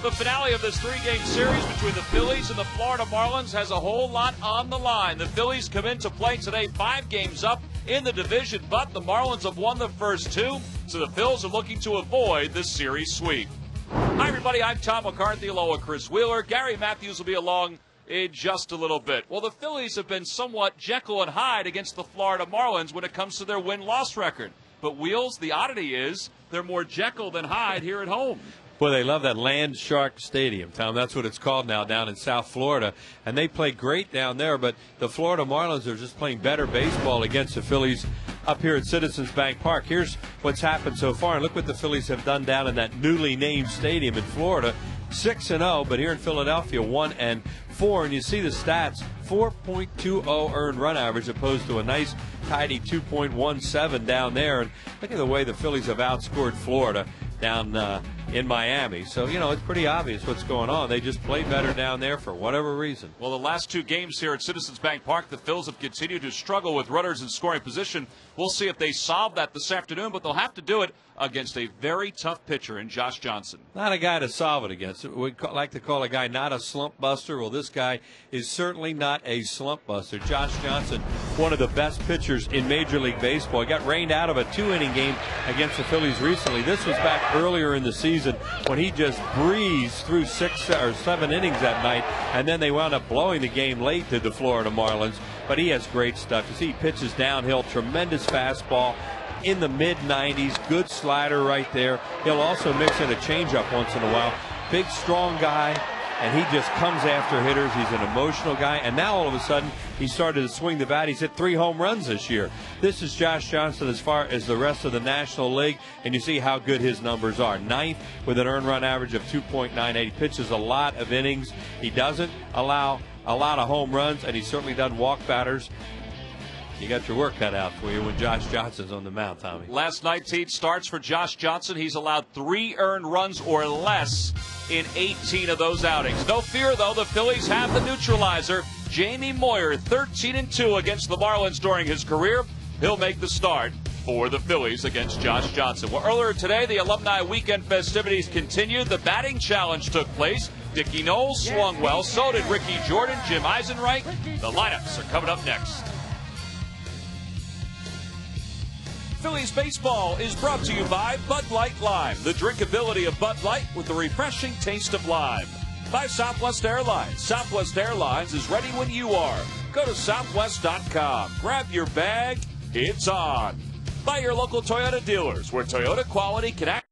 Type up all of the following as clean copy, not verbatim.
The finale of this three-game series between the Phillies and the Florida Marlins has a whole lot on the line. The Phillies come into play today 5 games up in the division, but the Marlins have won the first 2, so the Phils are looking to avoid this series sweep. Hi, everybody. I'm Tom McCarthy, along with Chris Wheeler. Gary Matthews will be along in just a little bit. Well, the Phillies have been somewhat Jekyll and Hyde against the Florida Marlins when it comes to their win-loss record. But, Wheels, the oddity is they're more Jekyll than Hyde here at home. Boy, they love that Land Shark Stadium, Tom. That's what it's called now down in South Florida. And they play great down there, but the Florida Marlins are just playing better baseball against the Phillies up here at Citizens Bank Park. Here's what's happened so far. And look what the Phillies have done down in that newly named stadium in Florida. 6-0, but here in Philadelphia, 1-4. And you see the stats, 4.20 earned run average opposed to a nice, tidy 2.17 down there. And look at the way the Phillies have outscored Florida down in Miami. So, you know, it's pretty obvious what's going on. They just play better down there for whatever reason. Well, the last 2 games here at Citizens Bank Park, the Phils have continued to struggle with runners in scoring position. We'll see if they solve that this afternoon, but they'll have to do it against a very tough pitcher in Josh Johnson. Not a guy to solve it against. We'd like to call a guy not a slump buster. Well, this guy is certainly not a slump buster. Josh Johnson, one of the best pitchers in Major League Baseball. He got rained out of a 2-inning game against the Phillies recently. This was back earlier in the season when he just breezed through 6 or 7 innings that night, and then they wound up blowing the game late to the Florida Marlins. But he has great stuff. You see, he pitches downhill, tremendous fastball in the mid-90s, good slider right there. He'll also mix in a changeup once in a while. Big, strong guy, and he just comes after hitters. He's an emotional guy, and now all of a sudden he started to swing the bat. He's hit 3 home runs this year. This is Josh Johnson as far as the rest of the National League, and you see how good his numbers are. 9th with an earned run average of 2.98. He pitches a lot of innings. He doesn't allow a lot of home runs, and he certainly doesn't walk batters. You got your work cut out for you when Josh Johnson's on the mound, Tommy. Last 19 starts for Josh Johnson. He's allowed 3 earned runs or less in 18 of those outings. No fear, though. The Phillies have the neutralizer. Jamie Moyer, 13-2 against the Marlins during his career. He'll make the start for the Phillies against Josh Johnson. Well, earlier today, the alumni weekend festivities continued. The batting challenge took place. Dickie Knowles swung well. So did Ricky Jordan, Jim Eisenreich. The lineups are coming up next. Phillies baseball is brought to you by Bud Light Lime, the drinkability of Bud Light with the refreshing taste of lime. By Southwest Airlines. Southwest Airlines is ready when you are. Go to southwest.com. Grab your bag. It's on. By your local Toyota dealers, where Toyota quality can act.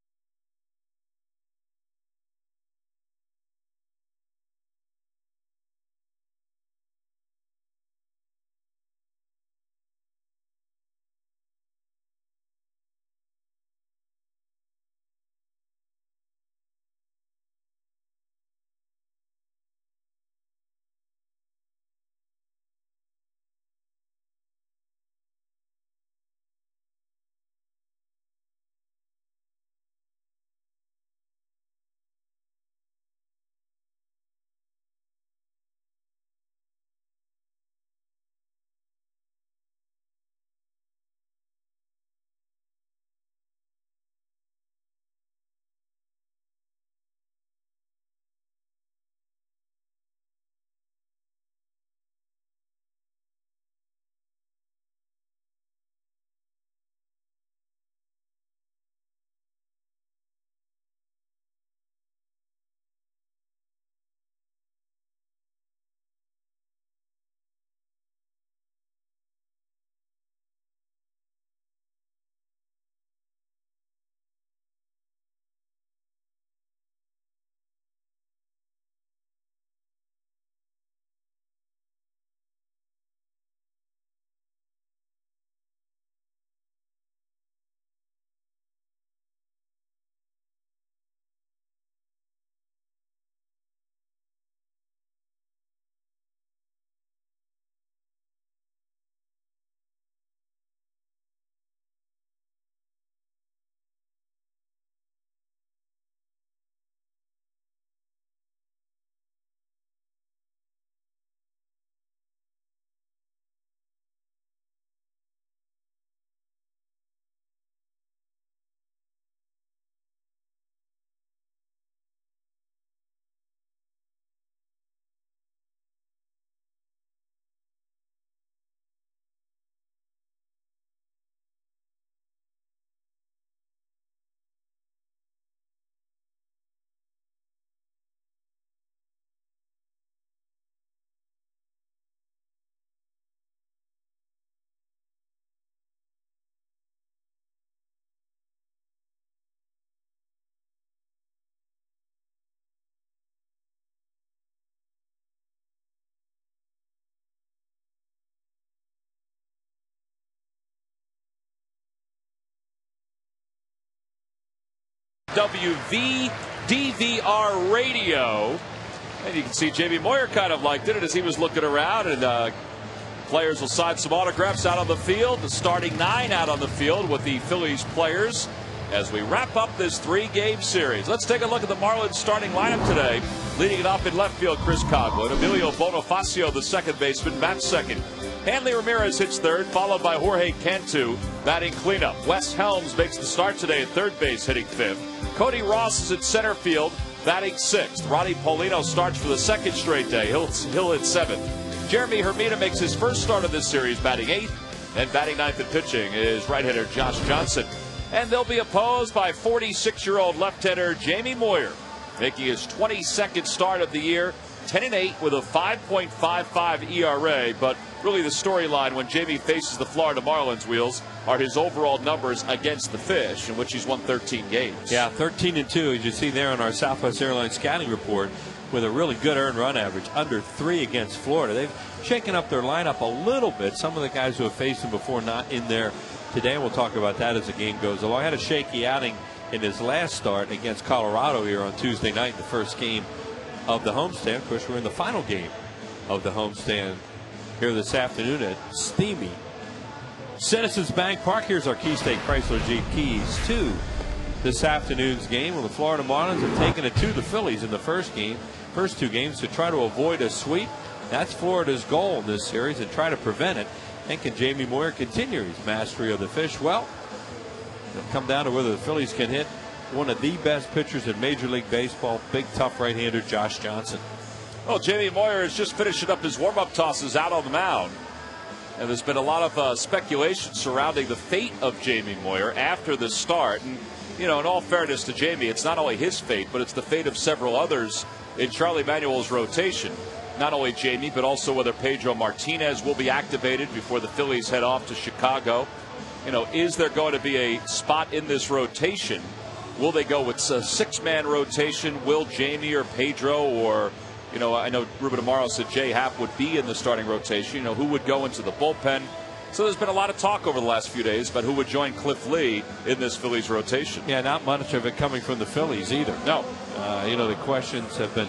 WVDVR radio. And you can see Jamie Moyer kind of liked it as he was looking around, and players will sign some autographs out on the field. The starting 9 out on the field with the Phillies players as we wrap up this 3-game series. Let's take a look at the Marlins starting lineup today. Leading it off in left field, Chris Coghlan. Emilio Bonifacio, the second baseman, bats second. Hanley Ramirez hits third, followed by Jorge Cantu batting cleanup. Wes Helms makes the start today at third base, hitting fifth. Cody Ross is at center field, batting sixth. Ronnie Paulino starts for the second straight day. He'll hit seventh. Jeremy Hermida makes his first start of this series, batting eighth. And batting ninth and pitching is right-hander Josh Johnson. And they'll be opposed by 46-year-old left-hander Jamie Moyer, making his 22nd start of the year, 10-8 with a 5.55 ERA. But really the storyline when Jamie faces the Florida Marlins, Wheels, are his overall numbers against the Fish, in which he's won 13 games. Yeah, 13-2, as you see there on our Southwest Airlines scouting report, with a really good earned run average, under 3 against Florida. They've shaken up their lineup a little bit. Some of the guys who have faced him before not in there today, and we'll talk about that as the game goes along. Had a shaky outing in his last start against Colorado here on Tuesday night, the first game of the homestand. Of course, we're in the final game of the homestand here this afternoon at steamy Citizens Bank Park. Here's our Key State Chrysler Jeep keys to this afternoon's game. Well, the Florida Marlins have taken it to the Phillies in the first two games to try to avoid a sweep. That's Florida's goal in this series, and try to prevent it. And can Jamie Moyer continue his mastery of the Fish? Well, it'll come down to whether the Phillies can hit one of the best pitchers in Major League Baseball, big tough right-hander Josh Johnson. Well, Jamie Moyer is just finishing up his warm-up tosses out on the mound. And there's been a lot of speculation surrounding the fate of Jamie Moyer after the start. And, you know, in all fairness to Jamie, it's not only his fate, but it's the fate of several others in Charlie Manuel's rotation. Not only Jamie, but also whether Pedro Martinez will be activated before the Phillies head off to Chicago. You know, is there going to be a spot in this rotation? Will they go with a 6-man rotation? Will Jamie or Pedro, or, you know, I know Ruben Amaro said Jay Happ would be in the starting rotation. You know, who would go into the bullpen? So there's been a lot of talk over the last few days about who would join Cliff Lee in this Phillies rotation. Yeah, not much of it coming from the Phillies either. No. You know, the questions have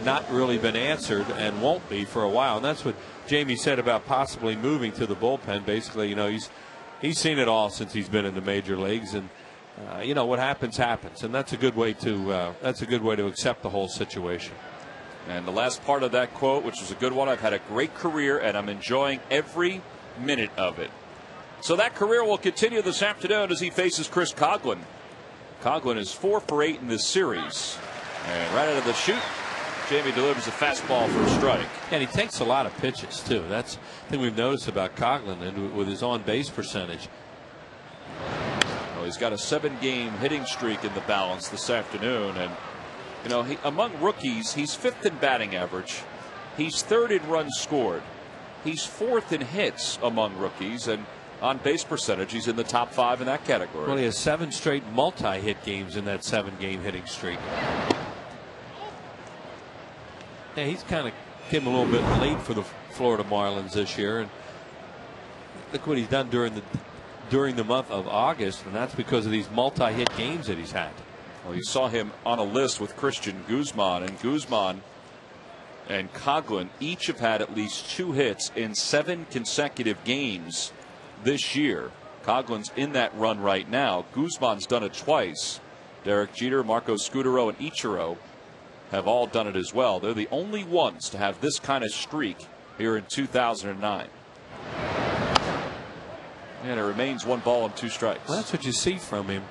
not really been answered and won't be for a while. And that's what Jamie said about possibly moving to the bullpen. Basically, you know, he's seen it all since he's been in the major leagues, and you know, what happens, and that's a good way to accept the whole situation. And the last part of that quote, which was a good one: I've had a great career and I'm enjoying every minute of it. So that career will continue this afternoon as he faces Chris Coghlan. Coghlan is 4 for 8 in this series, and right out of the chute, Jamie delivers a fastball for a strike. And he takes a lot of pitches, too. That's the thing we've noticed about Coghlan, and with his on-base percentage. Well, he's got a 7-game hitting streak in the balance this afternoon. And, you know, among rookies, he's 5th in batting average. He's 3rd in runs scored. He's 4th in hits among rookies. And on base percentage, he's in the top 5 in that category. Well, he has 7 straight multi-hit games in that 7-game hitting streak. Yeah, he's kind of came a little bit late for the Florida Marlins this year, and look what he's done during the month of August, and that's because of these multi-hit games that he's had. Well, you saw him on a list with Christian Guzman, and Guzman and Coghlan each have had at least 2 hits in 7 consecutive games this year. Coghlan's in that run right now. Guzman's done it twice. Derek Jeter, Marco Scutaro, and Ichiro have all done it as well. They're the only ones to have this kind of streak here in 2009. And it remains 1 ball and 2 strikes. Well, that's what you see from him.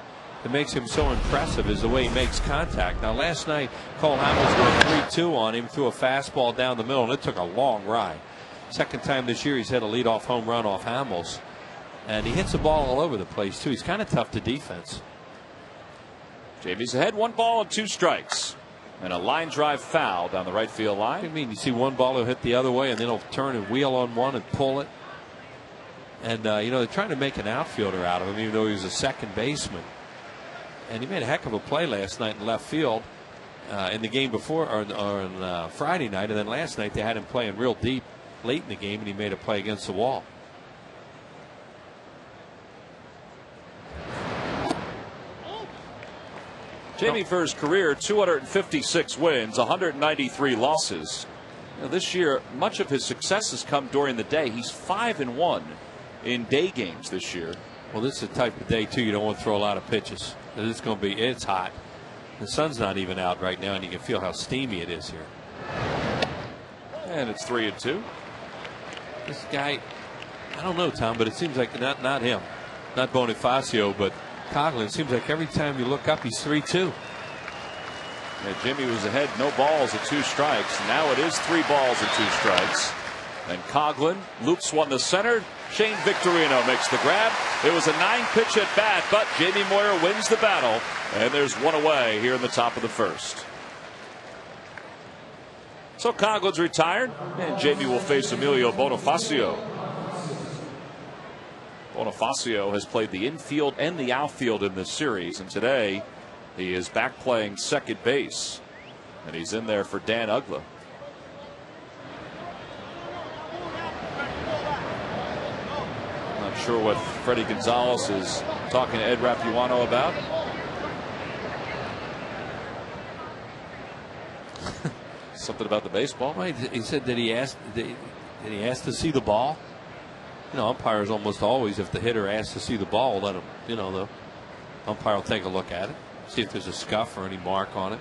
That makes him so impressive is the way he makes contact. Now, last night, Cole Hamels threw a 3-2 on him, threw a fastball down the middle, and it took a long ride. Second time this year he's had a leadoff home run off Hamels. And he hits the ball all over the place, too. He's kind of tough to defense. Jamie's ahead, 1 ball and 2 strikes. And a line drive foul down the right field line. I mean, you see one ball he'll hit the other way, and then he'll turn and wheel on one and pull it. And, you know, they're trying to make an outfielder out of him, even though he was a second baseman. And he made a heck of a play last night in left field in the game before, or on Friday night. And then last night they had him playing real deep late in the game, and he made a play against the wall. Jamie, for his career, 256 wins, 193 losses. This year, much of his success has come during the day. He's 5-1 in day games this year. Well, this is the type of day, too, you don't want to throw a lot of pitches. It's hot. The sun's not even out right now, and you can feel how steamy it is here. And it's 3-2. This guy, I don't know, Tom, but it seems like not him. Not Bonifacio, but Coghlan. It seems like every time you look up, he's 3-2. Yeah, Jimmy was ahead, no balls at 2 strikes. Now it is 3 balls and 2 strikes. And Coghlan loops one to center. Shane Victorino makes the grab. It was a 9-pitch at bat, but Jamie Moyer wins the battle. And there's one away here in the top of the first. So Coghlan's retired, and Jamie will face Emilio Bonifacio. Bonifacio has played the infield and the outfield in this series, and today he is back playing second base, and he's in there for Dan Uggla. Not sure what Freddie Gonzalez is talking to Ed Rapuano about. Something about the baseball. Right, he said that he asked to see the ball. You know, umpires almost always, if the hitter asks to see the ball, let him. You know, the umpire will take a look at it, see if there's a scuff or any mark on it.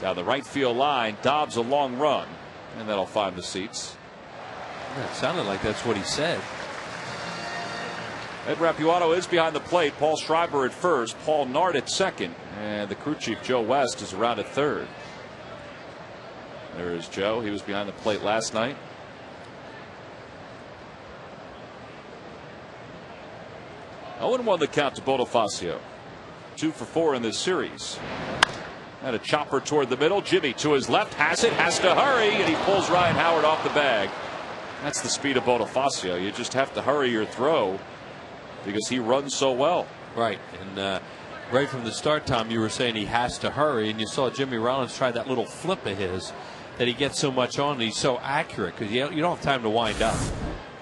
Down the right field line, Dobbs a long run, and that'll find the seats. Yeah, it sounded like that's what he said. Ed Rapuano is behind the plate. Paul Schreiber at first, Paul Nard at second, and the crew chief Joe West is around at third. There is Joe. He was behind the plate last night. Oh, 0-1 the count to Bonifacio. 2 for 4 in this series. And a chopper toward the middle. Jimmy to his left, has it, has to hurry, and he pulls Ryan Howard off the bag. That's the speed of Bonifacio. You just have to hurry your throw because he runs so well. Right, and right from the start, Tom, you were saying he has to hurry, and you saw Jimmy Rollins try that little flip of his that he gets so much on, and he's so accurate because you don't have time to wind up.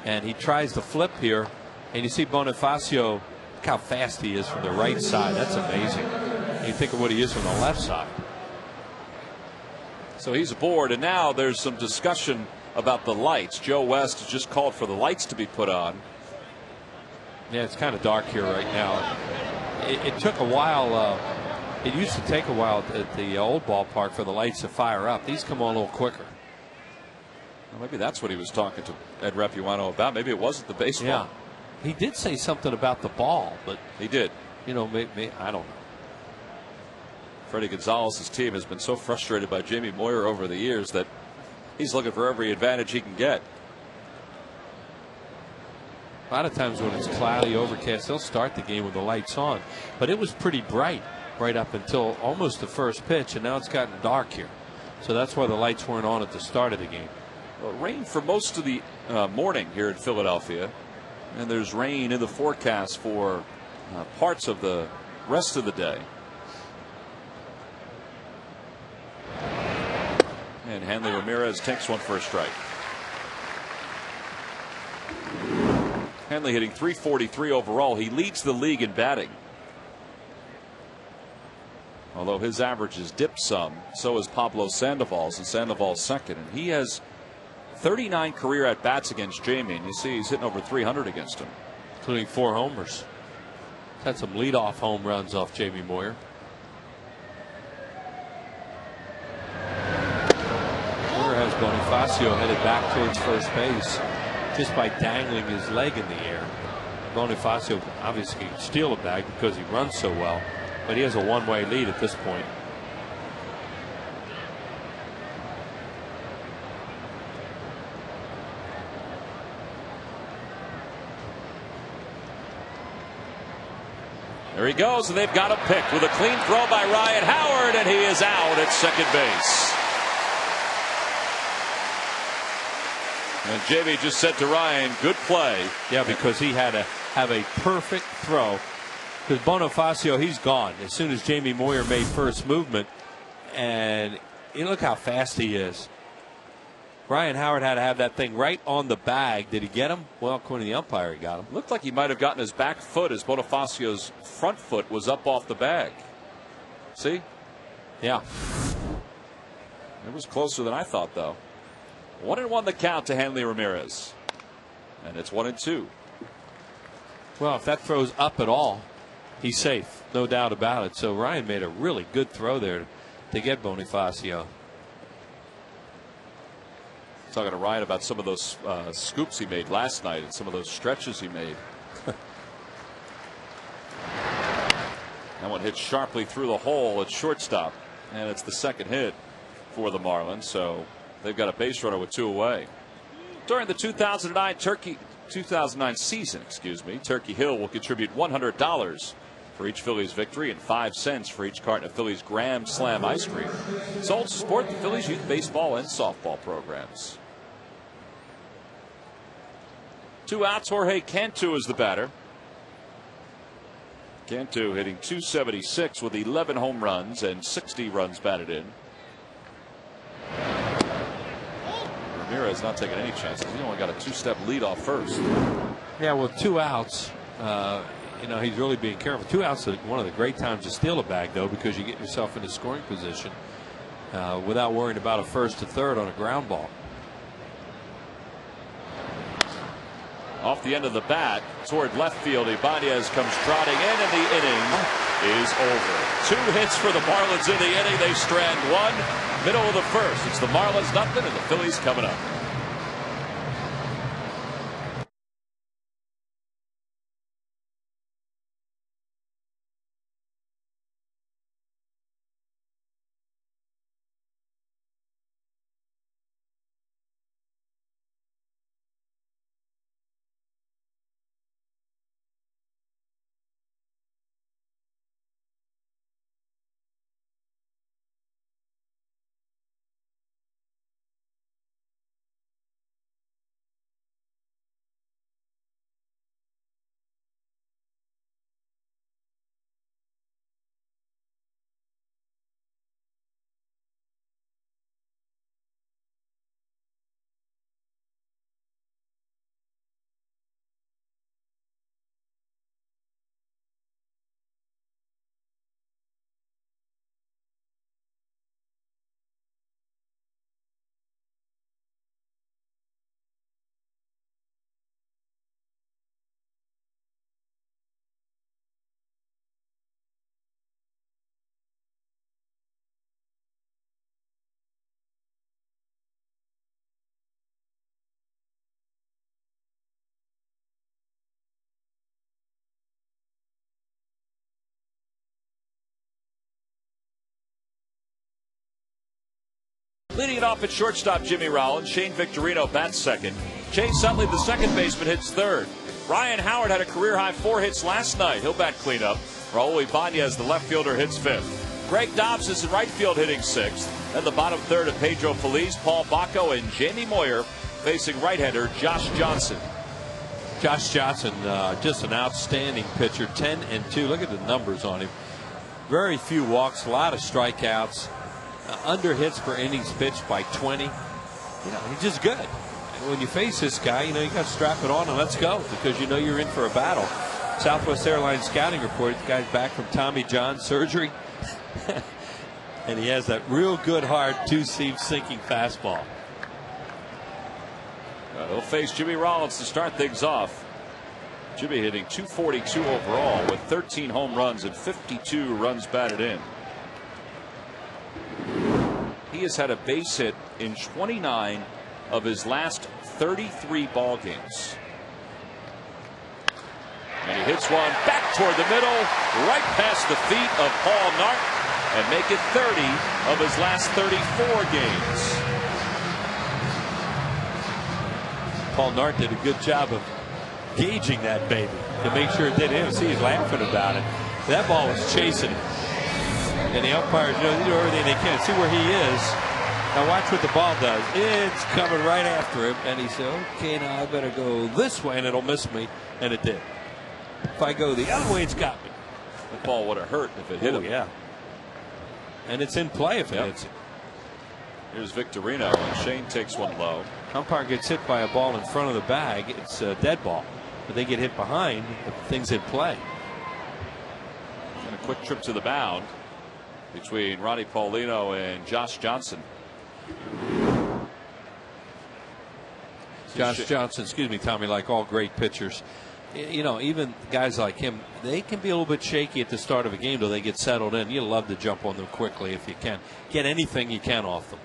And he tries to flip here, and you see Bonifacio, look how fast he is from the right side. That's amazing. You think of what he is from the left side. So he's aboard, and now there's some discussion about the lights. Joe West has just called for the lights to be put on. Yeah, it's kind of dark here right now. It took a while. It used to take a while at the old ballpark for the lights to fire up. These come on a little quicker. Well, maybe that's what he was talking to Ed Rapuano about. Maybe it wasn't the baseball. Yeah. He did say something about the ball, but he did. You know, maybe, I don't know. Freddie Gonzalez's team has been so frustrated by Jamie Moyer over the years that he's looking for every advantage he can get. A lot of times when it's cloudy, overcast, they'll start the game with the lights on. But it was pretty bright right up until almost the first pitch, and now it's gotten dark here. So that's why the lights weren't on at the start of the game. Well, rain for most of the morning here in Philadelphia, and there's rain in the forecast for parts of the rest of the day. And Hanley Ramirez takes one for a strike. Hanley hitting .343 overall. He leads the league in batting. Although his average has dipped some, so is Pablo Sandoval's, and Sandoval's second. And he has 39 career at-bats against Jamie, and you see he's hitting over 300 against him. Including 4 homers. Had some leadoff home runs off Jamie Moyer. Has Bonifacio headed back towards first base just by dangling his leg in the air. Bonifacio obviously can steal a bag because he runs so well, but he has a one-way lead at this point. There he goes, and they've got him picked with a clean throw by Ryan Howard, and he is out at second base. And Jamie just said to Ryan, good play. Yeah, because he had to have a perfect throw. Because Bonifacio, he's gone as soon as Jamie Moyer made first movement. And you look how fast he is. Ryan Howard had to have that thing right on the bag. Did he get him? Well, according to the umpire, he got him. Looked like he might have gotten his back foot as Bonifacio's front foot was up off the bag. See? Yeah. It was closer than I thought, though. 1-1 the count to Hanley Ramirez. And it's 1-2. Well, if that throws up at all, he's safe. No doubt about it. So Ryan made a really good throw there to get Bonifacio. Talking to Ryan about some of those scoops he made last night and some of those stretches he made. That one hit sharply through the hole at shortstop, and it's the second hit for the Marlins, so they've got a base runner with 2 away. During the 2009 season, Turkey Hill will contribute $100 for each Phillies victory and 5 cents for each carton of Phillies Grand Slam ice cream. Sold to support the Phillies youth baseball and softball programs. 2 outs. Jorge Cantu is the batter. Cantu hitting .276 with 11 home runs and 60 runs batted in. Ramirez not taking any chances. He only got a 2-step lead off first. Yeah, well, 2 outs. He's really being careful. 2 outs is one of the great times to steal a bag, though, because you get yourself in a scoring position without worrying about a first to third on a ground ball. Off the end of the bat toward left field, Ibanez comes trotting in, and the inning is over. 2 hits for the Marlins in the inning. They strand 1. Middle of the first. It's the Marlins nothing, and the Phillies coming up. Leading it off at shortstop, Jimmy Rollins. Shane Victorino bats second. Chase Utley, the second baseman, hits third. Ryan Howard had a career-high 4 hits last night. He'll bat cleanup. Raul Ibanez, the left fielder, hits fifth. Greg Dobbs is in right field, hitting sixth. Then the bottom third of Pedro Feliz, Paul Bacco, and Jamie Moyer facing right-hander Josh Johnson. Josh Johnson, just an outstanding pitcher. 10-2. Look at the numbers on him. Very few walks, a lot of strikeouts. Under hits per innings pitched by 20. He's just good. And when you face this guy, you got to strap it on and let's go, because you're in for a battle. Southwest Airlines scouting report, the guy's back from Tommy John surgery. And he has that real good, hard 2-seam sinking fastball. He'll face Jimmy Rollins to start things off. Jimmy hitting .242 overall with 13 home runs and 52 runs batted in. He has had a base hit in 29 of his last 33 ball games. And he hits one back toward the middle, right past the feet of Paul Nart, and make it 30 of his last 34 games. Paul Nart did a good job of gauging that baby to make sure it didn't hit him. See, he's laughing about it. That ball was chasing him. And the umpires, they do everything they can. See where he is. Now watch what the ball does. It's coming right after him. And he said, okay, now I better go this way and it'll miss me. And it did. If I go the other way, it's got me. The ball would have hurt if it hit him. Yeah. And it's in play if it hits him. Here's Victorino, and Shane takes one low. Umpire gets hit by a ball in front of the bag. It's a dead ball. But they get hit behind, the thing's in play. And a quick trip to the mound between Ronnie Paulino and Josh Johnson. Josh Johnson, excuse me, Tommy, like all great pitchers, you know, even guys like him, they can be a little bit shaky at the start of a game till they get settled in. You love to jump on them quickly if you can. Get anything you can off them.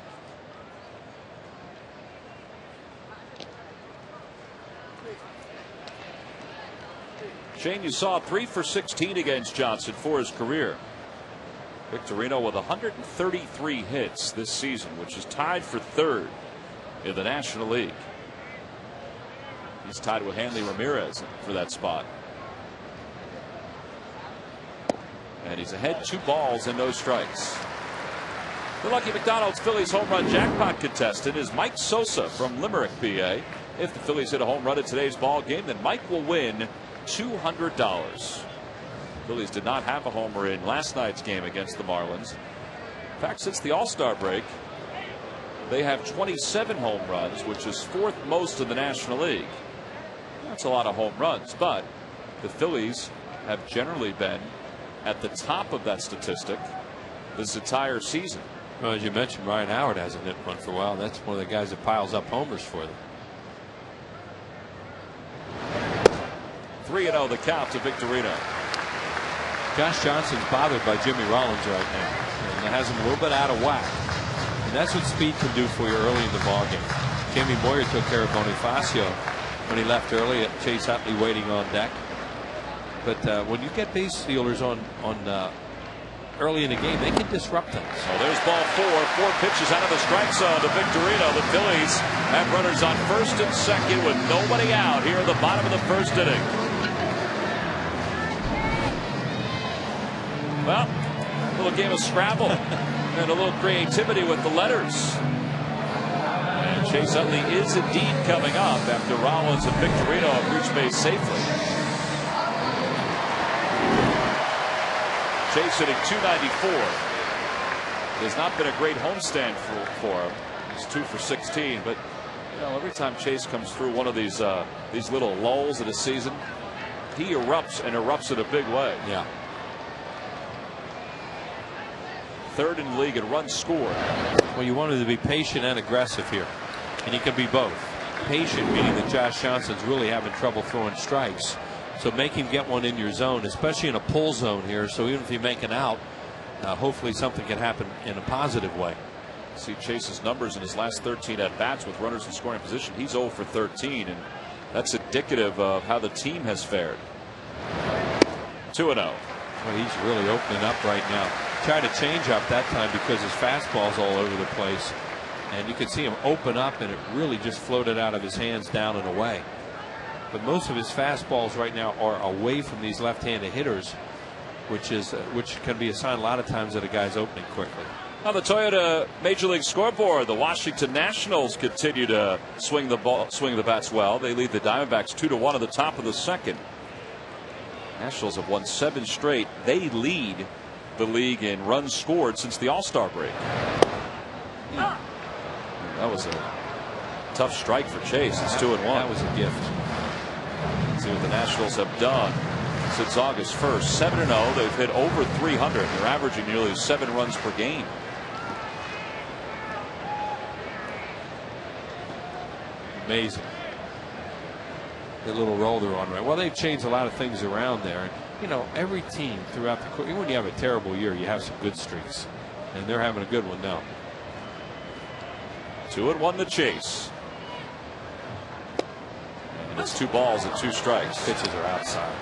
Shane, you saw 3 for 16 against Johnson for his career. Victorino with 133 hits this season, which is tied for 3rd in the National League. He's tied with Hanley Ramirez for that spot. And he's ahead 2 balls and no strikes. The Lucky McDonald's Phillies home run jackpot contestant is Mike Sosa from Limerick, PA. If the Phillies hit a home run in today's ball game, then Mike will win $200. Phillies did not have a homer in last night's game against the Marlins. In fact, since the All-Star break, they have 27 home runs, which is 4th most in the National League. That's a lot of home runs, but the Phillies have generally been at the top of that statistic this entire season. Well, as you mentioned, Ryan Howard hasn't hit one for a while. That's one of the guys that piles up homers for them. 3-0 the count to Victorino. Josh Johnson's bothered by Jimmy Rollins right now, and that has him a little bit out of whack. And that's what speed can do for you early in the ballgame. Jamie Moyer took care of Bonifacio when he left early. Chase Utley waiting on deck. But when you get base stealers on early in the game, they can disrupt things. So there's ball 4 pitches out of the strike zone to Victorino. The Phillies have runners on 1st and 2nd with nobody out here at the bottom of the 1st inning. Well, a little game of Scrabble and a little creativity with the letters. And Chase Utley is indeed coming up after Rollins and Victorino have reached base safely. Chase hitting .294. It has not been a great homestand for him. He's 2 for 16, but you know, every time Chase comes through one of these little lulls of the season, he erupts and erupts in a big way. Yeah. 3rd in the league in runs scored. Well, you want him to be patient and aggressive here, and he can be both. Patient meaning that Josh Johnson's really having trouble throwing strikes, so make him get one in your zone, especially in a pull zone here. So even if you make an out, hopefully something can happen in a positive way. See Chase's numbers in his last 13 at bats with runners in scoring position. He's 0 for 13, and that's indicative of how the team has fared. 2-0. Well, he's really opening up right now. Tried to change up that time because his fastball's all over the place, and you can see him open up, and it really just floated out of his hands down and away. But most of his fastballs right now are away from these left-handed hitters, which can be a sign a lot of times that a guy's opening quickly. On the Toyota Major League scoreboard, the Washington Nationals continue to swing the bats well. They lead the Diamondbacks 2-1 at the top of the 2nd. Nationals have won 7 straight. They lead the league in runs scored since the All-Star break. That was a tough strike for Chase. It's 2-1. That was a gift. Let's see what the Nationals have done since August 1st. 7-0. They've hit over 300. They're averaging nearly 7 runs per game. Amazing. The little roll they're on right. Well, they've changed a lot of things around there. You know, every team throughout the course, when you have a terrible year, you have some good streaks, and they're having a good one now. 2-1 to Chase. And it's 2 balls and 2 strikes. Pitches are outside.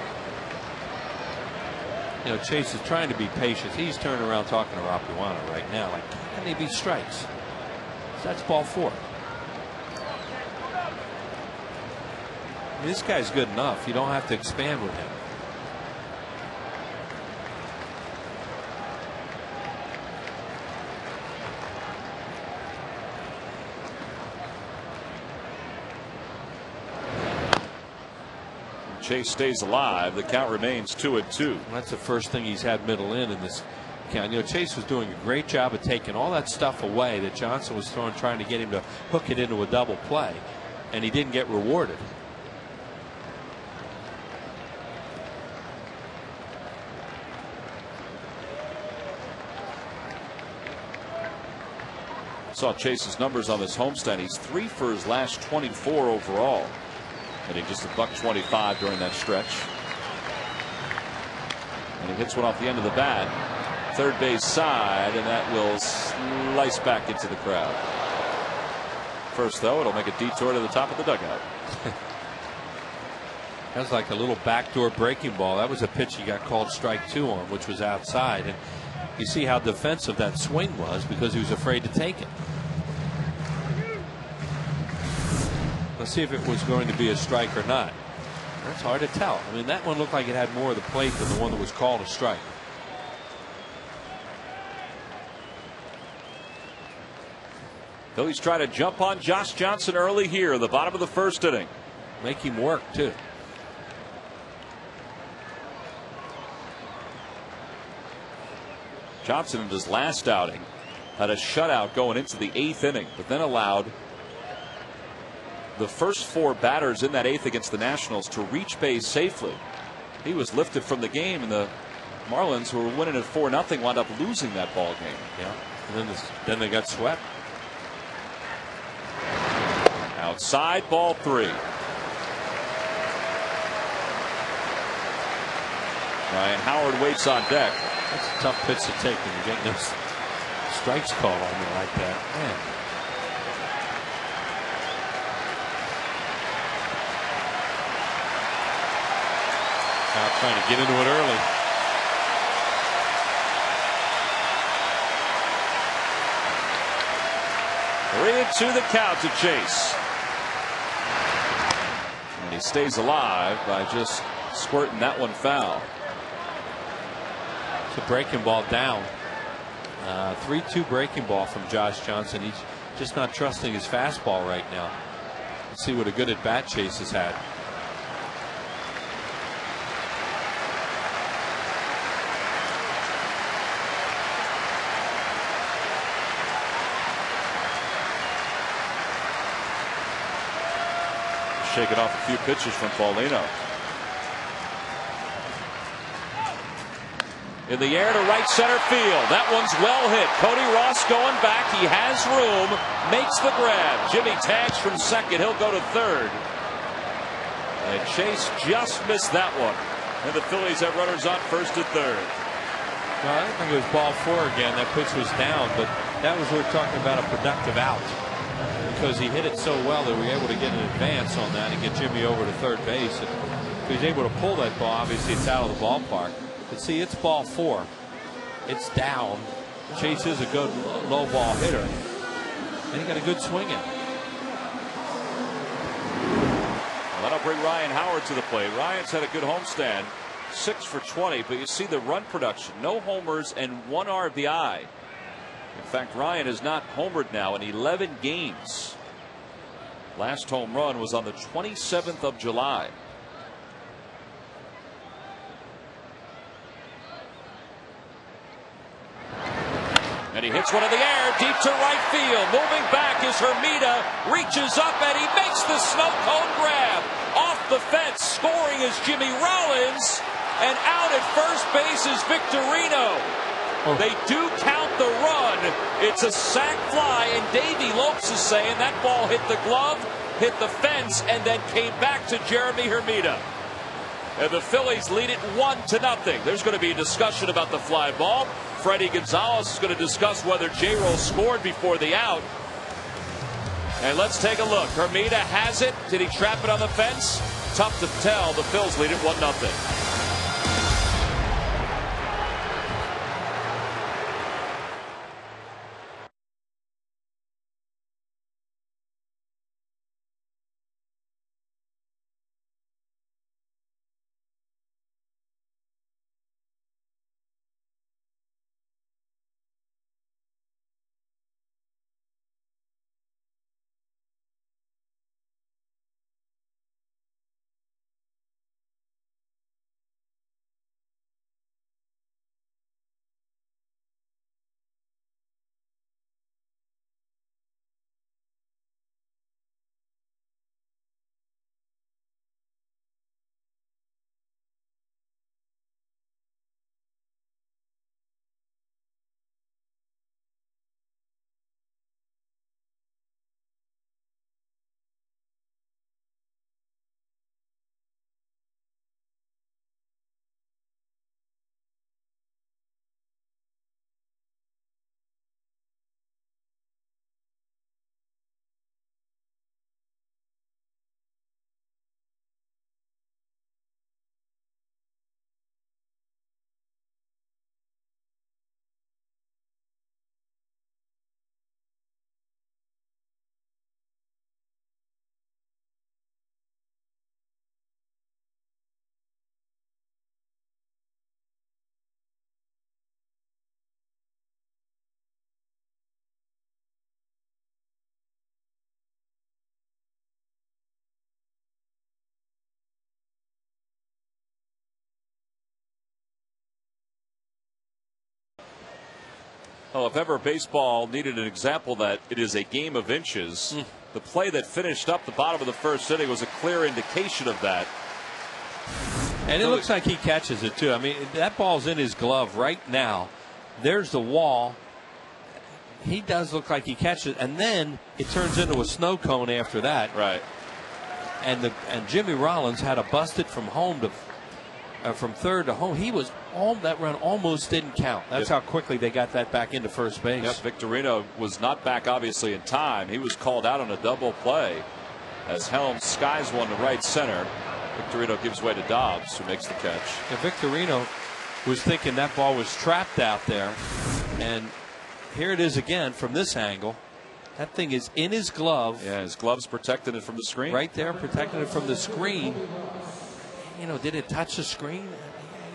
You know, Chase is trying to be patient. He's turning around talking to Rapuano right now, like, how can they be strikes? So that's ball 4. I mean, this guy's good enough. You don't have to expand with him. Chase stays alive. The count remains 2-2. That's the first thing he's had middle in this count. You know, Chase was doing a great job of taking all that stuff away that Johnson was throwing, trying to get him to hook it into a double play, and he didn't get rewarded. Saw Chase's numbers on this homestand. He's 3 for his last 24 overall, hitting just a $125 during that stretch. And he hits one off the end of the bat, third base side, and that will slice back into the crowd. First, though, it'll make a detour to the top of the dugout. That was like a little backdoor breaking ball. That was a pitch he got called strike 2 on, which was outside. And you see how defensive that swing was because he was afraid to take it. Let's see if it was going to be a strike or not. That's hard to tell. I mean, that one looked like it had more of the plate than the one that was called a strike. Phillies try to jump on Josh Johnson early here in the bottom of the first inning. Make him work, too. Johnson in his last outing had a shutout going into the 8th inning, but then allowed the first 4 batters in that 8th against the Nationals to reach base safely. He was lifted from the game, and the Marlins, who were winning at 4-0, wound up losing that ball game. Yeah, and then they got swept. Outside, ball 3. Ryan Howard waits on deck. That's a tough pitch to take when you're getting those strikes called on you like that. Man. Now trying to get into it early. Three 2 the count to Chase. And he stays alive by just squirting that one foul. It's a breaking ball down. 3-2 breaking ball from Josh Johnson. He's just not trusting his fastball right now. Let's see what a good at bat Chase has had. Shaking off a few pitches from Paulino. In the air to right center field. That one's well hit. Cody Ross going back. He has room. Makes the grab. Jimmy tags from second. He'll go to third. And Chase just missed that one. And the Phillies have runners on first and third. Well, I think it was ball 4 again. That pitch was down, but that was, we're talking about a productive out. Because he hit it so well that we were able to get an advance on that and get Jimmy over to third base. And if he's able to pull that ball, obviously it's out of the ballpark. But see, it's ball 4. It's down. Chase is a good low ball hitter. And he got a good swing in. Well, that'll bring Ryan Howard to the plate. Ryan's had a good homestand. 6 for 20. But you see the run production. No homers and 1 RBI. In fact, Ryan has not homered now in 11 games. Last home run was on the 27th of July. And he hits one in the air deep to right field. Moving back is Hermida. Reaches up and he makes the snow cone grab. Off the fence. Scoring is Jimmy Rollins. And out at first base is Victorino. They do count the run. It's a sac fly, and Davey Lopes is saying that ball hit the glove, hit the fence, and then came back to Jeremy Hermida. And the Phillies lead it 1-0. There's going to be a discussion about the fly ball. Freddie Gonzalez is going to discuss whether J-Roll scored before the out. And let's take a look. Hermida has it. Did he trap it on the fence? Tough to tell. The Phils lead it 1-0. Oh, if ever baseball needed an example that it is a game of inches, the play that finished up the bottom of the first inning was a clear indication of that. And it looks like he catches it, too. I mean, that ball's in his glove right now. There's the wall. He does look like he catches it, and then it turns into a snow cone after that. Right. And Jimmy Rollins had to bust it from home to from third to home. He was that run almost didn't count. That's how quickly they got that back into first base. Yep, Victorino was not back obviously in time. He was called out on a double play as Helms skies one to right center. Victorino gives way to Dobbs, who makes the catch. And Victorino was thinking that ball was trapped out there, and here it is again from this angle. That thing is in his glove. Yeah, his glove's protecting it from the screen. Right there, protecting it from the screen. You know, did it touch the screen?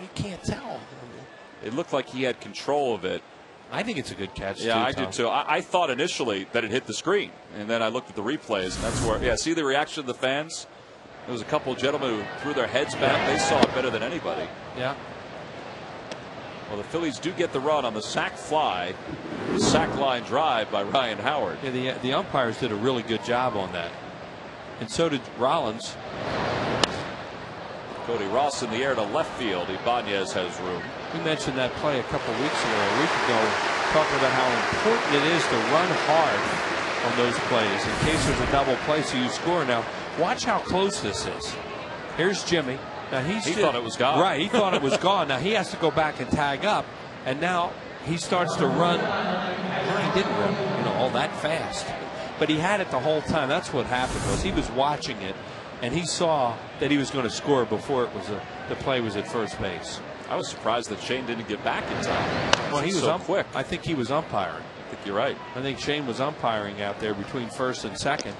You can't tell. It looked like he had control of it. I think it's a good catch. Yeah, too, I Tom. do too. I thought initially that it hit the screen, and then I looked at the replays, and that's where. Yeah, see the reaction of the fans. There was a couple of gentlemen who threw their heads back. They saw it better than anybody. Yeah. Well, the Phillies do get the run on the sac fly, the sac line drive by Ryan Howard. Yeah, the umpires did a really good job on that, and so did Rollins. Cody Ross in the air to left field. Ibanez has room. We mentioned that play a couple weeks ago, a week ago, talking about how important it is to run hard on those plays in case there's a double play so you score. Now, watch how close this is. Here's Jimmy. Now he thought it was gone. Right, he thought it was gone. Now he has to go back and tag up, and now he starts to run. Well, he didn't run, all that fast, but he had it the whole time. That's what happened. Was he was watching it, and he saw that he was going to score before it was the play was at first base. I was surprised that Shane didn't get back in time. Well, he was so quick. I think he was umpiring. I think you're right. I think Shane was umpiring out there between first and second,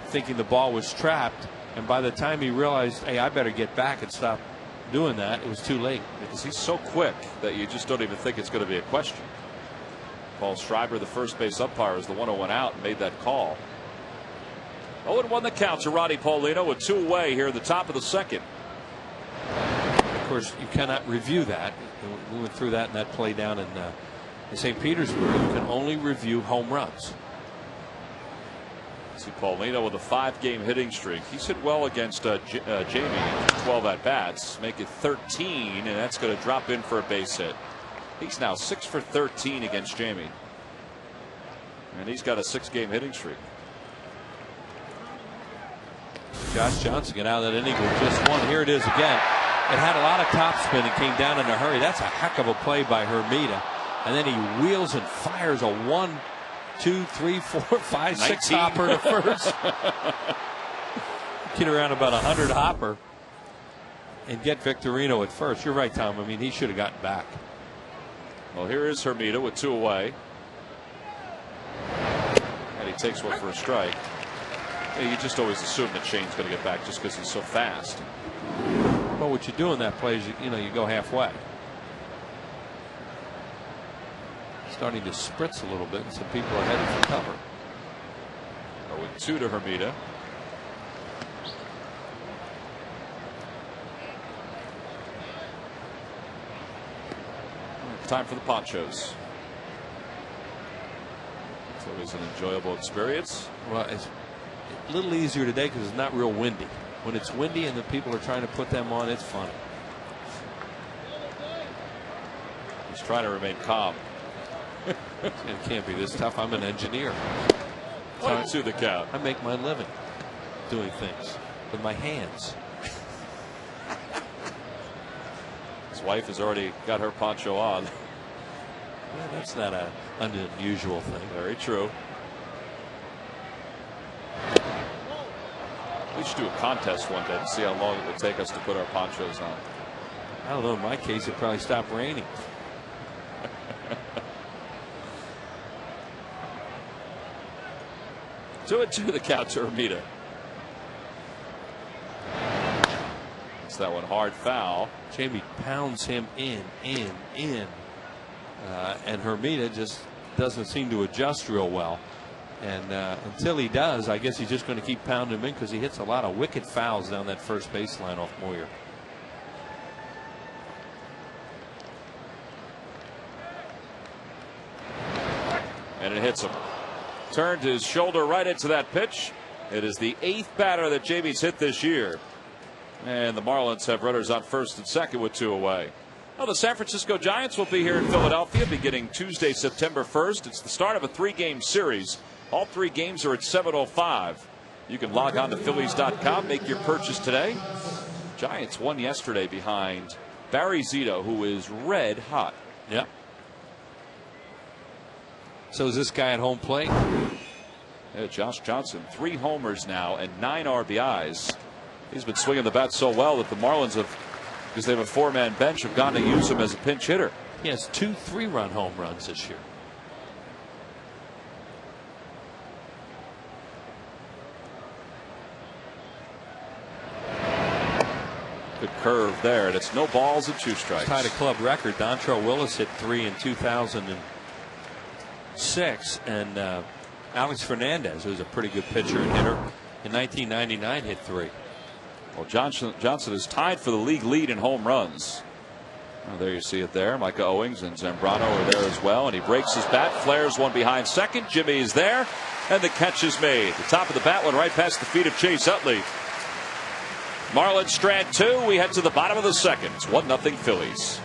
thinking the ball was trapped. And by the time he realized, hey, I better get back and stop doing that, it was too late. Because he's so quick that you just don't even think it's going to be a question. Paul Schreiber, the first base umpire, is the one who went out and made that call. 0-1 the count to Ronnie Paulino with 2 away here at the top of the second. Of course, you cannot review that. We went through that in that play down in St. Petersburg. You can only review home runs. See Paulino with a 5-game hitting streak. He's hit well against Jamie, 12 at bats, make it 13, and that's going to drop in for a base hit. He's now 6 for 13 against Jamie, and he's got a 6-game hitting streak. Josh Johnson get out of that inning with just 1. Here it is again. It had a lot of topspin and came down in a hurry. That's a heck of a play by Hermida, and then he wheels and fires a 1, 2, 3, 4, 5, 6 hopper to first. Get around about 100 hopper and get Victorino at first. You're right, Tom. I mean, he should have gotten back. Well, here is Hermida with 2 away, and he takes one for a strike. Yeah, you just always assume that Shane's going to get back just because he's so fast. Well, what you do in that play is you go halfway. Starting to spritz a little bit, and some people are headed for cover. Oh, with 2 to Hermida. Time for the ponchos. It's always an enjoyable experience. Well, it's a little easier today because it's not real windy. When it's windy and the people are trying to put them on, it's funny. He's trying to remain calm. It can't be this tough. I'm an engineer. 1-2 the count. I make my living doing things with my hands. His wife has already got her poncho on. Yeah, that's not an unusual thing. Very true. We should do a contest one day to see how long it would take us to put our ponchos on. I don't know. In my case, it probably stopped raining. Two and 2 the count to Hermida. It's that one hard foul. Jamie pounds him in. And Hermida just doesn't seem to adjust real well. And until he does, I guess he's just going to keep pounding him in because he hits a lot of wicked fouls down that first baseline off Moyer. and it hits him. Turned his shoulder right into that pitch. It is the 8th batter that Jamie's hit this year. And the Marlins have runners on first and second with 2 away. Well, the San Francisco Giants will be here in Philadelphia beginning Tuesday, September 1st. It's the start of a 3-game series. All 3 games are at 7:05. You can log on to Phillies.com, make your purchase today. Giants won yesterday behind Barry Zito, who is red hot. Yeah. So is this guy at home plate? Yeah, Josh Johnson, 3 homers now and 9 RBIs. He's been swinging the bat so well that the Marlins have, because they have a 4-man bench, have gone to use him as a pinch hitter. He has 2 3-run home runs this year. Good curve there, and it's no balls and 2 strikes. Tied a club record. Dontrelle Willis hit 3 in 2006, and Alex Fernandez, who's a pretty good pitcher and hitter, in 1999 hit 3. Well, Johnson is tied for the league lead in home runs. Well, there you see it there. Micah Owings and Zambrano are there as well, and he breaks his bat, flares one behind second. Jimmy is there, and the catch is made. The top of the bat went right past the feet of Chase Utley. Marlins strand 2. We head to the bottom of the second. It's 1-0 Phillies.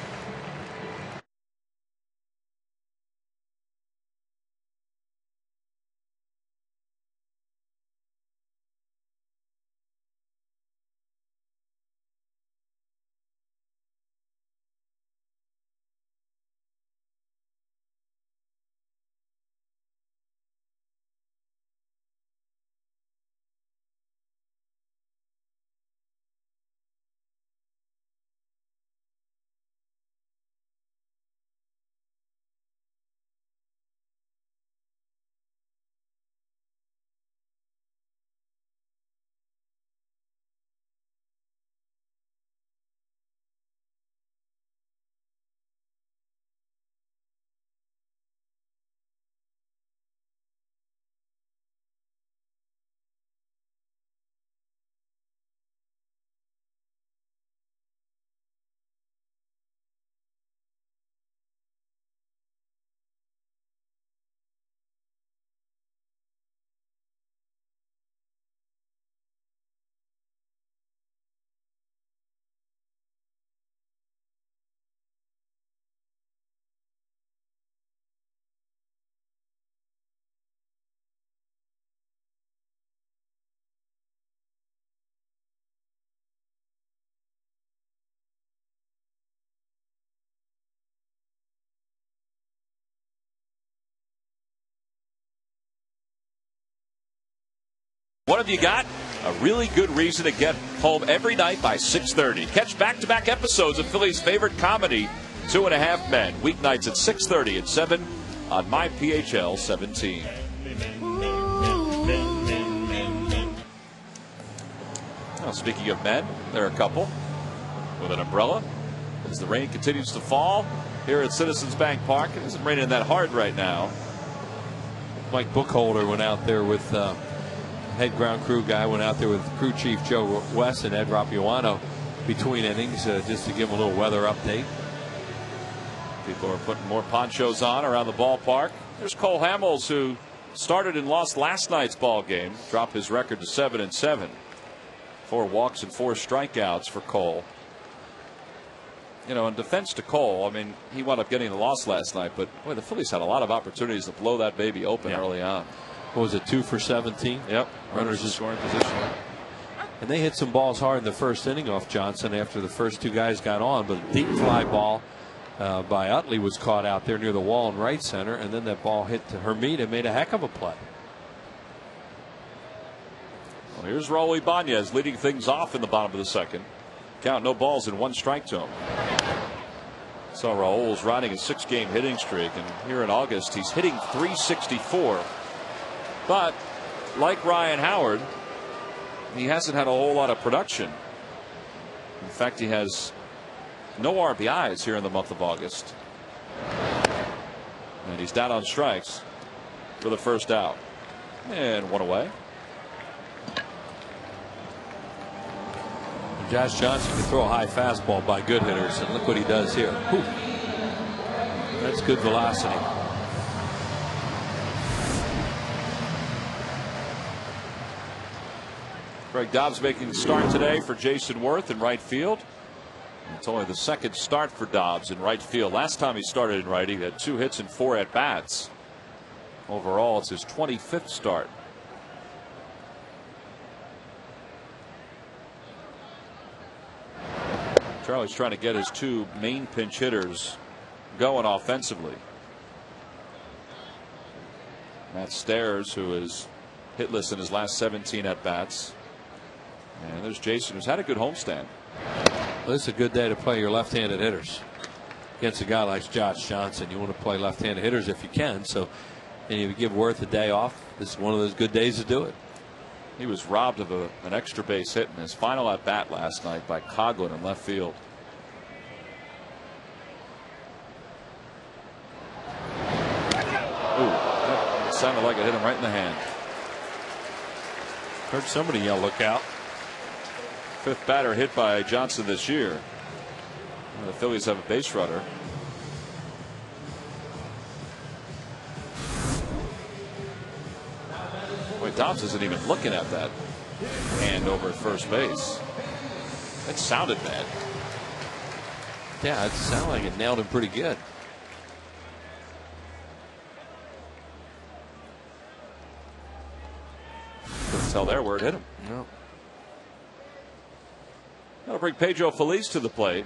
What have you got? A really good reason to get home every night by 6:30. Catch back-to-back episodes of Philly's favorite comedy, 2.5 Men, weeknights at 6:30 and 7 on MyPHL 17. Well, speaking of men, there are a couple with an umbrella as the rain continues to fall here at Citizens Bank Park. It isn't raining that hard right now. Mike Bookholder went out there with head ground crew guy, went out there with crew chief Joe West and Ed Rapuano between innings just to give him a little weather update. People are putting more ponchos on around the ballpark. There's Cole Hamels, who started and lost last night's ball game, dropped his record to 7-7. 4 walks and 4 strikeouts for Cole. You know, in defense to Cole, I mean, he wound up getting the loss last night, but boy, the Phillies had a lot of opportunities to blow that baby open early on. What was it, 2 for 17? Yep. Runners in scoring position. And they hit some balls hard in the first inning off Johnson after the first 2 guys got on, but a deep fly ball by Utley was caught out there near the wall in right center, and then that ball hit to Hermida and made a heck of a play. Well, here's Raul Ibanez leading things off in the bottom of the second. Count, no balls and 1 strike to him. So Raul's riding a 6-game hitting streak, and here in August he's hitting .364. But like Ryan Howard, he hasn't had a whole lot of production. In fact, he has no RBIs here in the month of August. And he's down on strikes for the first out. And 1 away. Josh Johnson can throw a high fastball by good hitters, and look what he does here. Whew. That's good velocity. Greg Dobbs making the start today for Jason Worth in right field. It's only the second start for Dobbs in right field. Last time he started in right, he had 2 hits and 4 at bats. Overall, it's his 25th start. Charlie's trying to get his 2 main pinch hitters going offensively. Matt Stairs, who is hitless in his last 17 at bats. And there's Jason, who's had a good homestand. Well, this is a good day to play your left-handed hitters against a guy like Josh Johnson. You want to play left-handed hitters if you can. So, and you give Worth a day off. This is one of those good days to do it. He was robbed of an extra base hit in his final at bat last night by Coughlin in left field. Ooh, that sounded like it hit him right in the hand. Heard somebody yell, "Look out." 5th batter hit by Johnson this year. The Phillies have a base runner. Boy, Dobbs isn't even looking at that hand over at first base. That sounded bad. Yeah, it sounded like it nailed him pretty good. Couldn't tell there where it hit him. No. That'll bring Pedro Feliz to the plate.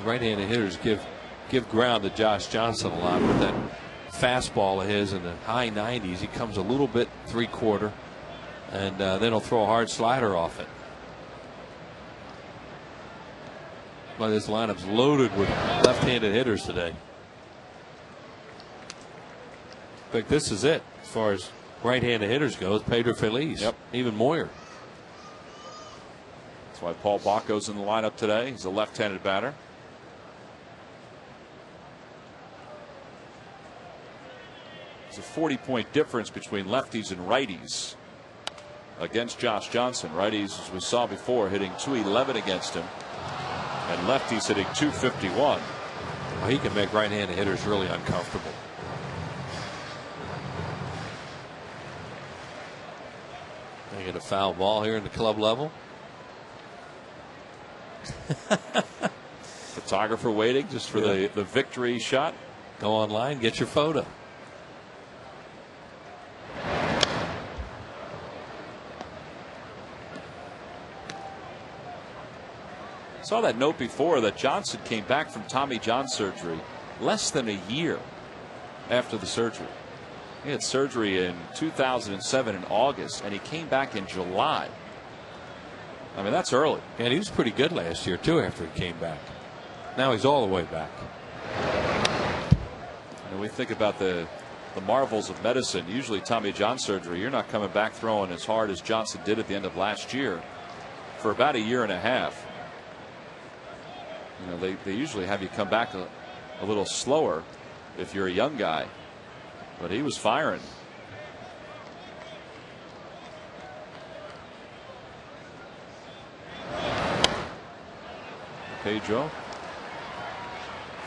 Right-handed hitters give ground to Josh Johnson a lot with that fastball of his in the high 90s. He comes a little bit 3/4, and then he'll throw a hard slider off it. Well, this lineup's loaded with left-handed hitters today. In fact, this is it as far as right-handed hitters goes. Pedro Feliz. Yep. Even Moyer. That's why Paul Bacco's in the lineup today. He's a left-handed batter. It's a 40-point difference between lefties and righties against Josh Johnson. Righties, as we saw before, hitting .211 against him, and lefties hitting .251. Well, he can make right-handed hitters really uncomfortable. They get a foul ball here in the club level. Photographer waiting just for the victory shot. Go online, get your photo. Saw that note before that Johnson came back from Tommy John surgery less than a year after the surgery. He had surgery in 2007 in August, and he came back in July. I mean, that's early. And he was pretty good last year, too, after he came back. Now he's all the way back. And we think about the marvels of medicine. Usually Tommy John surgery, you're not coming back throwing as hard as Johnson did at the end of last year for about a year and a half. You know, they usually have you come back a little slower if you're a young guy. But he was firing. Pedro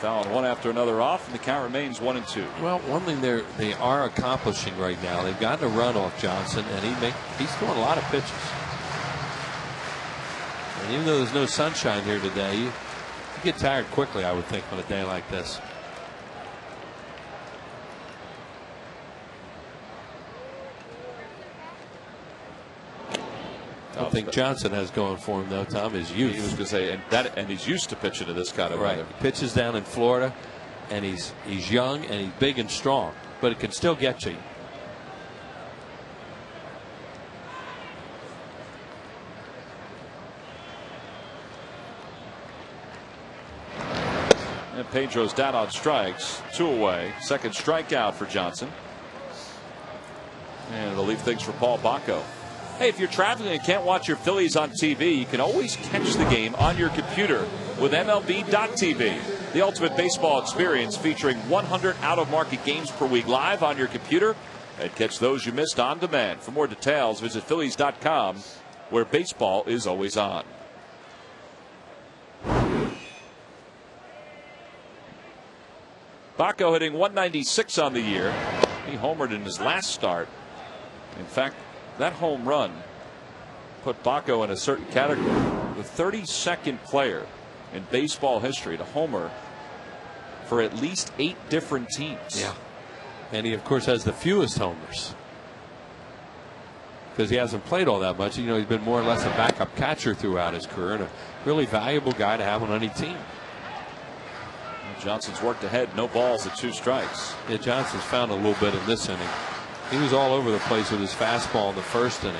fouling one after another off, and the count remains 1-2. Well, one thing they are accomplishing right now, they've gotten a run off Johnson, and he's throwing a lot of pitches. And even though there's no sunshine here today, you get tired quickly, I would think, on a day like this. I think Johnson has going for him, though, Tom, is youth. He was going to say, and he's used to pitching to this kind of weather. He pitches down in Florida, and he's young and he's big and strong, but it can still get you. And Pedro's down on strikes, 2 away. Second strikeout for Johnson. And it'll leave things for Paul Bacco. Hey, if you're traveling and can't watch your Phillies on TV, you can always catch the game on your computer with MLB.tv. The ultimate baseball experience featuring 100 out-of-market games per week live on your computer. And catch those you missed on demand. For more details, visit Phillies.com, where baseball is always on. Bacco hitting .196 on the year. He homered in his last start. In fact, that home run put Baco in a certain category. The 32nd player in baseball history to homer for at least 8 different teams. Yeah. And he, of course, has the fewest homers because he hasn't played all that much. You know, he's been more or less a backup catcher throughout his career and a really valuable guy to have on any team. Johnson's worked ahead, no balls at 2 strikes. Yeah, Johnson's found a little bit in this inning. He was all over the place with his fastball in the first inning.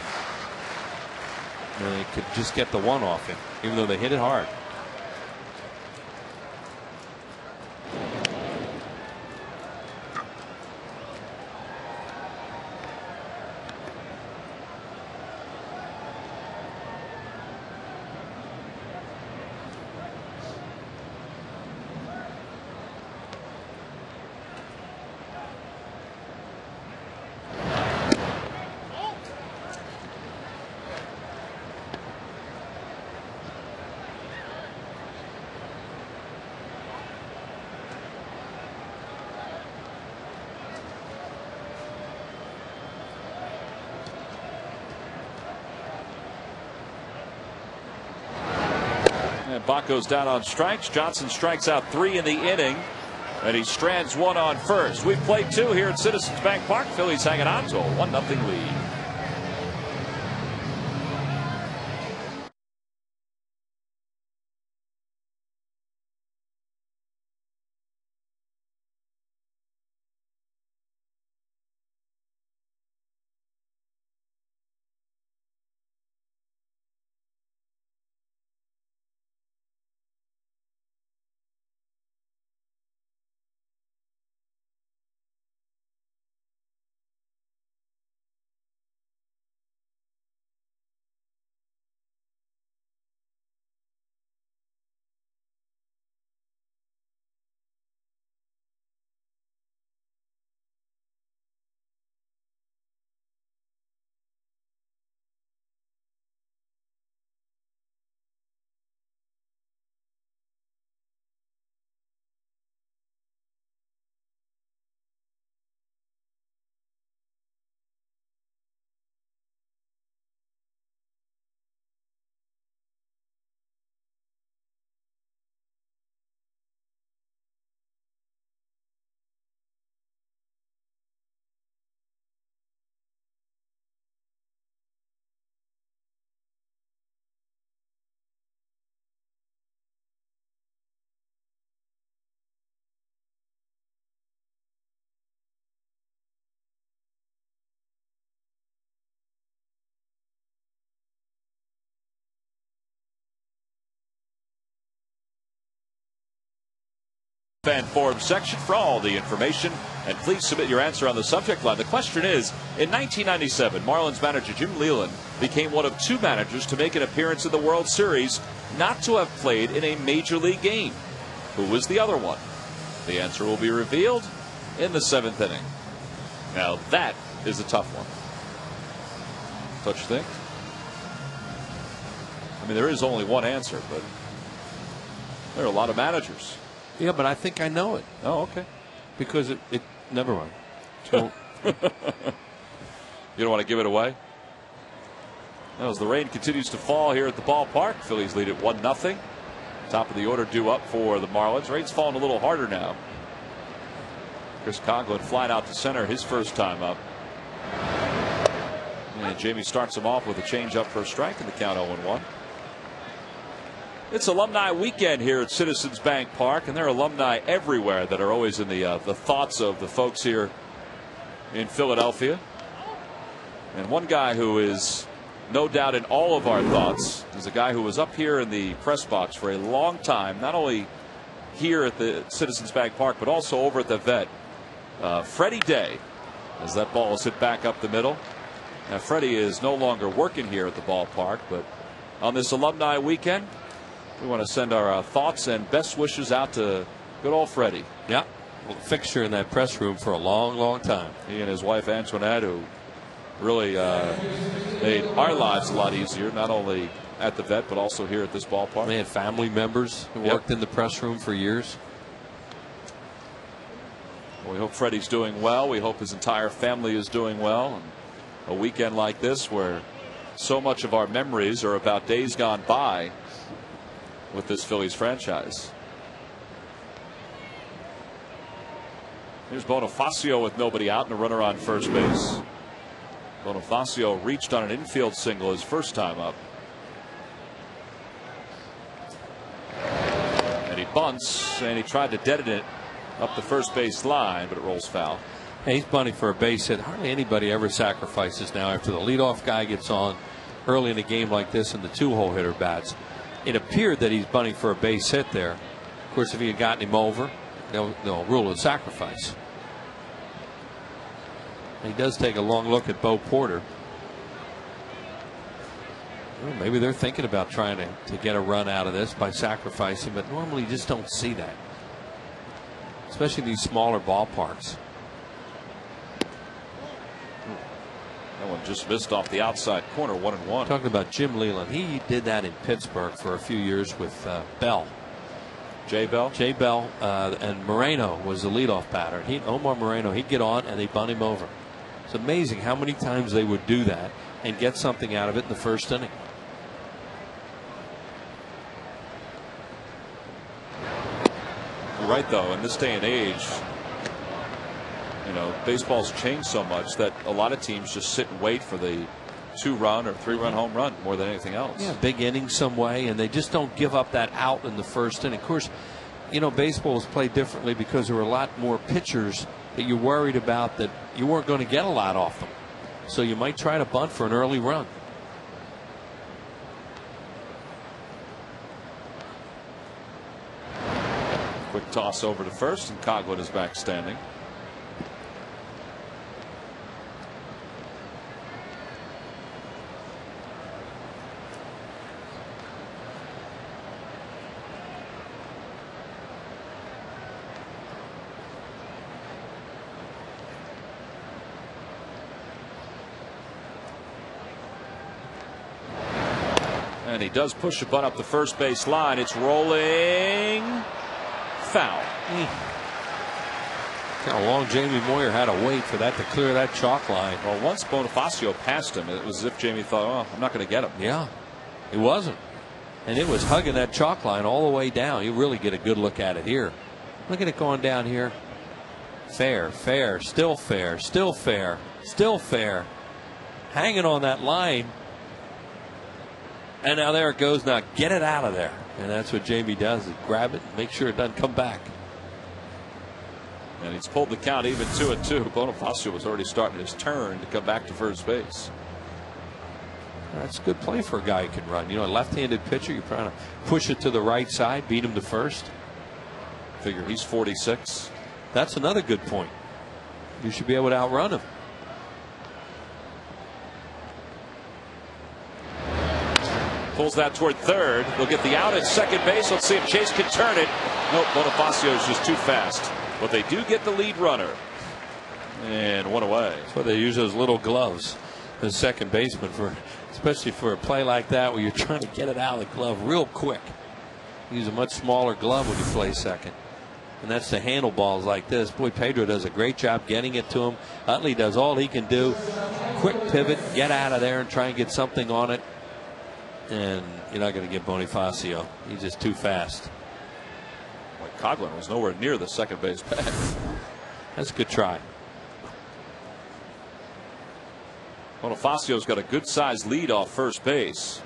And they could just get the one off him, even though they hit it hard. Baco's down on strikes. Johnson strikes out 3 in the inning, and he strands 1 on first. We've played 2 here at Citizens Bank Park. Phillies hanging on to a 1-0 lead. Fan forum section for all the information, and please submit your answer on the subject line. The question is, in 1997, Marlins manager Jim Leyland became one of 2 managers to make an appearance in the World Series not to have played in a major league game. Who was the other one? The answer will be revealed in the 7th inning. Now that is a tough one. Don't you think? I mean, there is only one answer, but there are a lot of managers. Yeah, but I think I know it. Oh, okay. Because it never mind. You don't want to give it away? As the rain continues to fall here at the ballpark, Phillies lead at 1-0. Top of the order due up for the Marlins. Rain's falling a little harder now. Chris Conklin flying out to center his first time up. And Jamie starts him off with a changeup for a strike, and the count 0-1. It's alumni weekend here at Citizens Bank Park, and there are alumni everywhere that are always in the thoughts of the folks here in Philadelphia. And one guy who is no doubt in all of our thoughts is a guy who was up here in the press box for a long time, not only here at the Citizens Bank Park, but also over at the Vet. Freddie Day, as that ball is hit back up the middle. Now, Freddie is no longer working here at the ballpark, but on this alumni weekend, we want to send our thoughts and best wishes out to good old Freddie. Yeah, well, fixture in that press room for a long, long time. He and his wife Antoinette, who really made our lives a lot easier, not only at the Vet, but also here at this ballpark. They had family members who worked in the press room for years. Well, we hope Freddie's doing well. We hope his entire family is doing well. And a weekend like this where so much of our memories are about days gone by with this Phillies franchise. Here's Bonifacio with nobody out and a runner on first base. Bonifacio reached on an infield single his first time up. And he bunts, and he tried to deaden it up the first base line, but it rolls foul. Hey, he's bunting for a base hit. Hardly anybody ever sacrifices now after the leadoff guy gets on early in a game like this and the two-hole hitter bats. It appeared that he's bunting for a base hit there. Of course, if he had gotten him over, they'll rule it sacrifice. He does take a long look at Bo Porter. Well, maybe they're thinking about trying to get a run out of this by sacrificing, but normally you just don't see that, especially these smaller ballparks. That one just missed off the outside corner, 1-1. Talking about Jim Leland, he did that in Pittsburgh for a few years with Bell. Jay Bell? Jay Bell, and Moreno was the leadoff batter. Omar Moreno, he'd get on and they'd bunt him over. It's amazing how many times they would do that and get something out of it in the first inning. You're right, though, in this day and age, you know, baseball's changed so much that a lot of teams just sit and wait for the 2-run or 3-run home run more than anything else. Yeah, big innings some way, and they just don't give up that out in the first inning. Of course, you know, baseball is played differently because there were a lot more pitchers that you're worried about that you weren't going to get a lot off them. So you might try to bunt for an early run. Quick toss over to first, and Coghlan is back standing. And he does push a bunt up the first base line. It's rolling foul. How long Jamie Moyer had to wait for that to clear that chalk line. Well, once Bonifacio passed him, it was as if Jamie thought, oh, I'm not going to get him. Yeah, it wasn't. And it was hugging that chalk line all the way down. You really get a good look at it here. Look at it going down here. Fair, fair, still fair, still fair, still fair. Hanging on that line. And now there it goes. Now get it out of there. And that's what Jamie does, is grab it and make sure it doesn't come back. And he's pulled the count even 2-2. Bonifacio was already starting his turn to come back to first base. That's a good play for a guy who can run. You know, a left-handed pitcher, you're trying to push it to the right side, beat him to first. Figure he's 46. That's another good point. You should be able to outrun him. Pulls that toward third. They'll get the out at second base. Let's see if Chase can turn it. Nope, Bonifacio is just too fast. But they do get the lead runner. And one away. That's why they use those little gloves as second baseman, for, especially for a play like that where you're trying to get it out of the glove real quick. Use a much smaller glove when you play second. And that's the handle balls like this. Boy, Pedro does a great job getting it to him. Utley does all he can do. Quick pivot, get out of there and try and get something on it. And you're not going to get Bonifacio. He's just too fast. Well, Coghlan was nowhere near the second base bag. That's a good try. Bonifacio's got a good sized lead off first base.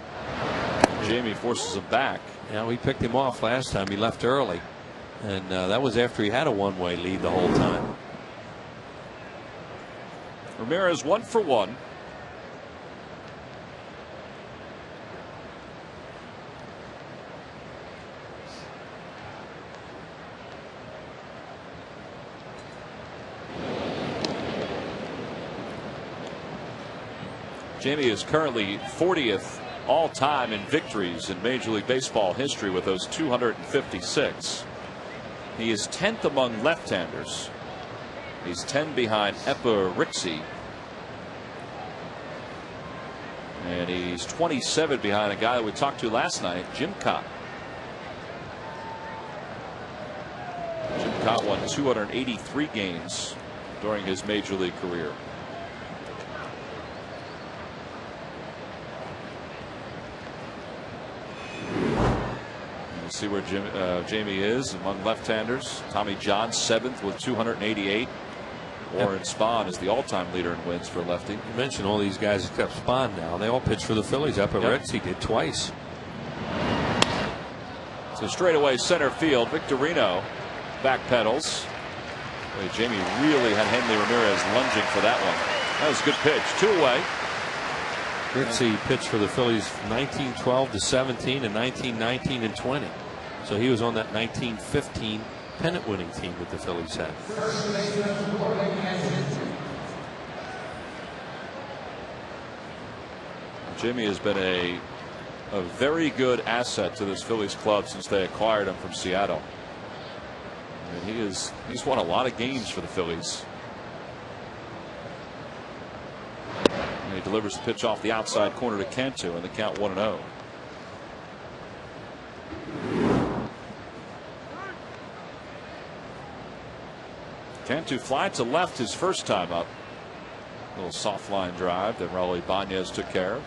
Jamie forces him back. Yeah, we picked him off last time. He left early. And that was after he had a one-way lead the whole time. Ramirez 1 for 1. Jamie is currently 40th all-time in victories in Major League Baseball history with those 256. He is 10th among left-handers. He's 10 behind Epa Rixey. And he's 27 behind a guy that we talked to last night, Jim Cott. Jim Cott won 283 games during his Major League career. see where Jamie is among left-handers. Tommy John 7th with 288. Warren Spahn is the all-time leader in wins for lefty. You mentioned all these guys except Spahn now. They all pitch for the Phillies up at Reds. He did twice. So straightaway center field. Victorino backpedals. Jamie really had Henley Ramirez lunging for that one. That was a good pitch. 2 away. Ritzy pitched for the Phillies 1912 to 17 and 1919 and 20. So he was on that 1915 pennant winning team that the Phillies had. Jimmy has been a very good asset to this Phillies club since they acquired him from Seattle. I mean, he's won a lot of games for the Phillies. And he delivers the pitch off the outside corner to Cantu, and the count 1-0. Cantu fly to left his first time up. A little soft line drive that Raul Ibanez took care of.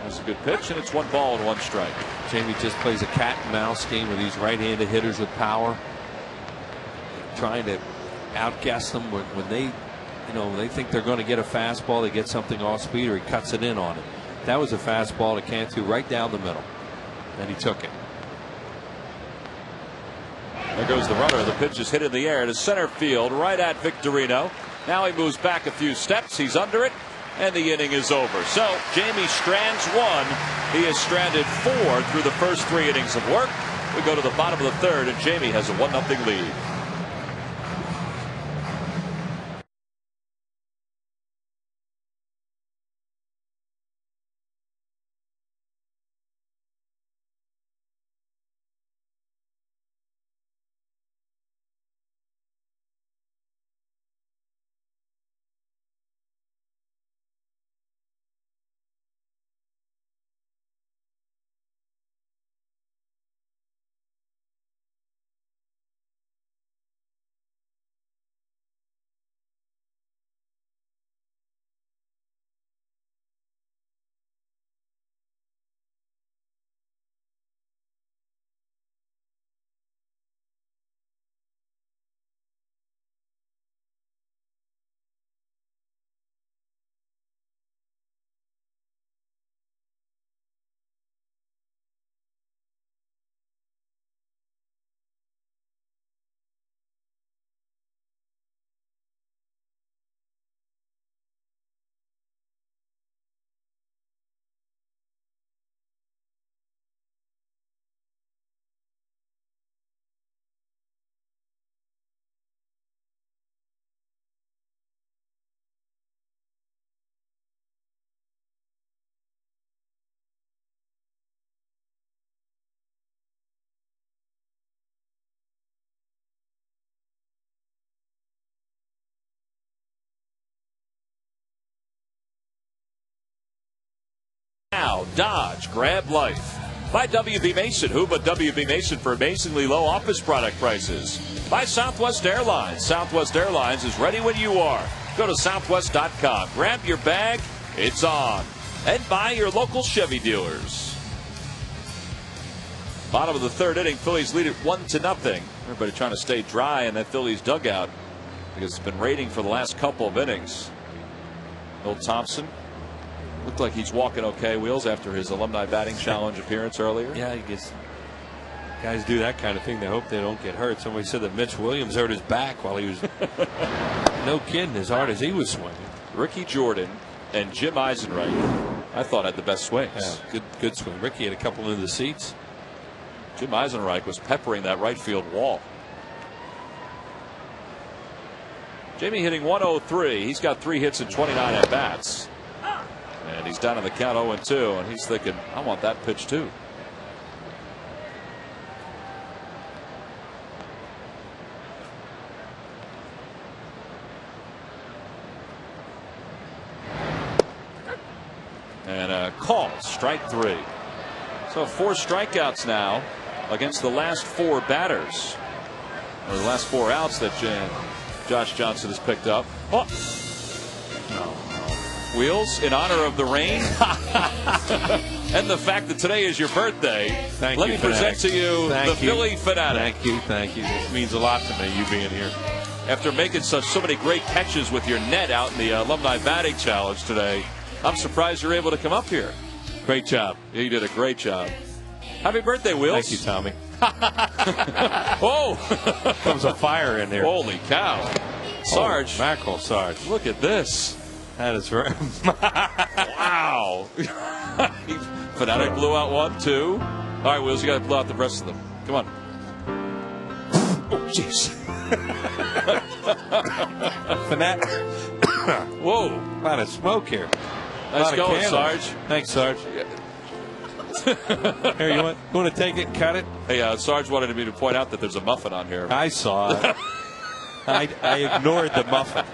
That's a good pitch, and it's 1 ball and 1 strike. Jamie just plays a cat and mouse game with these right-handed hitters with power, trying to outguess them when they, they think they're going to get a fastball. They get something off speed, or he cuts it in on it. That was a fastball to Cantu right down the middle, and he took it. There goes the runner. The pitch is hit in the air to center field, right at Victorino. Now he moves back a few steps. He's under it, and the inning is over. So Jamie strands 1. He has stranded 4 through the first 3 innings of work. We go to the bottom of the 3rd, and Jamie has a 1-0 lead. Now, Dodge Grab Life. By W.B. Mason. Who but W.B. Mason for amazingly low office product prices? By Southwest Airlines. Southwest Airlines is ready when you are. Go to southwest.com. Grab your bag. It's on. And by your local Chevy dealers. Bottom of the 3rd inning. Phillies lead it 1-0. Everybody trying to stay dry in that Phillies dugout because it's been raining for the last couple of innings. Bill Thompson looked like he's walking okay, Wheels, after his alumni batting challenge appearance earlier. Yeah, I guess guys do that kind of thing. They hope they don't get hurt. Somebody said that Mitch Williams hurt his back while he was no kidding, as hard as he was swinging. Ricky Jordan and Jim Eisenreich, I thought, had the best swings. Yeah, good swing. Ricky had a couple into the seats. Jim Eisenreich was peppering that right field wall. Jamie hitting 103. He's got 3 hits and 29 at bats. And he's down on the count 0-2, and he's thinking, I want that pitch too. And a call, strike 3. So 4 strikeouts now against the last 4 batters, or the last 4 outs that Josh Johnson has picked up. Oh. No. Wheels, in honor of the rain. and the fact that today is your birthday. Thank Let you, me present Fanatic. to you the Philly Fanatic. Thank you. This means a lot to me, you being here. After making so many great catches with your net out in the Alumni Batting Challenge today, I'm surprised you're able to come up here. Great job. Yeah, you did a great job. Happy birthday, Wheels. Thank you, Tommy. Oh! Comes a fire in there. Holy cow. Sarge. Oh, mackerel, Sarge. Look at this. That is very... Wow. Fanatic blew out 1, 2. All right, Wheels, you got to blow out the rest of them. Come on. Oh, jeez. Fanatic. Whoa. A lot of smoke here. Nice going, Sarge. Thanks, Sarge. Here, you want to take it and cut it? Hey, Sarge wanted me to point out that there's a muffin on here. I saw it. I ignored the muffin.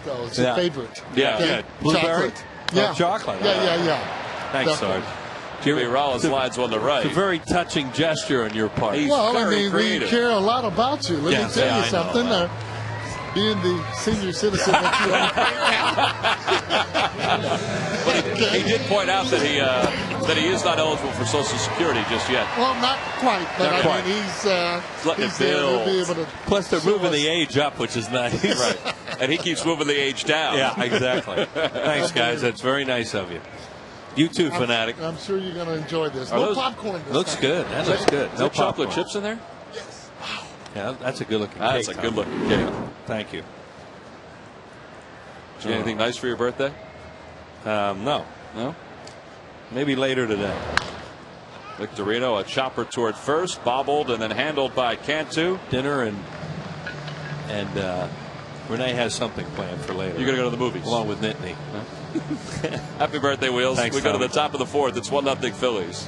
It's a favorite. Yeah. Okay. Blueberry? Chocolate. Yeah. Oh, chocolate. Yeah. Thanks, Definitely. Sarge. Jimmy Rollins lines on the right. It's a very touching gesture on your part. Well, I very mean, creative. we care a lot about you. Let me tell you I know something. that. Being the senior citizen that you are. But he did point out that he is not eligible for Social Security just yet. Well, not quite, but Not quite. I mean, he's letting it there to be build. able to. Plus, they're show moving us. the age up, which is nice. Right. And he keeps moving the age down. Yeah, exactly. Thanks, guys. That's very nice of you. You too, Fanatic. I'm sure you're going to enjoy this. Are No those- popcorn. This Looks time. good. That looks good. Is No there chocolate popcorn. chips in there? Yeah, that's a good looking cake. That's a good looking cake. Thank you. Did you get anything nice for your birthday? No. No? Maybe later today. Victorino, a chopper toward first, bobbled and then handled by Cantu. Dinner and Renee has something planned for later. You're going to go to the movies. Along with Nittany. Happy birthday, Wheels. Thanks, we go to Tommy. the top of the fourth. It's 1-0 Phillies.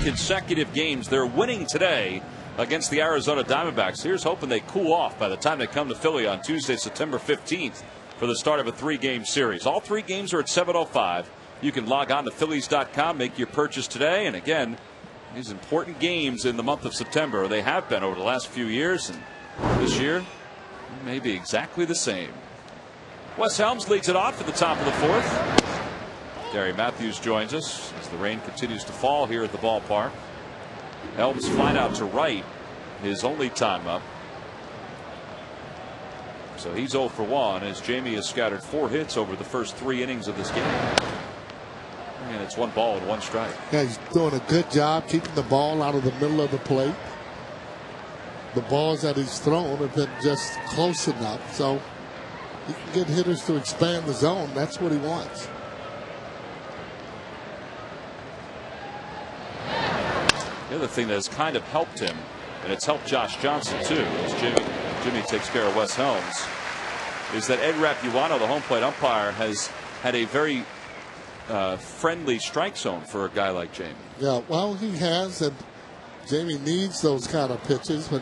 Consecutive games. They're winning today against the Arizona Diamondbacks. Here's hoping they cool off by the time they come to Philly on Tuesday, September 15th for the start of a 3-game series. All 3 games are at 7:05. You can log on to Phillies.com, make your purchase today. And again, these important games in the month of September. They have been over the last few years, and this year may be exactly the same. Wes Helms leads it off at the top of the fourth. Gary Matthews joins us as the rain continues to fall here at the ballpark. Helms flying out to right, his only time up. So he's 0 for 1 as Jamie has scattered 4 hits over the first 3 innings of this game. And it's 1 ball and 1 strike. Yeah, he's doing a good job keeping the ball out of the middle of the plate. The balls that he's thrown have been just close enough, so he can get hitters to expand the zone. That's what he wants. The other thing that has kind of helped him, and it's helped Josh Johnson too, as Jimmy takes care of Wes Helms, is that Ed Rapuano, the home plate umpire, has had a very friendly strike zone for a guy like Jamie. Yeah, well, he has, and Jamie needs those kind of pitches, but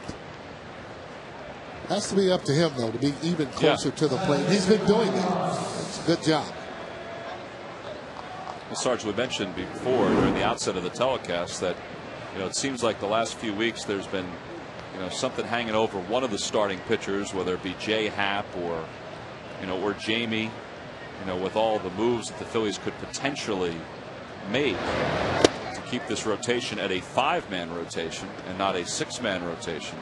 has to be up to him, though, to be even closer to the plate. He's been doing that. It's a good job. Well, Sarge, we mentioned before during the outset of the telecast that it seems like the last few weeks there's been something hanging over one of the starting pitchers, whether it be Jay Happ or Jamie, with all the moves that the Phillies could potentially make to keep this rotation at a 5-man rotation and not a 6-man rotation.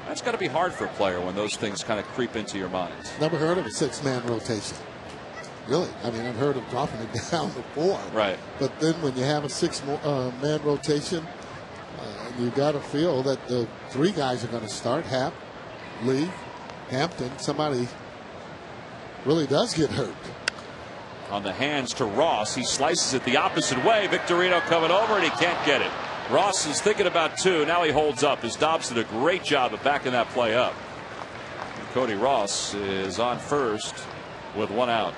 That's got to be hard for a player when those things kind of creep into your mind. Never heard of a 6-man rotation. Really? I mean, I've heard of dropping it down to 4. Right. But then when you have a 6-man rotation, you got to feel that the 3 guys are going to start. Happ, Lee, Hampton. Somebody really does get hurt. On the hands to Ross. He slices it the opposite way. Victorino coming over, and he can't get it. Ross is thinking about 2. Now he holds up. His Dobbs did a great job of backing that play up. And Cody Ross is on first with 1 out.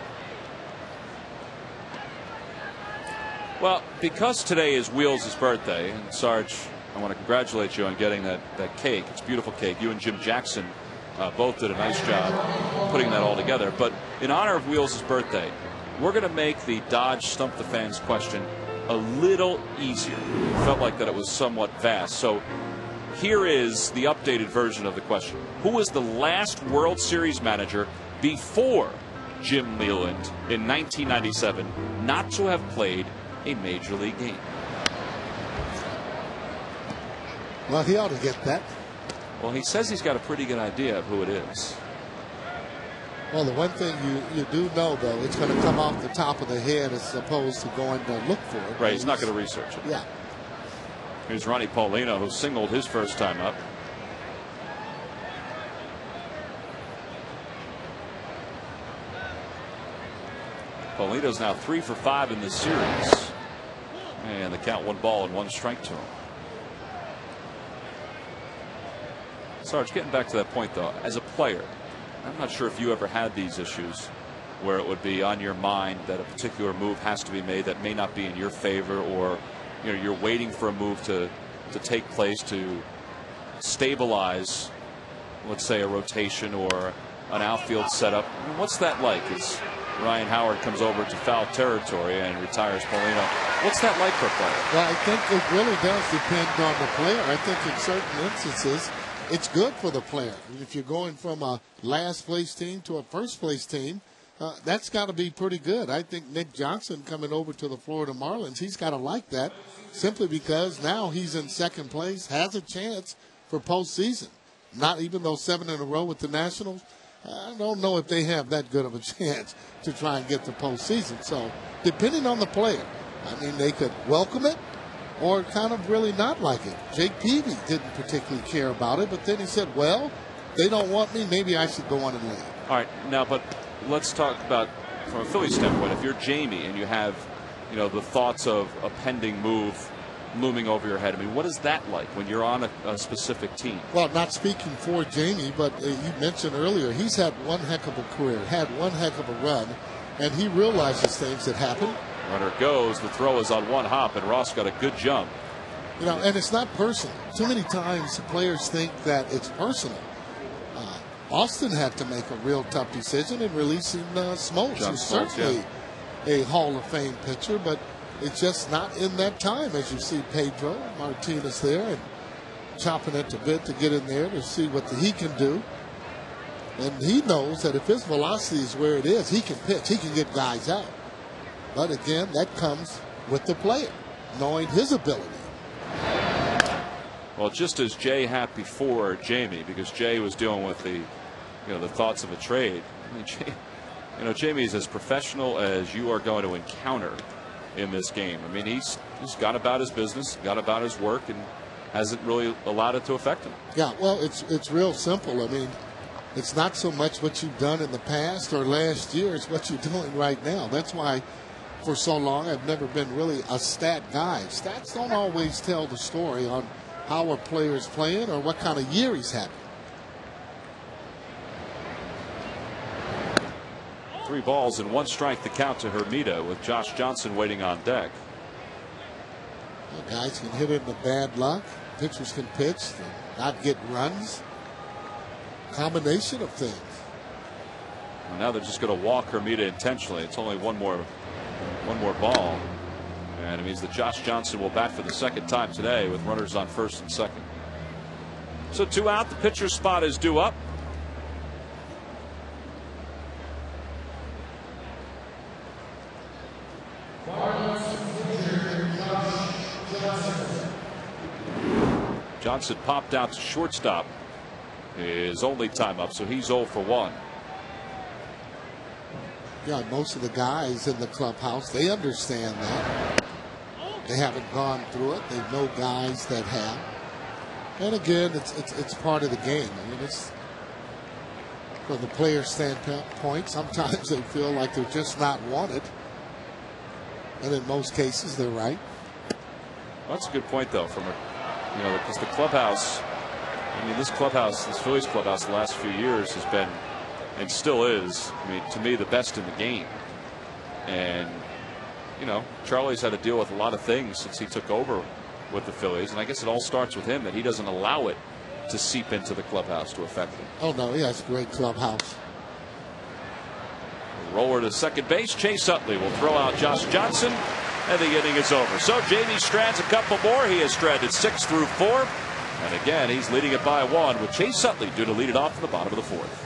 Well, because today is Wheels' birthday, and Sarge, I want to congratulate you on getting that cake. It's a beautiful cake. You and Jim Jackson both did a nice job putting that all together. But in honor of Wheels' birthday, we're going to make the Dodge Stump the Fans question a little easier. It felt like that it was somewhat vast. So here is the updated version of the question. Who was the last World Series manager before Jim Leyland in 1997 not to have played a major league game? Well, he ought to get that. Well, he says he's got a pretty good idea of who it is. Well, the one thing you do know, though, it's going to come off the top of the head as opposed to going to look for it. Right, he's not going to research it. Yeah. Here's Ronnie Paulino, who singled his first time up. Paulino's now 3 for 5 in this series. And the count 1 ball and 1 strike to him. Sarge, getting back to that point, though, as a player, I'm not sure if you ever had these issues where it would be on your mind that a particular move has to be made that may not be in your favor, or you're waiting for a move to take place to stabilize, let's say, a rotation or an outfield setup. I mean, what's that like as Ryan Howard comes over to foul territory and retires Paulino? What's that like for a player? Well, I think it really does depend on the player. I think in certain instances it's good for the player. If you're going from a last place team to a first place team, that's got to be pretty good. I think Nick Johnson coming over to the Florida Marlins, he's got to like that, simply because now he's in second place, has a chance for postseason. Not even though 7 in a row with the Nationals, I don't know if they have that good of a chance to try and get to postseason. So depending on the player, I mean, they could welcome it or kind of really not like it. Jake Peavy didn't particularly care about it, but then he said, well, they don't want me, maybe I should go on and leave. All right, now, but let's talk about, from a Phillies standpoint, if you're Jamie and you have, the thoughts of a pending move looming over your head, I mean, what is that like when you're on a specific team? Well, not speaking for Jamie, but you mentioned earlier, he's had one heck of a career, had one heck of a run, and he realizes things that happen. Runner goes, the throw is on 1 hop, and Ross got a good jump. And it's not personal. Too many times players think that it's personal. Austin had to make a real tough decision in releasing Smoltz, who's certainly a Hall of Fame pitcher, but it's just not in that time, as you see Pedro Martinez there and chopping at the bit to get in there to see what he can do. And he knows that if his velocity is where it is, he can pitch. He can get guys out. But again, that comes with the player, knowing his ability. Well, just as Jay had before Jamie, because Jay was dealing with the thoughts of a trade. I mean, Jamie's as professional as you are going to encounter in this game. I mean, he's gone about his business, got about his work, and hasn't really allowed it to affect him. Yeah, well, it's real simple. I mean, it's not so much what you've done in the past or last year, it's what you're doing right now. That's why for so long I've never been really a stat guy. Stats don't always tell the story on how a player's playing or what kind of year he's having. 3 balls and 1 strike to count to Hermida with Josh Johnson waiting on deck. Well, guys can hit into bad luck. Pitchers can pitch and not get runs. Combination of things. Well, now they're just going to walk Hermida intentionally. It's only one more ball, and it means that Josh Johnson will bat for the 2nd time today with runners on 1st and 2nd. So 2 out. The pitcher's spot is due up. Johnson popped out to shortstop. His only time up, so he's 0 for 1. Yeah, most of the guys in the clubhouse, they understand that. They haven't gone through it. They know guys that have. And again, it's part of the game. I mean, it's from the player's standpoint. Sometimes they feel like they're just not wanted, and in most cases, they're right. Well, that's a good point, though, from because the clubhouse. I mean, this Phillies clubhouse, the last few years has been, and still is, I mean, to me, the best in the game. And Charlie's had to deal with a lot of things since he took over with the Phillies, and I guess it all starts with him, that he doesn't allow it to seep into the clubhouse to affect him. Oh no, yeah, it's a great clubhouse. Roller to second base. Chase Utley will throw out Josh Johnson, and the inning is over. So Jamie strands a couple more. He has stranded 6 through 4, and again he's leading it by 1 with Chase Utley due to lead it off in the bottom of the 4th.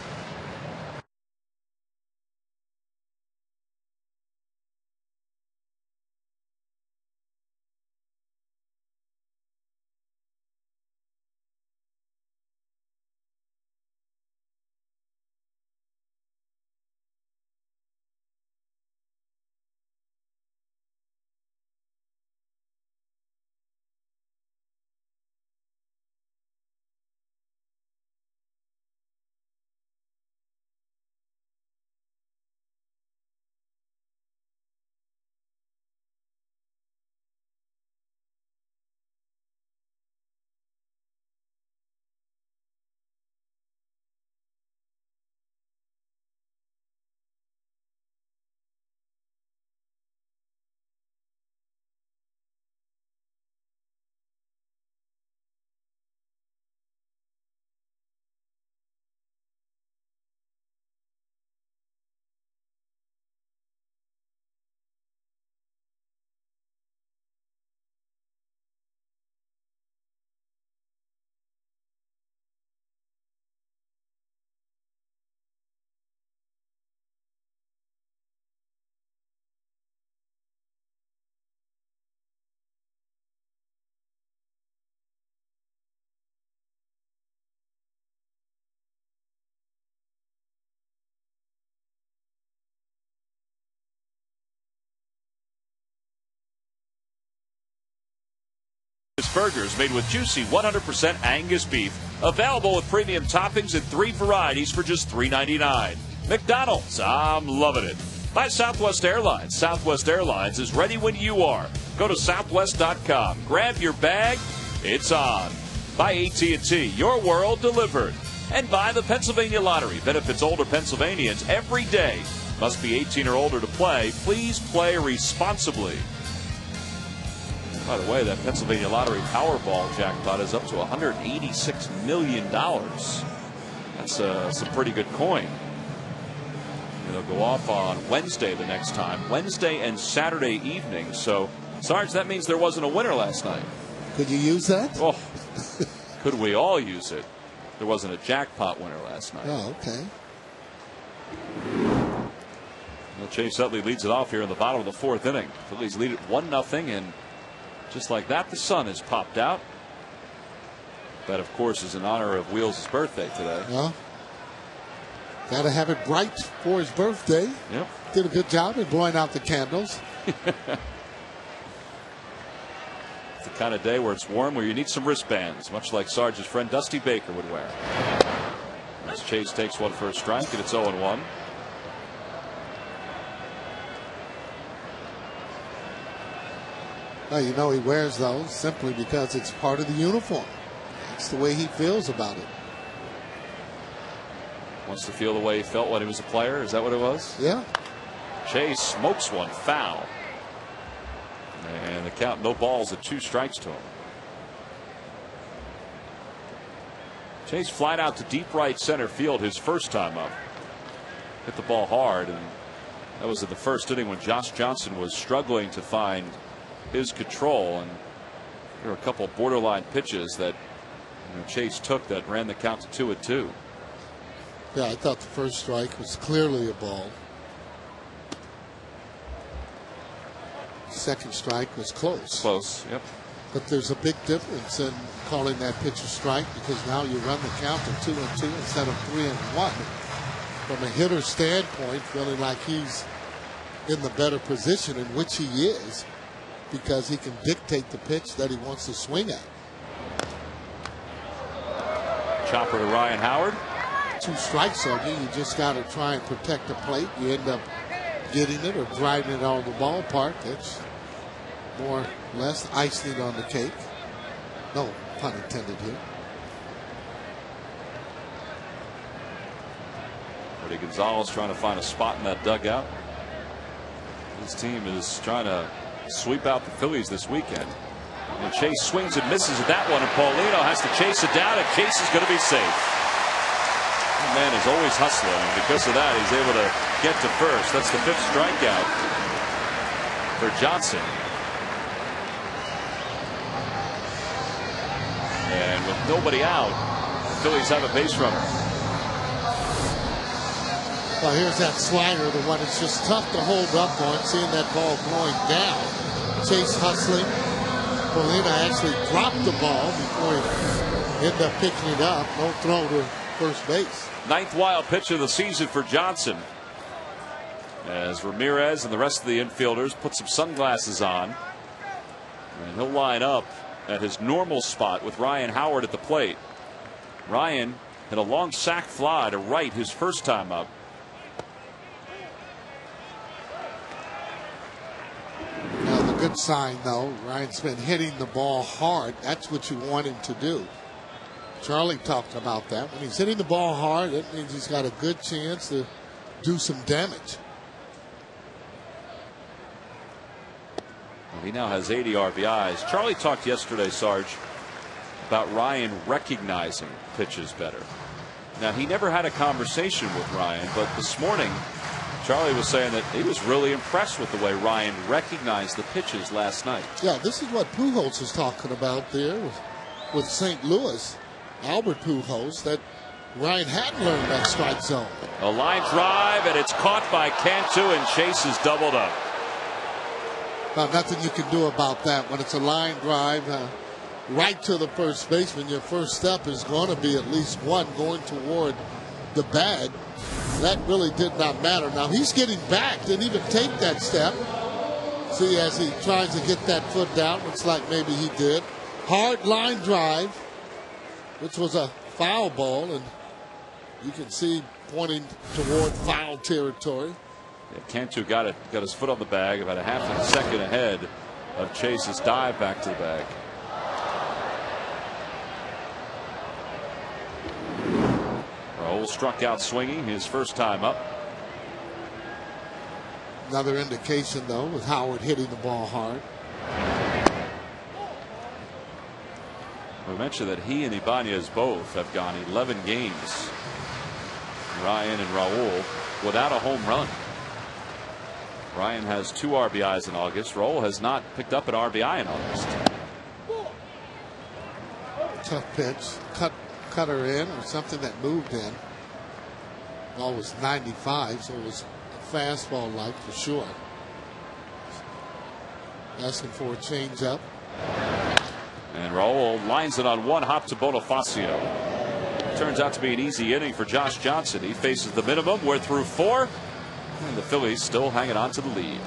Burgers made with juicy 100% Angus beef, available with premium toppings in 3 varieties for just $3.99. McDonald's, I'm loving it. By Southwest Airlines. Southwest Airlines is ready when you are. Go to southwest.com. Grab your bag. It's on. By AT&T, your world delivered. And by the Pennsylvania Lottery. Benefits older Pennsylvanians every day. Must be 18 or older to play. Please play responsibly. By the way, that Pennsylvania Lottery Powerball jackpot is up to $186 million. That's some pretty good coin. It'll go off on Wednesday the next time. Wednesday and Saturday evening. So, Sarge, that means there wasn't a winner last night. Could you use that? Oh, could we all use it? There wasn't a jackpot winner last night. Oh, okay. Well, Chase Utley leads it off here in the bottom of the 4th inning. Phillies lead it 1-0, and just like that, the sun has popped out. That, of course, is in honor of Wheels' birthday today. Well, got to have it bright for his birthday. Yep. Did a good job in blowing out the candles. It's the kind of day where it's warm, where you need some wristbands, much like Sarge's friend Dusty Baker would wear. As Chase takes one for a strike, and it's 0-1. Well, you know he wears those simply because it's part of the uniform. It's the way he feels about it. Wants to feel the way he felt when he was a player. Is that what it was? Yeah. Chase smokes one foul. And the count, no balls at 2 strikes to him. Chase flied out to deep right center field his first time up. Hit the ball hard, and that was in the first inning when Josh Johnson was struggling to find his control. And there were a couple of borderline pitches that Chase took that ran the count to 2-2. Yeah, I thought the first strike was clearly a ball. Second strike was close. Close, yep. But there's a big difference in calling that pitch a strike, because now you run the count to 2-2 instead of 3-1. From a hitter's standpoint, feeling like he's in the better position, in which he is, because he can dictate the pitch that he wants to swing at. Chopper to Ryan Howard. 2 strikes on you. You just got to try and protect the plate. You end up getting it or driving it out of the ballpark. That's more or less icing on the cake. No pun intended here. Jorge Gonzalez trying to find a spot in that dugout. His team is trying to sweep out the Phillies this weekend. And Chase swings and misses at that one, and Paulino has to chase it down, and Chase is going to be safe. The man is always hustling, and because of that, he's able to get to first. That's the 5th strikeout for Johnson. And with nobody out, the Phillies have a base runner. Well, here's that slider, the one that's just tough to hold up on, seeing that ball going down. Chase hustling. Paulino actually dropped the ball before he ended up picking it up. No throw to first base. 9th wild pitch of the season for Johnson, as Ramirez and the rest of the infielders put some sunglasses on, and he'll line up at his normal spot with Ryan Howard at the plate. Ryan hit a long sac fly to right his first time up. Now the good sign, though, Ryan's been hitting the ball hard. That's what you want him to do. Charlie talked about that. When he's hitting the ball hard, that means he's got a good chance to do some damage. Well, he now has 80 RBIs. Charlie talked yesterday, Sarge, about Ryan recognizing pitches better. Now, he never had a conversation with Ryan, but this morning, Charlie was saying that he was really impressed with the way Ryan recognized the pitches last night. Yeah, this is what Pujols is talking about there with St. Louis. Albert Pujols, that Ryan hadn't learned that strike zone. A line drive, and it's caught by Cantu, and Chase is doubled up. Well, nothing you can do about that. When it's a line drive right to the first baseman, your first step is going to be at least one going toward the bag. That really did not matter. Now he's getting back, didn't even take that step. See, as he tries to get that foot down, looks like maybe he did. Hard line drive, which was a foul ball, and you can see pointing toward foul territory. Yeah, Cantu got his foot on the bag about a half of a second ahead of Chase's dive back to the bag. Raul struck out swinging his first time up. Another indication, though, with Howard hitting the ball hard. We mentioned that he and Ibanez both have gone 11 games, Ryan and Raul, without a home run. Ryan has 2 RBIs in August. Raul has not picked up an RBI in August. Tough pitch. Cut her in, or something that moved in. Ball was 95, so it was a fastball like for sure. Asking for a changeup. And Raul lines it on one hop to Bonifacio. Turns out to be an easy inning for Josh Johnson. He faces the minimum. We're through 4, and the Phillies still hanging on to the lead.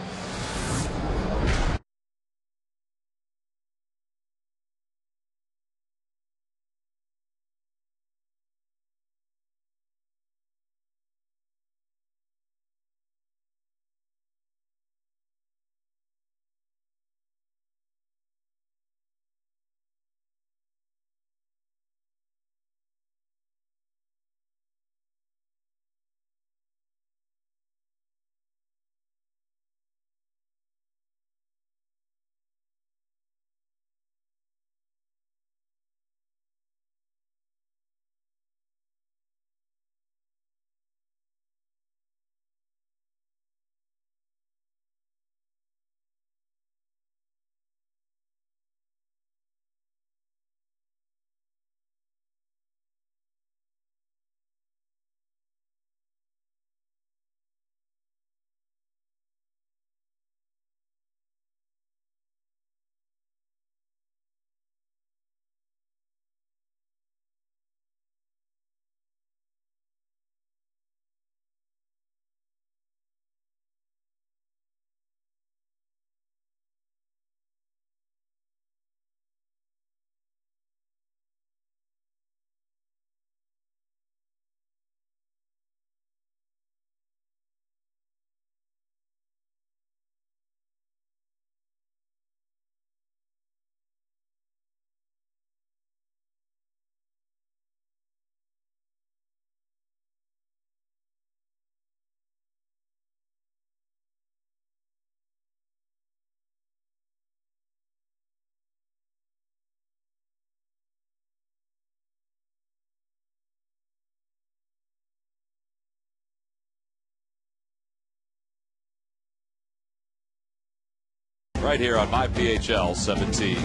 right here on MyPHL 17.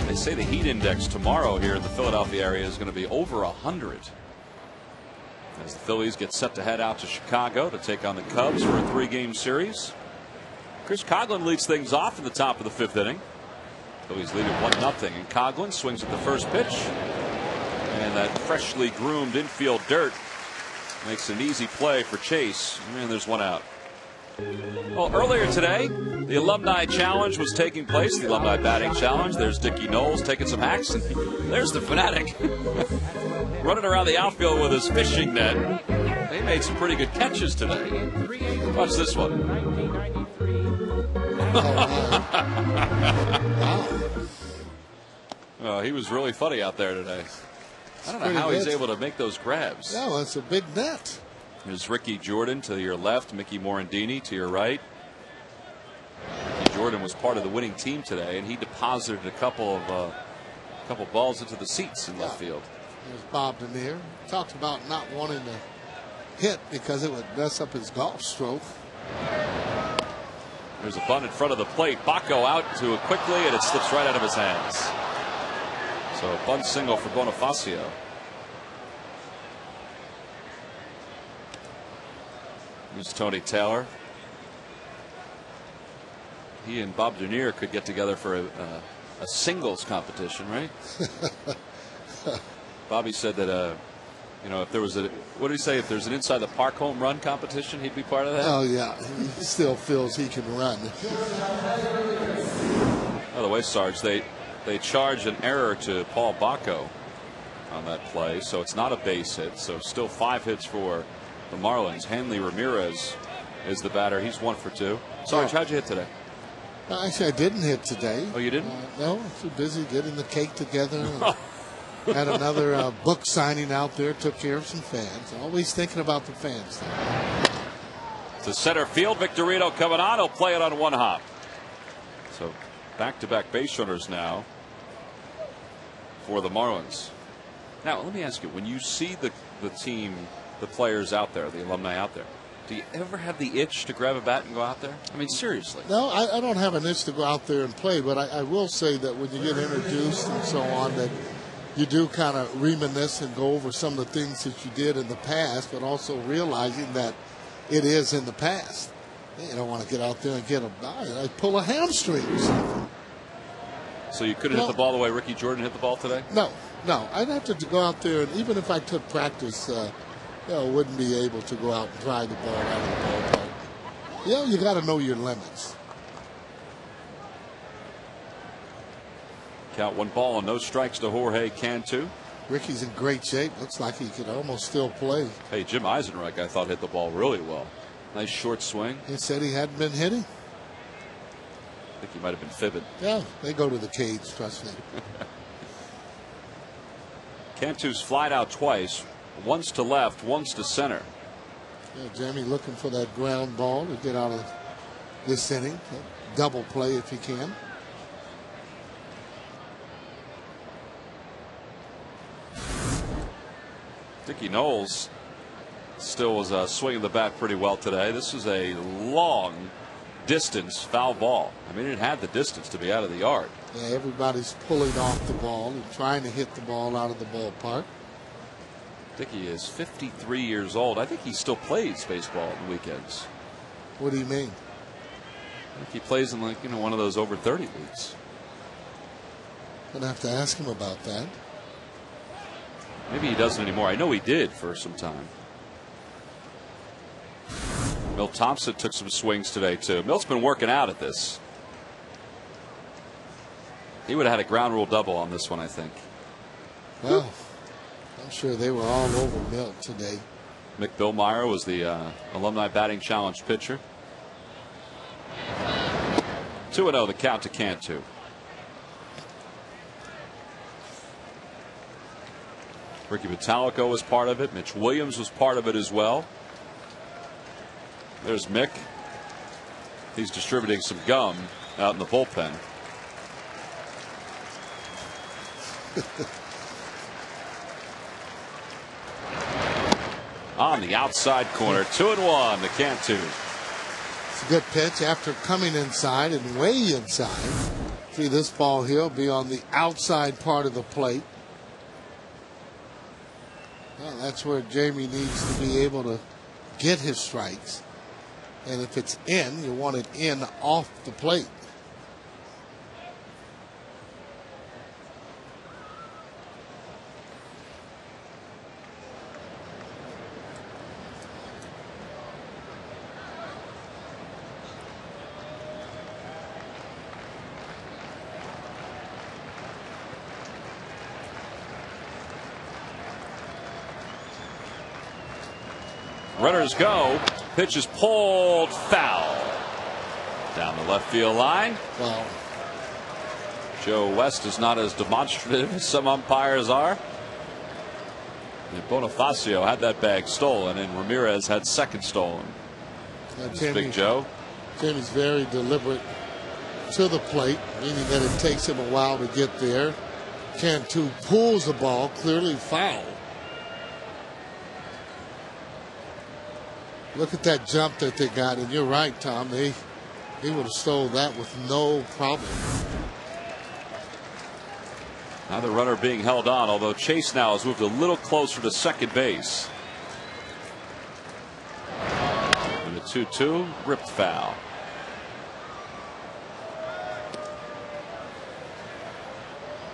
They say the heat index tomorrow here in the Philadelphia area is going to be over 100. As the Phillies get set to head out to Chicago to take on the Cubs for a 3-game series. Chris Coghlan leads things off in the top of the 5th inning. Phillies lead it 1-0, and Coghlan swings at the first pitch. And that freshly groomed infield dirt makes an easy play for Chase. And there's one out. Well, earlier today, the Alumni Challenge was taking place, the Alumni Batting Challenge. There's Dickie Knowles taking some hacks, and there's the Fanatic running around the outfield with his fishing net. They made some pretty good catches today. Watch this one. Oh, he was really funny out there today. I don't know how he's able to make those grabs. No, it's a big net. There's Ricky Jordan to your left, Mickey Morandini to your right. Ricky Jordan was part of the winning team today, and he deposited a couple balls into the seats in left field. There's Bob Denier. Talked about not wanting to hit because it would mess up his golf stroke. There's a bunt in front of the plate. Baco out to it quickly, and it slips right out of his hands. So a bunt single for Bonifacio. Here's Tony Taylor. He and Bob Denier could get together for a singles competition, right? Bobby said that if there was what did he say? If there's an inside the park home run competition, he'd be part of that. Oh yeah, he still feels he can run. By the way, Sarge, they charged an error to Paul Baco on that play, so it's not a base hit. So still 5 hits for the Marlins. Hanley Ramirez is the batter. He's 1 for 2. Sarge, how'd you hit today? Actually, I didn't hit today. Oh, you didn't? No, I'm too busy getting the cake together. Had another book signing out there. Took care of some fans. Always thinking about the fans. To center field, Victorino coming on. He'll play it on 1 hop. So back-to-back base runners now for the Marlins. Now, let me ask you, when you see the team, the players out there, the alumni out there, do you ever have the itch to grab a bat and go out there? I mean, seriously. No, I don't have an itch to go out there and play, but I will say that when you get introduced and so on, that you do kind of reminisce and go over some of the things that you did in the past, but also realizing that it is in the past. You don't want to get out there and get I pull a hamstring or something. So you couldn't hit the ball the way Ricky Jordan hit the ball today? No. I'd have to go out there, and even if I took practice, wouldn't be able to go out and drive the ball out of the ballpark. You got to know your limits. Count 1 ball and no strikes to Jorge Cantu. Ricky's in great shape. Looks like he could almost still play. Hey, Jim Eisenreich, I thought, hit the ball really well. Nice short swing. He said he hadn't been hitting. I think he might have been fibbing. Yeah, they go to the cage, trust me. Cantu's flied out twice. Once to left, once to center. Yeah, Jamie looking for that ground ball to get out of this inning. Double play if he can. Dickie Knowles still was swinging the bat pretty well today. This is a long distance foul ball. I mean, it had the distance to be out of the yard. Yeah, everybody's pulling off the ball and trying to hit the ball out of the ballpark. Dickie is 53 years old. I think he still plays baseball on the weekends. What do you mean? I think he plays in one of those over 30 leagues. I'm going to have to ask him about that. Maybe he doesn't anymore. I know he did for some time. Milt Thompson took some swings today, too. Milt's been working out at this. He would have had a ground rule double on this one, I think. Well, I'm sure they were all over Milt today. Mick Billmeyer was the Alumni Batting Challenge pitcher. 2-0 the count to Cantu. Ricky Vitalico was part of it. Mitch Williams was part of it as well. There's Mick. He's distributing some gum out in the bullpen. On the outside corner, 2-1 to Cantu. It's a good pitch after coming inside and way inside. See, this ball here will be on the outside part of the plate. Well, that's where Jamie needs to be able to get his strikes. And if it's in, you want it in off the plate. Runners go. Pitch is pulled foul. Down the left field line. Wow. Joe West is not as demonstrative as some umpires are. And Bonifacio had that bag stolen, and Ramirez had second stolen. Big Joe. Jamie's very deliberate to the plate, meaning that it takes him a while to get there. Cantu pulls the ball, clearly foul. Look at that jump that they got, and you're right, Tom. They would have stole that with no problem. Now the runner being held on, although Chase now has moved a little closer to second base. And the 2-2 ripped foul.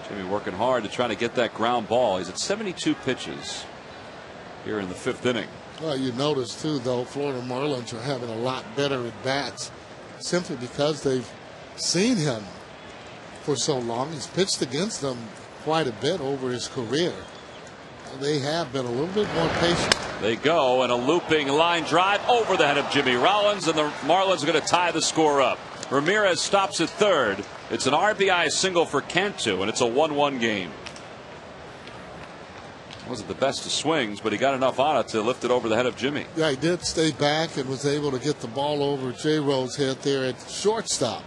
Jamie working hard to try to get that ground ball. He's at 72 pitches here in the fifth inning. Well, you notice too, though, Florida Marlins are having a lot better at bats simply because they've seen him for so long. He's pitched against them quite a bit over his career. They have been a little bit more patient. They go, and a looping line drive over the head of Jimmy Rollins, and the Marlins are going to tie the score up. Ramirez stops at third. It's an RBI single for Cantu, and it's a 1-1 game. Wasn't the best of swings, but he got enough on it to lift it over the head of Jimmy. Yeah, he did stay back and was able to get the ball over J-Rose head there at shortstop.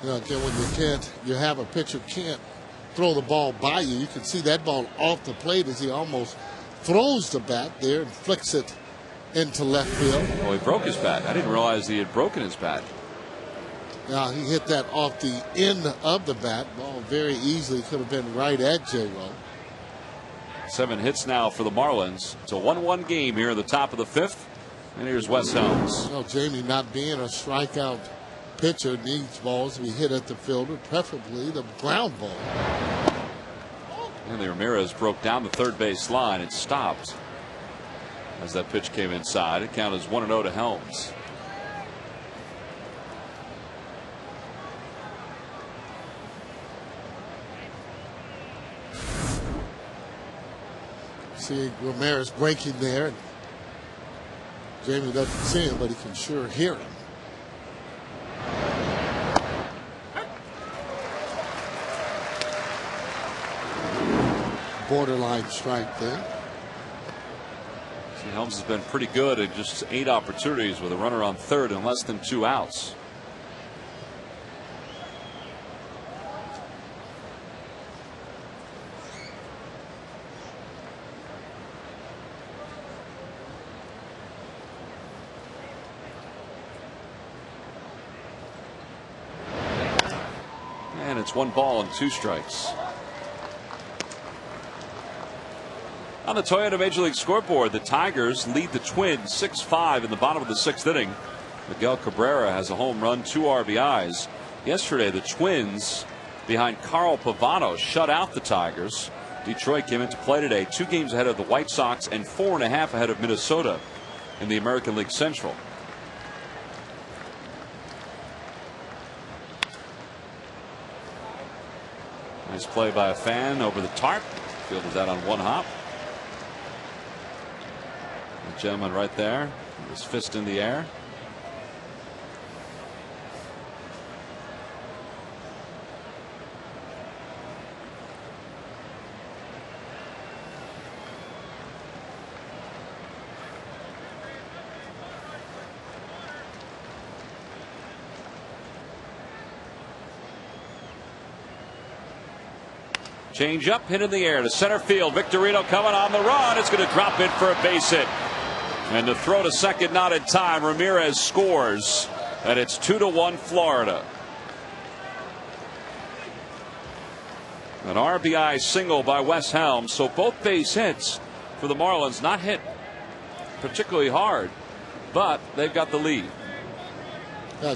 You know, again, when you have a pitcher can't throw the ball by you. You can see that ball off the plate as he almost throws the bat there and flicks it into left field. Well, he broke his bat. I didn't realize he had broken his bat. Now he hit that off the end of the bat. Ball very easily could have been right at J-Roll. 7 hits now for the Marlins. It's a 1-1 game here in the top of the fifth. And here's Wes Helms. You know, Jamie, not being a strikeout pitcher, needs balls to be hit at the fielder, preferably the ground ball. And the Ramirez broke down the third base line. It stopped as that pitch came inside. It counted as 1-0 to Helms. See Ramirez breaking there. Jamie doesn't see him, but he can sure hear him. Borderline strike there. See, Helms has been pretty good at just 8 opportunities with a runner on third and less than 2 outs. And it's 1 ball and 2 strikes. On the Toyota Major League scoreboard, the Tigers lead the Twins 6-5 in the bottom of the 6th inning. Miguel Cabrera has a home run, 2 RBIs. Yesterday, the Twins, behind Carl Pavano, shut out the Tigers. Detroit came into play today 2 games ahead of the White Sox and 4.5 ahead of Minnesota in the American League Central. Nice play by a fan over the tarp. Fielded that on 1 hop. The gentleman right there, his fist in the air. Change up, hit in the air to center field. Victorino coming on the run. It's going to drop in for a base hit. And the throw to second, not in time. Ramirez scores, and it's 2-1 Florida. An RBI single by Wes Helms, so both base hits for the Marlins, not hit particularly hard, but they've got the lead.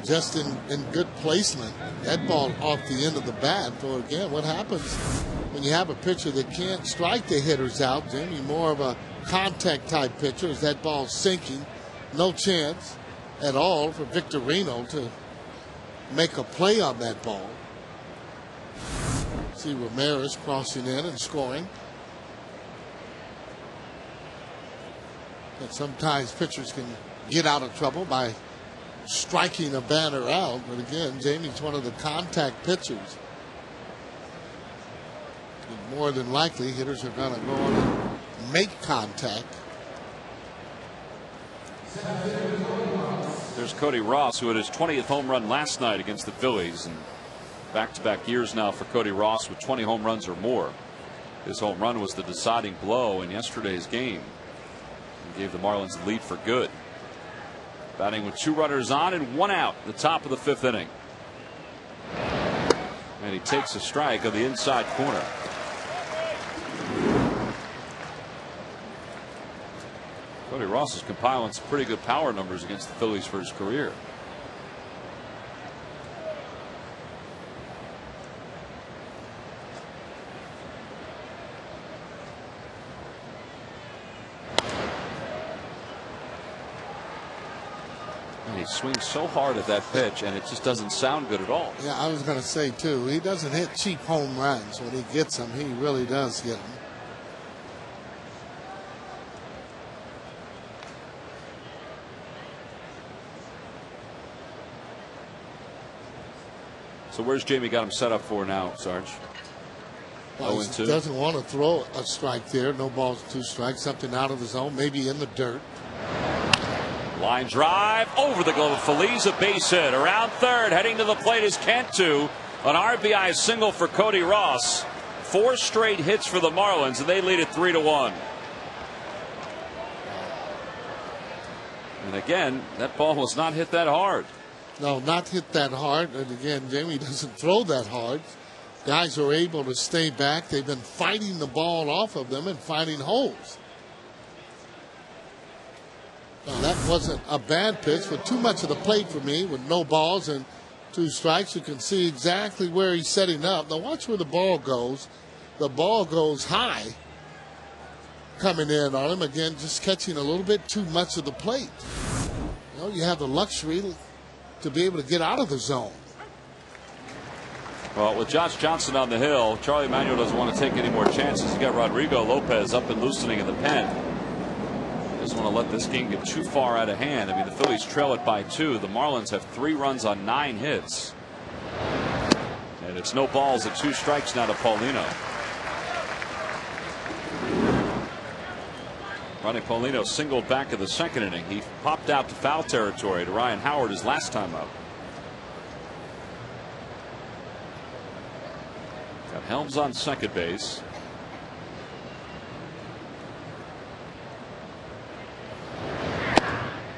Just in good placement. That ball off the end of the bat. So again, what happens when you have a pitcher that can't strike the hitters out? Jamie, more of a contact type pitcher. Is that ball sinking? No chance at all for Victorino to make a play on that ball. See Ramirez crossing in and scoring. And sometimes pitchers can get out of trouble by striking a batter out, but again, Jamie's one of the contact pitchers. And more than likely, hitters are going to go on and make contact. There's Cody Ross, who had his 20th home run last night against the Phillies, and back-to-back years now for Cody Ross with 20 home runs or more. His home run was the deciding blow in yesterday's game. He gave the Marlins the lead for good. Batting with 2 runners on and 1 out at the top of the 5th inning. And he takes a strike on the inside corner. Cody Ross is compiling some pretty good power numbers against the Phillies for his career. And he swings so hard at that pitch, and it just doesn't sound good at all. Yeah, I was going to say, too, he doesn't hit cheap home runs. When he gets them, he really does get them. So where's Jamie got him set up for now, Sarge? Well, he doesn't want to throw a strike there. No balls, 2 strikes. Something out of the zone, maybe in the dirt. Line drive over the glove of Feliz, a base hit. Around third, heading to the plate is Cantu. An RBI single for Cody Ross. 4 straight hits for the Marlins, and they lead it 3-1. And again, that ball was not hit that hard. No, not hit that hard. And again, Jamie doesn't throw that hard. Guys are able to stay back. They've been fighting the ball off of them and finding holes. Now, that wasn't a bad pitch, but too much of the plate for me with no balls and 2 strikes. You can see exactly where he's setting up. Now watch where the ball goes. The ball goes high coming in on him. Again, just catching a little bit too much of the plate. You know, you have the luxury to be able to get out of the zone. Well, with Josh Johnson on the hill, Charlie Manuel doesn't want to take any more chances. He got Rodrigo Lopez up and loosening in the pen. Doesn't want to let this game get too far out of hand. I mean, the Phillies trail it by 2. The Marlins have 3 runs on 9 hits. And it's no balls at 2 strikes now to Paulino. Ronnie Paulino singled back in the 2nd inning. He popped out to foul territory to Ryan Howard his last time up. Got Helms on second base.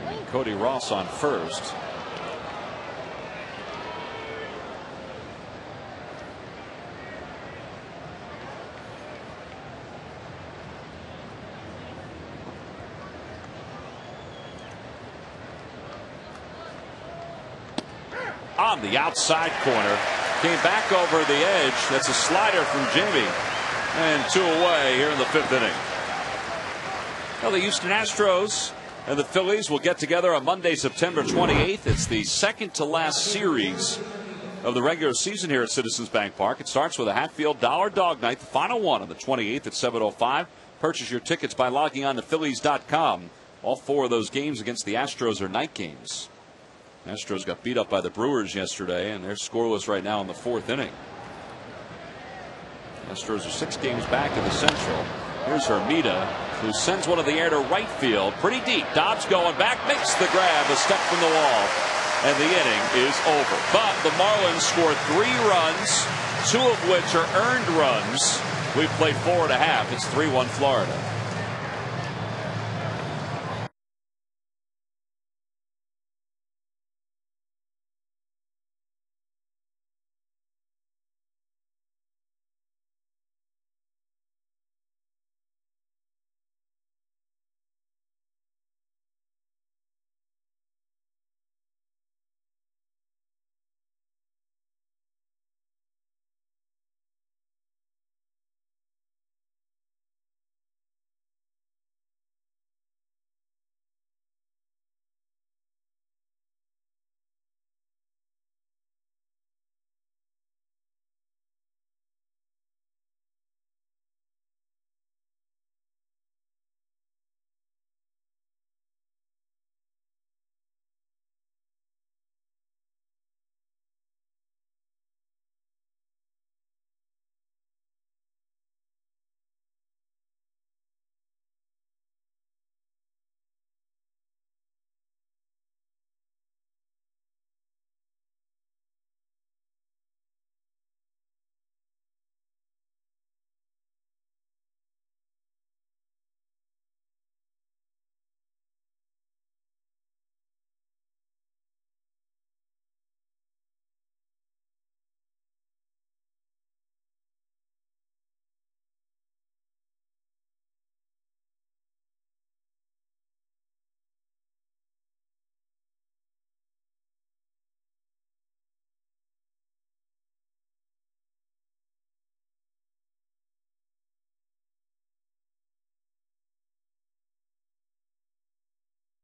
And Cody Ross on first. On the outside corner, came back over the edge. That's a slider from Jamie, and 2 away here in the 5th inning. Well, the Houston Astros and the Phillies will get together on Monday, September 28th. It's the second to last series of the regular season here at Citizens Bank Park. It starts with a Hatfield Dollar Dog Night, the final one on the 28th at 7:05. Purchase your tickets by logging on to Phillies.com. All 4 of those games against the Astros are night games. Astros got beat up by the Brewers yesterday, and they're scoreless right now in the 4th inning. Astros are 6 games back in the Central. Here's Hermida, who sends one of the air to right field, pretty deep. Dobbs going back, makes the grab, a step from the wall, and the inning is over. But the Marlins scored 3 runs, 2 of which are earned runs. We've played 4 1/2. It's 3-1 Florida.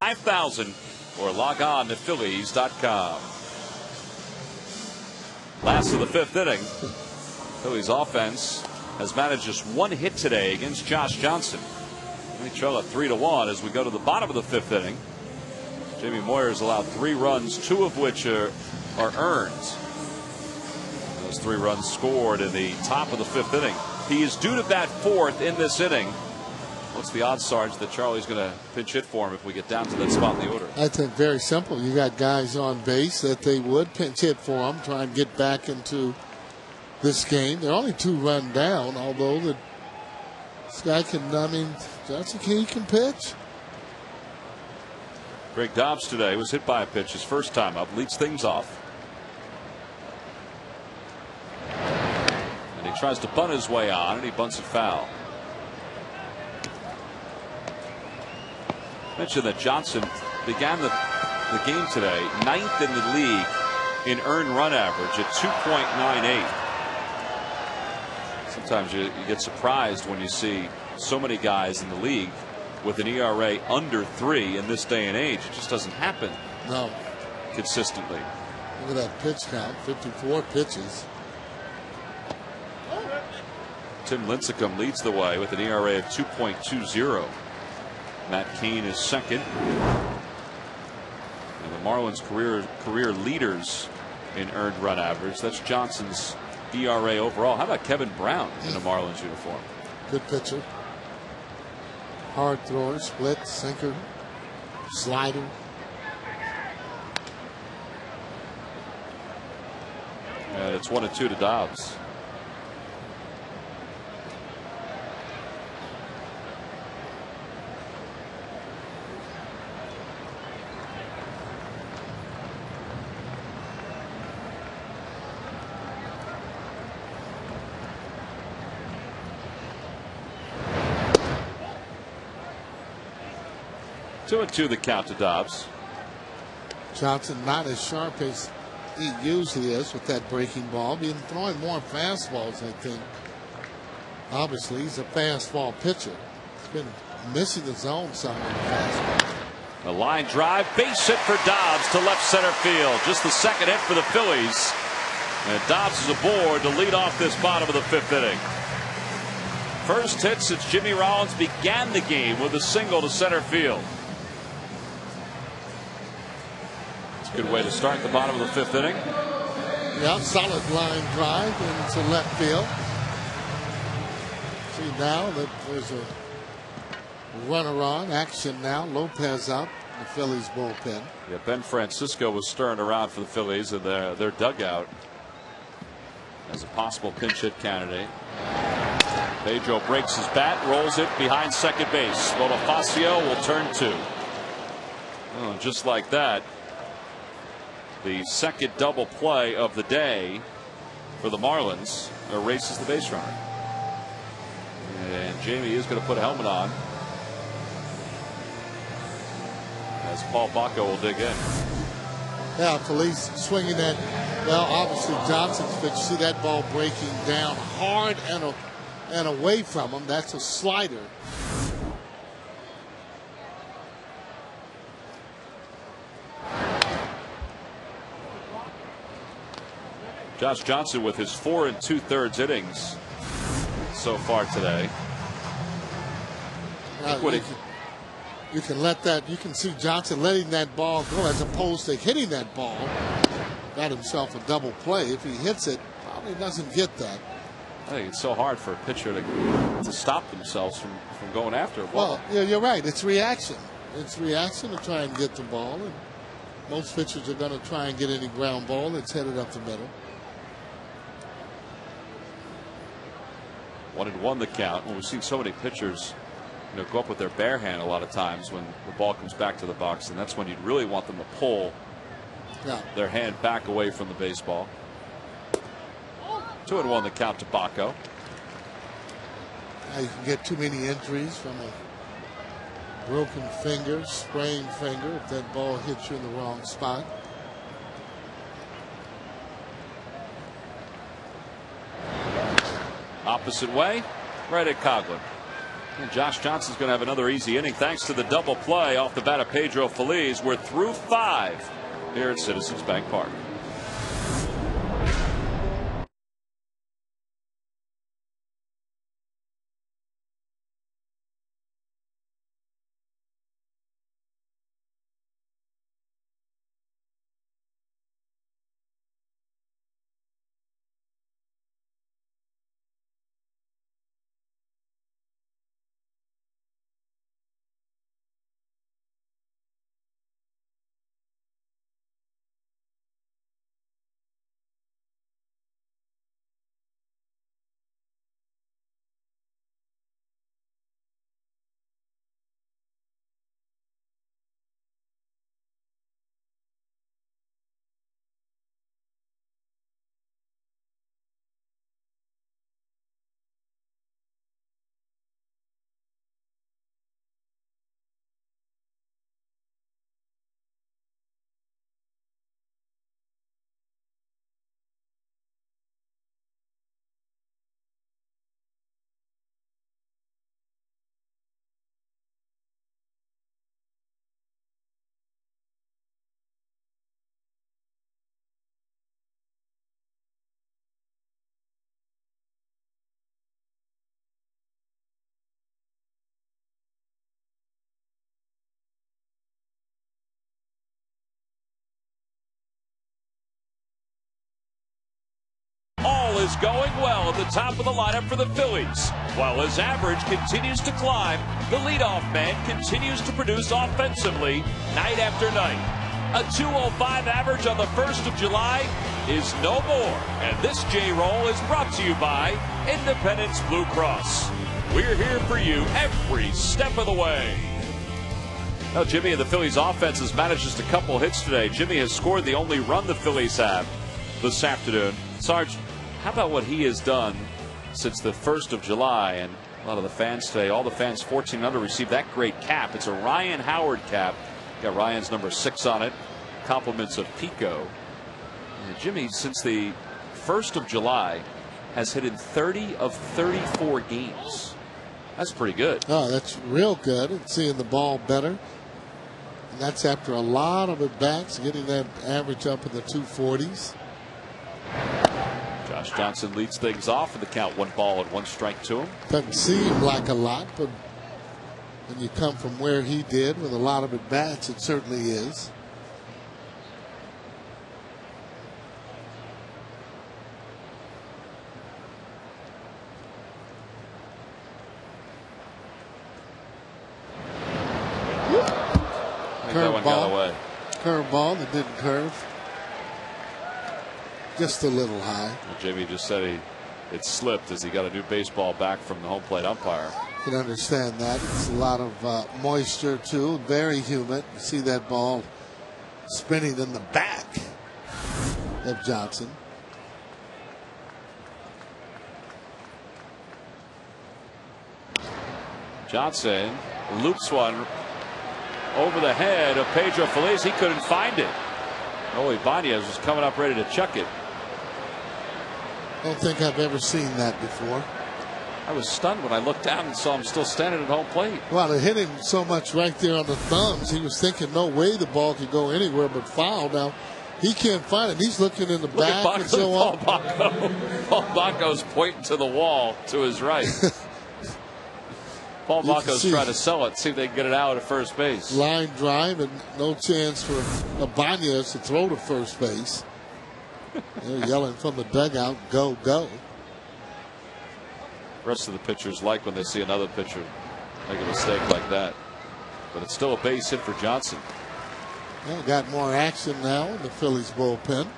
5,000 or log on to Phillies.com. Last of the fifth inning. Phillies offense has managed just one hit today against Josh Johnson. They trail at 3-1 as we go to the bottom of the fifth inning. Jamie Moyer has allowed 3 runs, 2 of which are earned. Those 3 runs scored in the top of the fifth inning. He is due to bat fourth in this inning. What's the odds, Sarge, that Charlie's going to pinch hit for him if we get down to that spot in the order? I think very simple. You got guys on base that they would pinch hit for him, try and get back into this game. They're only 2 run down, although this guy can, Johnson, he can pitch. Greg Dobbs today was hit by a pitch his first time up, leads things off. And he tries to bunt his way on, and he bunts it foul. Mentioned that Johnson began the game today 9th in the league in earned run average at 2.98. Sometimes you get surprised when you see so many guys in the league with an ERA under 3 in this day and age. It just doesn't happen. No. Consistently. Look at that pitch count, 54 pitches. Tim Lincecum leads the way with an ERA of 2.20. Matt Cain is second. And the Marlins career leaders in earned run average. That's Johnson's ERA overall. How about Kevin Brown in a Marlins uniform? Good pitcher. Hard thrower, split, sinker, slider. And it's 1-2 to Dobbs. Two and two the count to Dobbs. Johnson not as sharp as he usually is with that breaking ball. Been throwing more fastballs, I think. Obviously, he's a fastball pitcher. He's been missing the zone some in the fastball. A line drive, base hit for Dobbs to left center field. Just the second hit for the Phillies. And Dobbs is aboard to lead off this bottom of the fifth inning. First hit since Jimmy Rollins began the game with a single to center field. Good way to start the bottom of the fifth inning. Yeah, solid line drive into left field. See now that there's a runner on action now. Lopez up in the Phillies bullpen. Yeah, Ben Francisco was stirring around for the Phillies in their dugout as a possible pinch hit candidate. Pedro breaks his bat, rolls it behind second base. Bonifacio will turn 2. Oh, just like that. The second double play of the day for the Marlins erases the base runner. And Jamie is going to put a helmet on as Paul Bacco will dig in. Yeah, Feliz swinging that. Well, obviously Johnson's pitch. See that ball breaking down hard and away from him. That's a slider. Josh Johnson with his 4 2/3 innings so far today. You can let that. You can see Johnson letting that ball go as opposed to hitting that ball. Got himself a double play. If he hits it, probably doesn't get that. I think it's so hard for a pitcher to stop themselves from going after a ball. Well, yeah, you're right. It's reaction. It's reaction to try and get the ball. And most pitchers are going to try and get any ground ball that's headed up the middle. 1-1 the count. Well, we've seen so many pitchers, go up with their bare hand a lot of times when the ball comes back to the box, and that's when you'd really want them to pull their hand back away from the baseball. 2-1 the count to Bacco. You can get too many injuries from a broken finger, sprained finger, if that ball hits you in the wrong spot. Opposite way, right at Coughlin. And Josh Johnson's going to have another easy inning thanks to the double play off the bat of Pedro Feliz. We're through 5 here at Citizens Bank Park. All is going well at the top of the lineup for the Phillies. While his average continues to climb, the leadoff man continues to produce offensively night after night. A 205 average on the 1st of July is no more. And this J-Roll is brought to you by Independence Blue Cross. We're here for you every step of the way. Now, Jimmy and the Phillies offense has managed just a couple hits today. Jimmy has scored the only run the Phillies have this afternoon. Sarge, how about what he has done since the 1st of July? And a lot of the fans today, all the fans 14 under, received that great cap. It's a Ryan Howard cap. Got Ryan's number 6 on it. Compliments of Pico. And Jimmy, since the 1st of July, has hit in 30 of 34 games. That's pretty good. Oh, that's real good. And seeing the ball better. And that's after a lot of at-bats, getting that average up in the 240s. Josh Johnson leads things off with the count 1 ball and 1 strike to him. Doesn't seem like a lot, but when you come from where he did with a lot of at-bats, it certainly is. Curveball that didn't curve. Just a little high. Well, Jamie just said it slipped as he got a new baseball back from the home plate umpire. You can understand that. It's a lot of moisture, too. Very humid. You see that ball spinning in the back of Johnson. Johnson loops one over the head of Pedro Feliz. He couldn't find it. Ibanez was coming up ready to chuck it. I don't think I've ever seen that before. I was stunned when I looked down and saw him still standing at home plate. Well, it hit him so much right there on the thumbs. He was thinking no way the ball could go anywhere but foul. Now, he can't find it. He's looking in the back and so on. Paul Bacco's pointing to the wall to his right. Paul Bacco's trying to sell it, see if they can get it out at first base. Line drive and no chance for Ibanez to throw to first base. They're yelling from the dugout, go, go. The rest of the pitchers like when they see another pitcher make a mistake like that. But it's still a base hit for Johnson. Well, got more action now in the Phillies bullpen.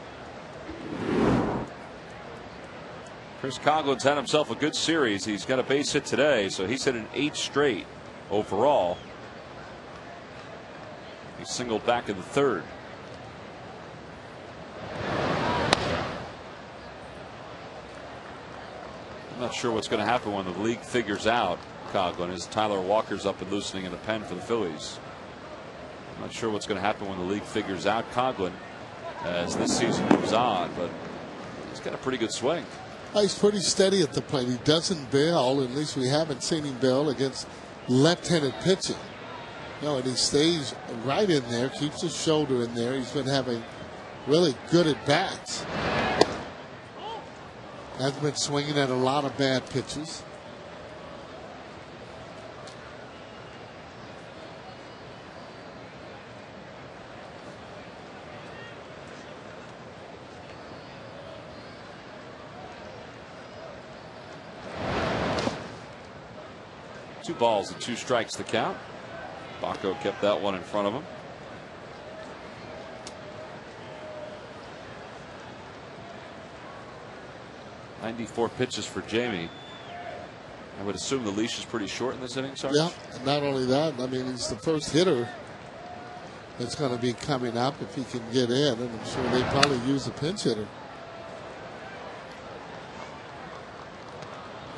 Chris Coglin's had himself a good series. He's got a base hit today, so he's hit an 8 straight overall. He singled back in the 3rd. I'm not sure what's going to happen when the league figures out Coglin as Tyler Walker's up and loosening in the pen for the Phillies. I'm not sure what's going to happen when the league figures out Coglin as this season moves on, but he's got a pretty good swing. He's pretty steady at the plate. He doesn't bail, at least we haven't seen him bail against left-handed pitching. No, and he stays right in there, keeps his shoulder in there. He's been having really good at-bats. Hasn't been swinging at a lot of bad pitches. Two balls and 2 strikes to count. Baco kept that one in front of him. .94 pitches for Jamie. I would assume the leash is pretty short in this inning, Sarge? Yeah, and not only that, I mean, he's the first hitter that's going to be coming up if he can get in, and I'm sure they probably use a pinch hitter.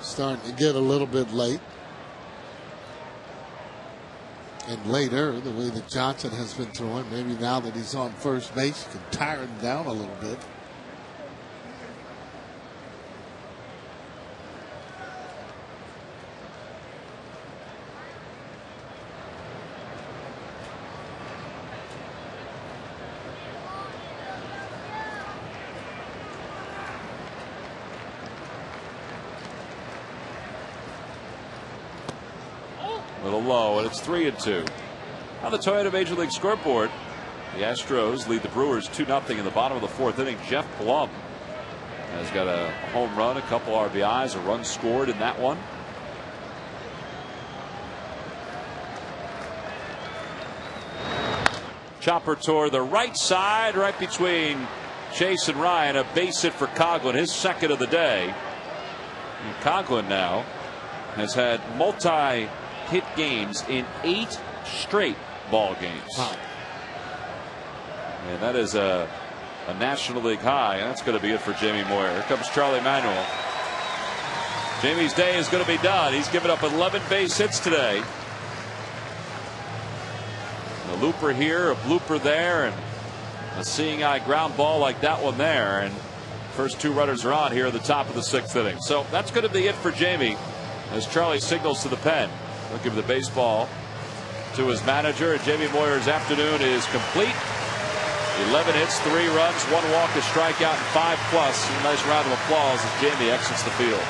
Starting to get a little bit late. And later, the way that Johnson has been throwing, maybe now that he's on first base, he can tire him down a little bit. Little low, and it's 3-2. On the Toyota Major League scoreboard, the Astros lead the Brewers 2-0 in the bottom of the 4th inning. Jeff Blum has got a home run, a couple RBIs, a run scored in that one. Chopper toward the right side, right between Chase and Ryan. A base hit for Coghlan, his second of the day. And Coghlan now has had multi-hit games in 8 straight ball games. Wow. And that is a National League high. And that's going to be it for Jamie Moyer. Here comes Charlie Manuel. Jamie's day is going to be done. He's given up 11 base hits today. A looper here, a blooper there, and a seeing eye ground ball like that one there. And first 2 runners are on here at the top of the 6th inning. So that's going to be it for Jamie as Charlie signals to the pen. He'll give the baseball to his manager. And Jamie Moyer's afternoon is complete. 11 hits, 3 runs, 1 walk, a strikeout, and 5+. A nice round of applause as Jamie exits the field.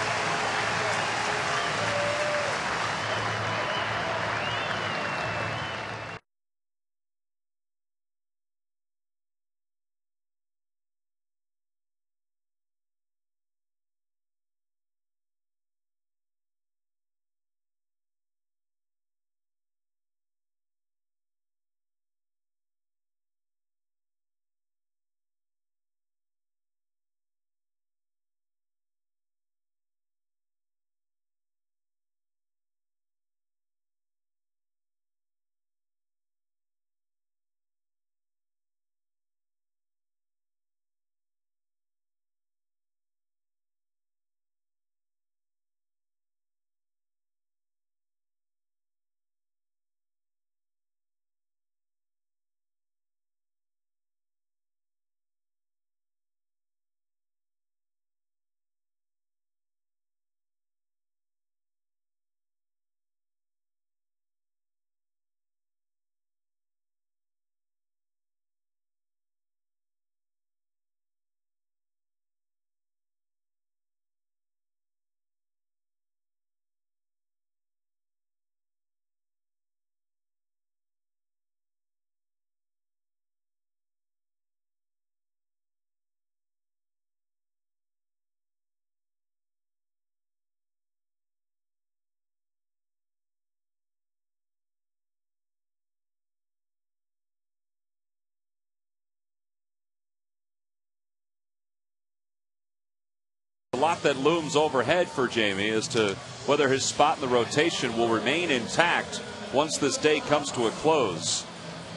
A lot that looms overhead for Jamie as to whether his spot in the rotation will remain intact once this day comes to a close.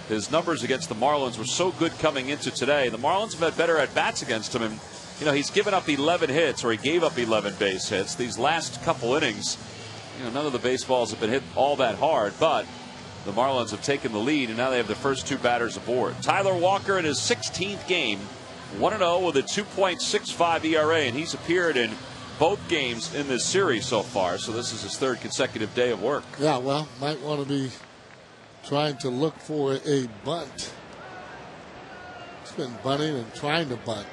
His numbers against the Marlins were so good coming into today. The Marlins have had better at-bats against him, and you know, he's given up 11 hits, or he gave up 11 base hits. These last couple innings, you know, none of the baseballs have been hit all that hard, but the Marlins have taken the lead, and now they have the first 2 batters aboard. Tyler Walker in his 16th game, 1-0 with a 2.65 ERA, and he's appeared in both games in this series so far, so this is his third consecutive day of work. Yeah, well, might want to be trying to look for a bunt. He's been bunting and trying to bunt.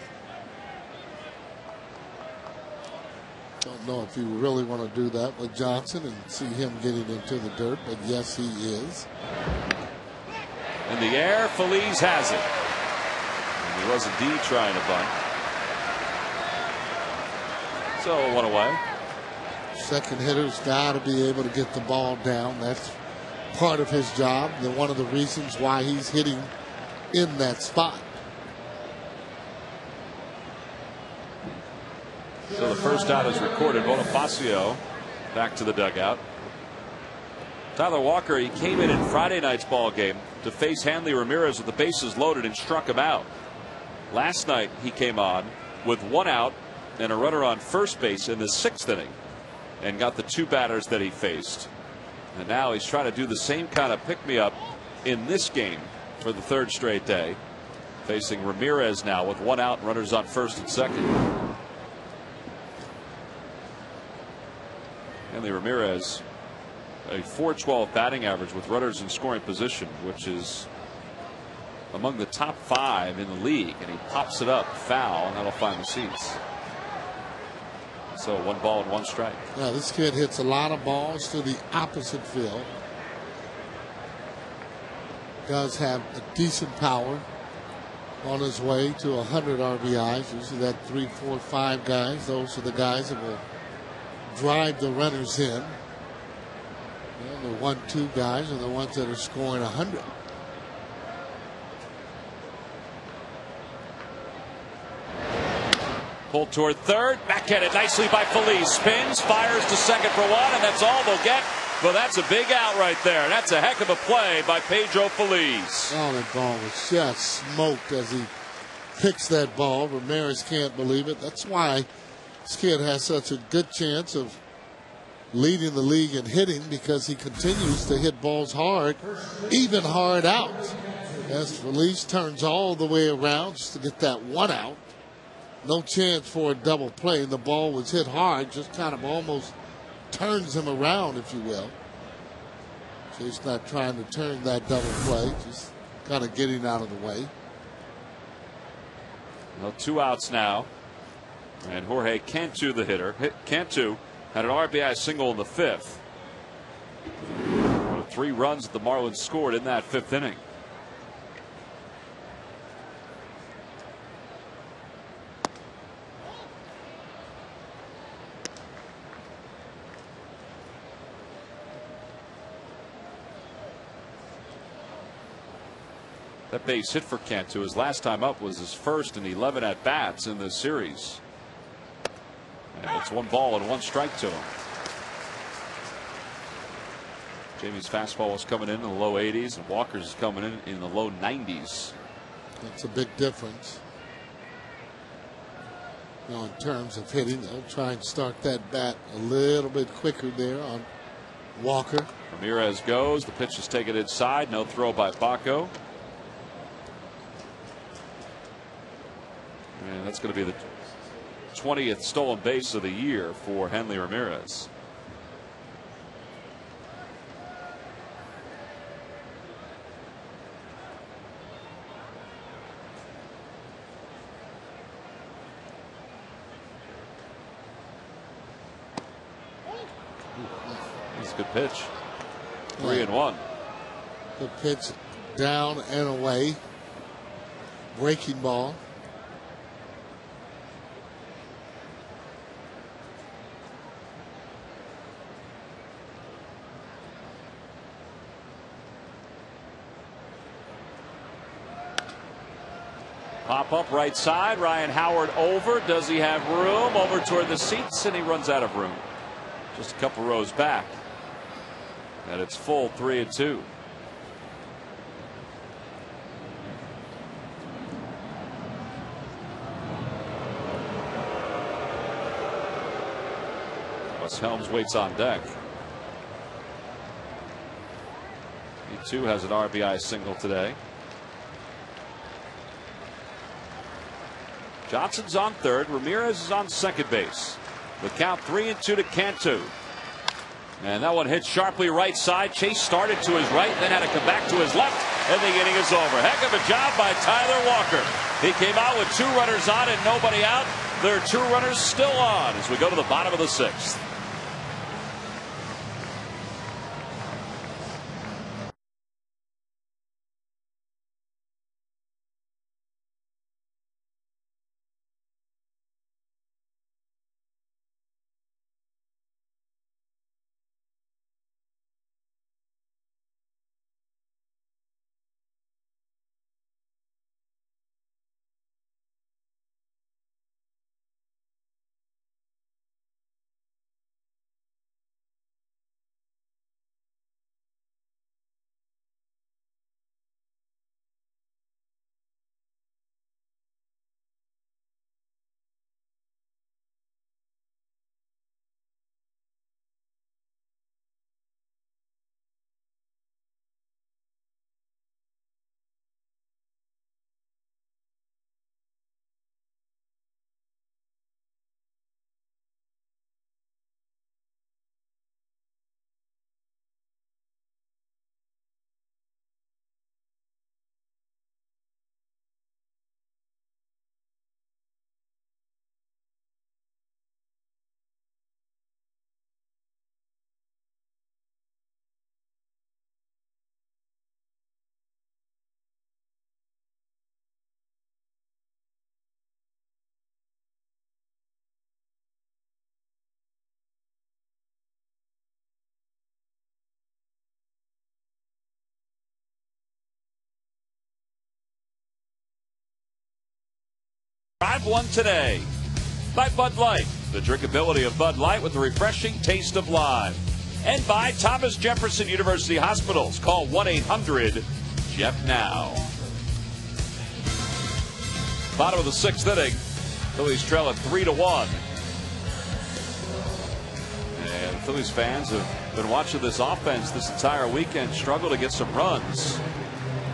Don't know if you really want to do that with Johnson and see him getting into the dirt, but yes, he is. In the air, Feliz has it. And he was indeed trying to bunt. So 1 away. Second hitter's got to be able to get the ball down. That's part of his job, and one of the reasons why he's hitting in that spot. So the first out is recorded. Bonifacio back to the dugout. Tyler Walker, he came in Friday night's ball game to face Hanley Ramirez with the bases loaded and struck him out. Last night he came on with 1 out and a runner on first base in the 6th inning and got the 2 batters that he faced. And now he's trying to do the same kind of pick-me-up in this game for the 3rd straight day, facing Ramirez now with 1 out and runners on first and second. Hanley Ramirez, a .412 batting average with runners in scoring position, which is among the top 5 in the league, and he pops it up foul, and that'll find the seats. So 1 ball and 1 strike. Yeah, this kid hits a lot of balls to the opposite field. Does have a decent power. On his way to 100 RBIs. Usually that 3, 4, 5 guys. Those are the guys that will drive the runners in. The 1, 2 guys are the ones that are scoring 100. Pulled toward third, backhanded nicely by Feliz. Spins, fires to second for 1, and that's all they'll get. But that's a big out right there. And that's a heck of a play by Pedro Feliz. Oh, that ball was just smoked as he picks that ball. Ramirez can't believe it. That's why this kid has such a good chance of leading the league in hitting, because he continues to hit balls hard, even hard out. As Feliz turns all the way around just to get that 1 out. No chance for a double play. The ball was hit hard, just kind of almost turns him around, if you will. So he's not trying to turn that double play, just kind of getting out of the way. Well, 2 outs now. And Jorge Cantu, the hitter. Cantu had an RBI single in the 5th. 1 of 3 runs that the Marlins scored in that 5th inning. That base hit for Cantu, his last time up, was his first in 11 at bats in this series. And it's 1 ball and 1 strike to him. Jamie's fastball was coming in the low 80s, and Walker's is coming in the low 90s. That's a big difference. You know, in terms of hitting, they'll try and start that bat a little bit quicker there on Walker. Ramirez goes. The pitch is taken inside. No throw by Baco. And that's going to be the 20th stolen base of the year for Hanley Ramirez. That's a good pitch. 3-1. Good pitch down and away. Breaking ball. Pop up right side. Ryan Howard over. Does he have room? Over toward the seats, and he runs out of room. Just a couple rows back. And it's full 3-2. Wes Helms waits on deck. He too has an RBI single today. Johnson's on third. Ramirez is on second base. The count 3-2 to Cantu. And that one hit sharply right side. Chase started to his right, then had to come back to his left, and the inning is over. Heck of a job by Tyler Walker. He came out with 2 runners on and nobody out. There are 2 runners still on as we go to the bottom of the 6th. Drive one today by Bud Light. The drinkability of Bud Light with the refreshing taste of lime. And by Thomas Jefferson University Hospitals. Call 1-800-JEFF-NOW. Bottom of the 6th inning. Phillies trail at 3-1. And Phillies fans have been watching this offense this entire weekend struggle to get some runs.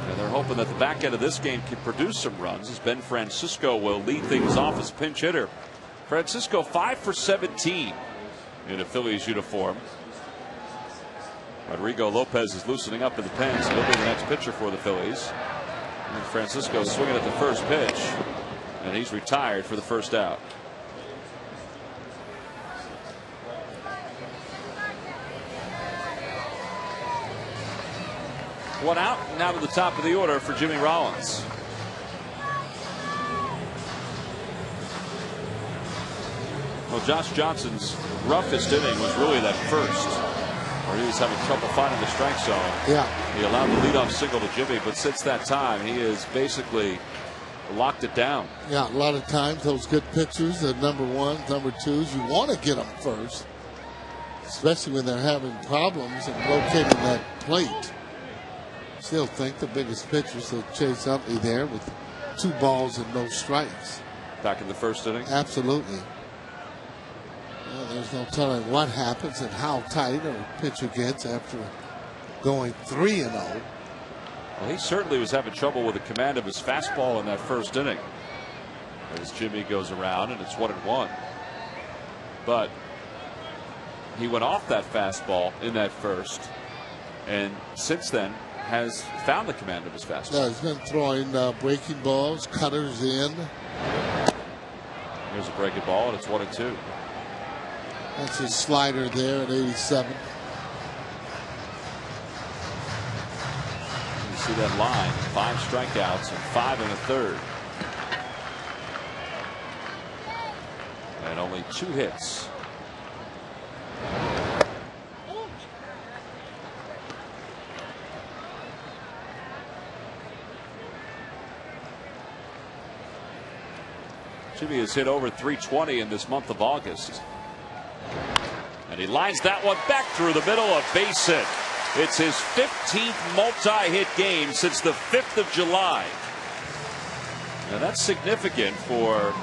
And they're hoping that the back end of this game can produce some runs as Ben Francisco will lead things off as pinch hitter. Francisco 5 for 17 in a Phillies uniform. Rodrigo Lopez is loosening up in the pen, so he'll be the next pitcher for the Phillies. And Francisco swinging at the first pitch, and he's retired for the first out. One out, now to the top of the order for Jimmy Rollins. Well, Josh Johnson's roughest inning was really that first, where he was having trouble finding the strike zone. Yeah. He allowed the leadoff single to Jimmy, but since that time, he has basically locked it down. Yeah, a lot of times those good pitchers, the number 1s, number 2s, you want to get them first, especially when they're having problems and locating that plate. Still think the biggest pitchers will Chase Utley there with 2 balls and no strikes. Back in the first inning? Absolutely. Well, there's no telling what happens and how tight a pitcher gets after going 3-0. Well, he certainly was having trouble with the command of his fastball in that first inning. As Jimmy goes around and it's 1-1. But he went off that fastball in that first, and since then has found the command of his fastball. Yeah, he's been throwing breaking balls, cutters in. Here's a breaking ball, and it's 1-2. That's his slider there at 87. You see that line, 5 strikeouts and 5 1/3. And only 2 hits. Jimmy has hit over 320 in this month of August. And he lines that one back through the middle, a base hit. It's his 15th multi-hit game since the 5th of July. Now that's significant for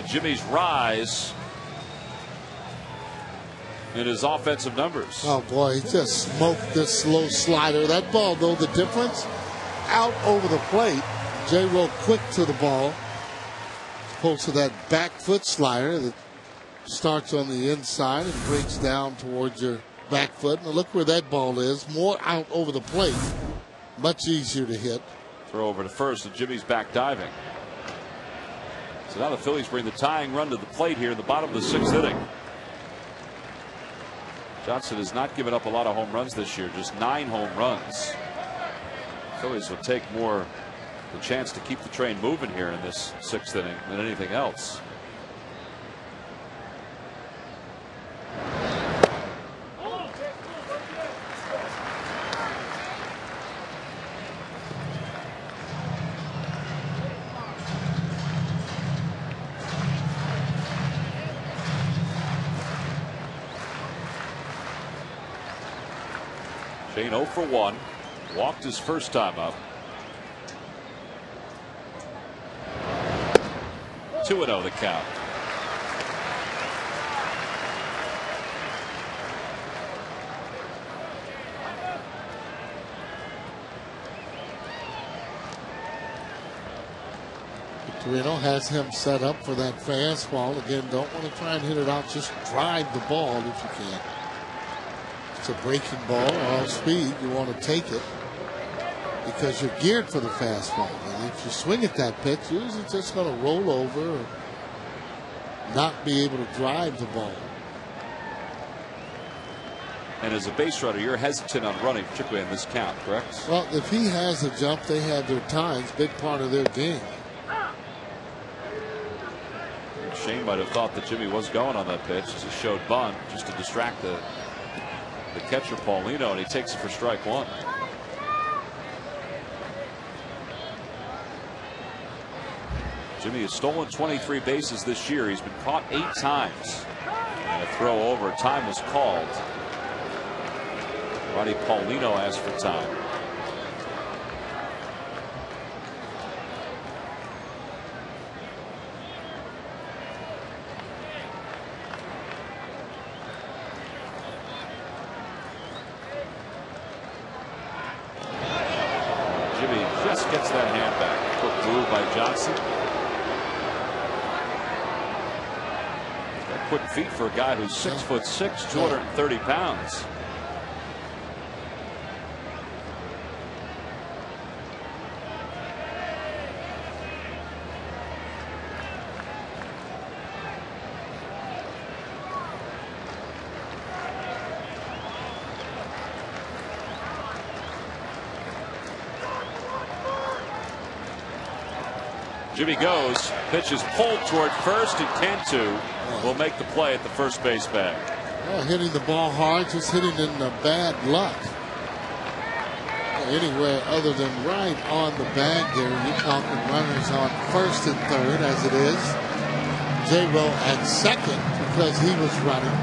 Jimmy's rise in his offensive numbers. Oh boy, he just smoked this slow slider. That ball, though, the difference, out over the plate. J-Ro quick to the ball, opposed to that back foot slider that starts on the inside and breaks down towards your back foot. And look where that ball is. More out over the plate. Much easier to hit. Throw over to first, and Jimmy's back diving. So now the Phillies bring the tying run to the plate here in the bottom of the 6th inning. Johnson has not given up a lot of home runs this year, just 9 home runs. Phillies will take more the chance to keep the train moving here in this 6th inning than anything else. Shane 0 for 1. Walked his first time up. 2-0 the count. Victorino has him set up for that fastball. Again, don't want to try and hit it out. Just drive the ball if you can. It's a breaking ball, all speed. You want to take it because you're geared for the fastball. And if you swing at that pitch, usually it's just going to roll over or not be able to drive the ball. And as a base runner, you're hesitant on running, particularly in this count, correct? Well, if he has a jump, they have their times, big part of their game. Shane might have thought that Jimmy was going on that pitch as he showed bunt just to distract the catcher Paulino, and he takes it for strike 1. Jimmy has stolen 23 bases this year. He's been caught 8 times. And a throw over. Time was called. Ronnie Paulino asked for time. Jimmy just gets that hand back. Quick move by Johnson. Got quick feet for a guy who's 6'6", 230 pounds. Jimmy goes, pitch is pulled toward first, and Cantu will make the play at the first base bag. Well, hitting the ball hard, just hitting in bad luck. Anywhere other than right on the bag there. You're talking runners on first and third, as it is. J-Ro at second because he was running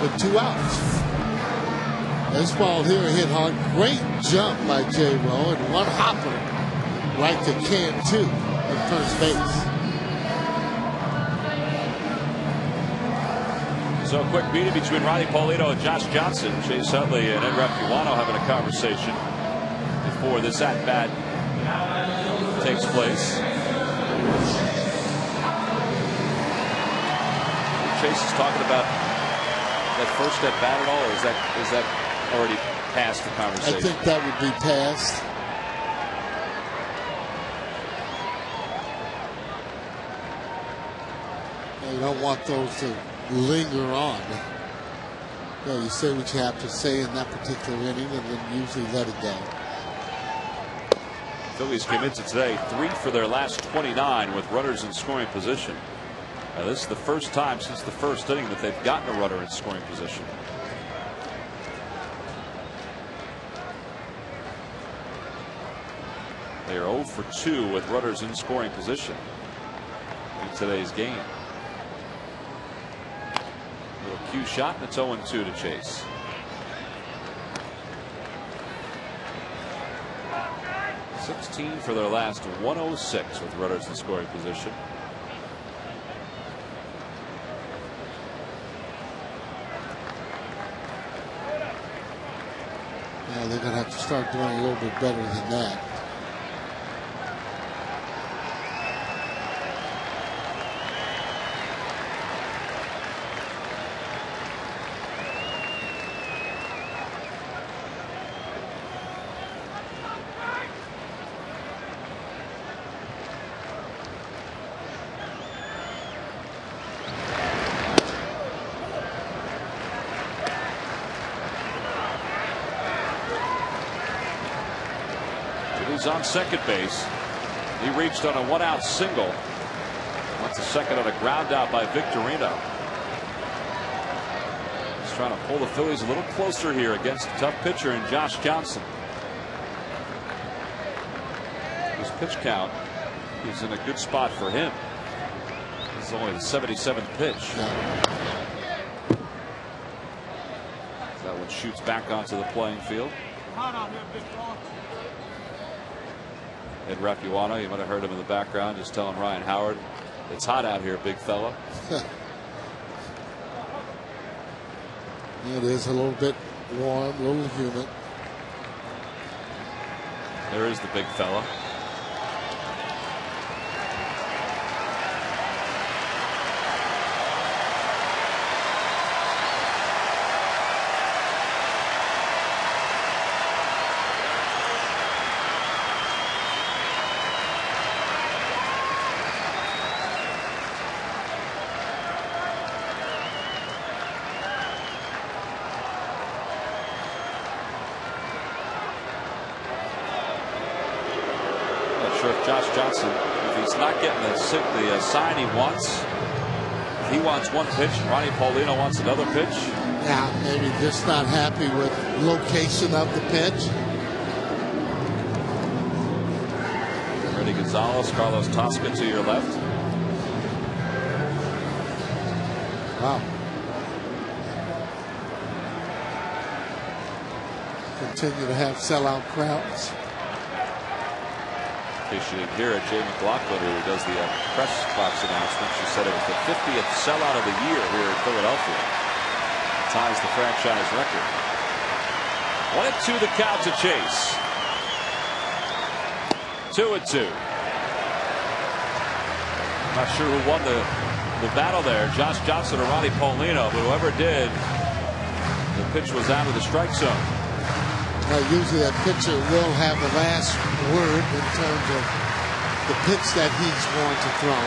with 2 outs. This ball here hit hard. Great jump by J-Ro and one hopper right to Cantu at first base. So a quick meeting between Ronnie Paulino and Josh Johnson. Chase Utley and Edgar Puano having a conversation before this at-bat takes place. Chase is talking about that first at-bat at all, or is that already past the conversation? I think that would be past. You don't want those to linger on. You say what you have to say in that particular inning and then usually let it go. Phillies came into today 3 for their last 29 with runners in scoring position. Now this is the first time since the first inning that they've gotten a runner in scoring position. They are 0 for 2 with runners in scoring position in today's game. Little cue shot, and it's 0-2 to Chase. $16 for their last 106 with runners in scoring position. Yeah, they're going to have to start doing a little bit better than that. He's on second base. He reached on a 1-out single. Went to second on a ground out by Victorino. He's trying to pull the Phillies a little closer here against a tough pitcher in Josh Johnson. His pitch count is in a good spot for him. It's only the 77th pitch. That one shoots back onto the playing field. Ed Rapuano, you might have heard him in the background just telling Ryan Howard, it's hot out here, big fella. It is a little bit warm, a little humid. There is the big fella. Josh Johnson, if he's not getting the sign he wants, he wants one pitch. Ronnie Paulino wants another pitch. Yeah, maybe just not happy with location of the pitch. Freddie Gonzalez, Carlos Tosca to your left. Wow. Continue to have sellout crowds. In case you didn't hear it, Jay McLaughlin, who does the press box announcement, she said it was the 50th sellout of the year here in Philadelphia. Ties the franchise record. 1-2 the count to Chase. 2-2. Not sure who won the battle there, Josh Johnson or Ronnie Paulino, but whoever did, the pitch was out of the strike zone. Usually that pitcher will have the last word in terms of the pitch that he's going to throw.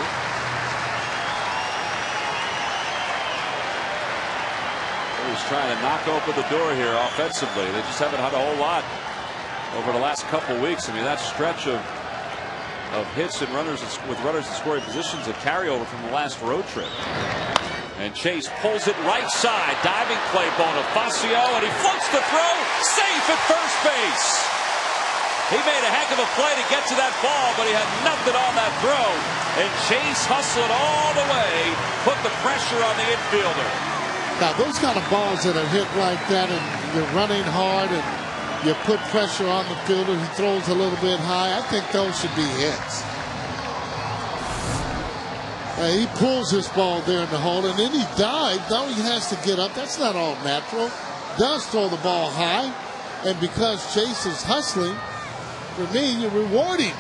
He's trying to knock open the door here offensively. They just haven't had a whole lot over the last couple weeks. I mean, that stretch of hits and runners with runners in scoring positions, a carryover from the last road trip. And Chase pulls it right side. Diving play, Bonifacio, and he floats the throw. Safe at first base. He made a heck of a play to get to that ball, but he had nothing on that throw. And Chase hustled all the way, put the pressure on the infielder. Now, those kind of balls that are hit like that, and you're running hard, and you put pressure on the fielder, he throws a little bit high. I think those should be hits. He pulls his ball there in the hole, and then he dives. Now he has to get up. That's not all natural. Does throw the ball high, and because Chase is hustling, for me, you're rewarding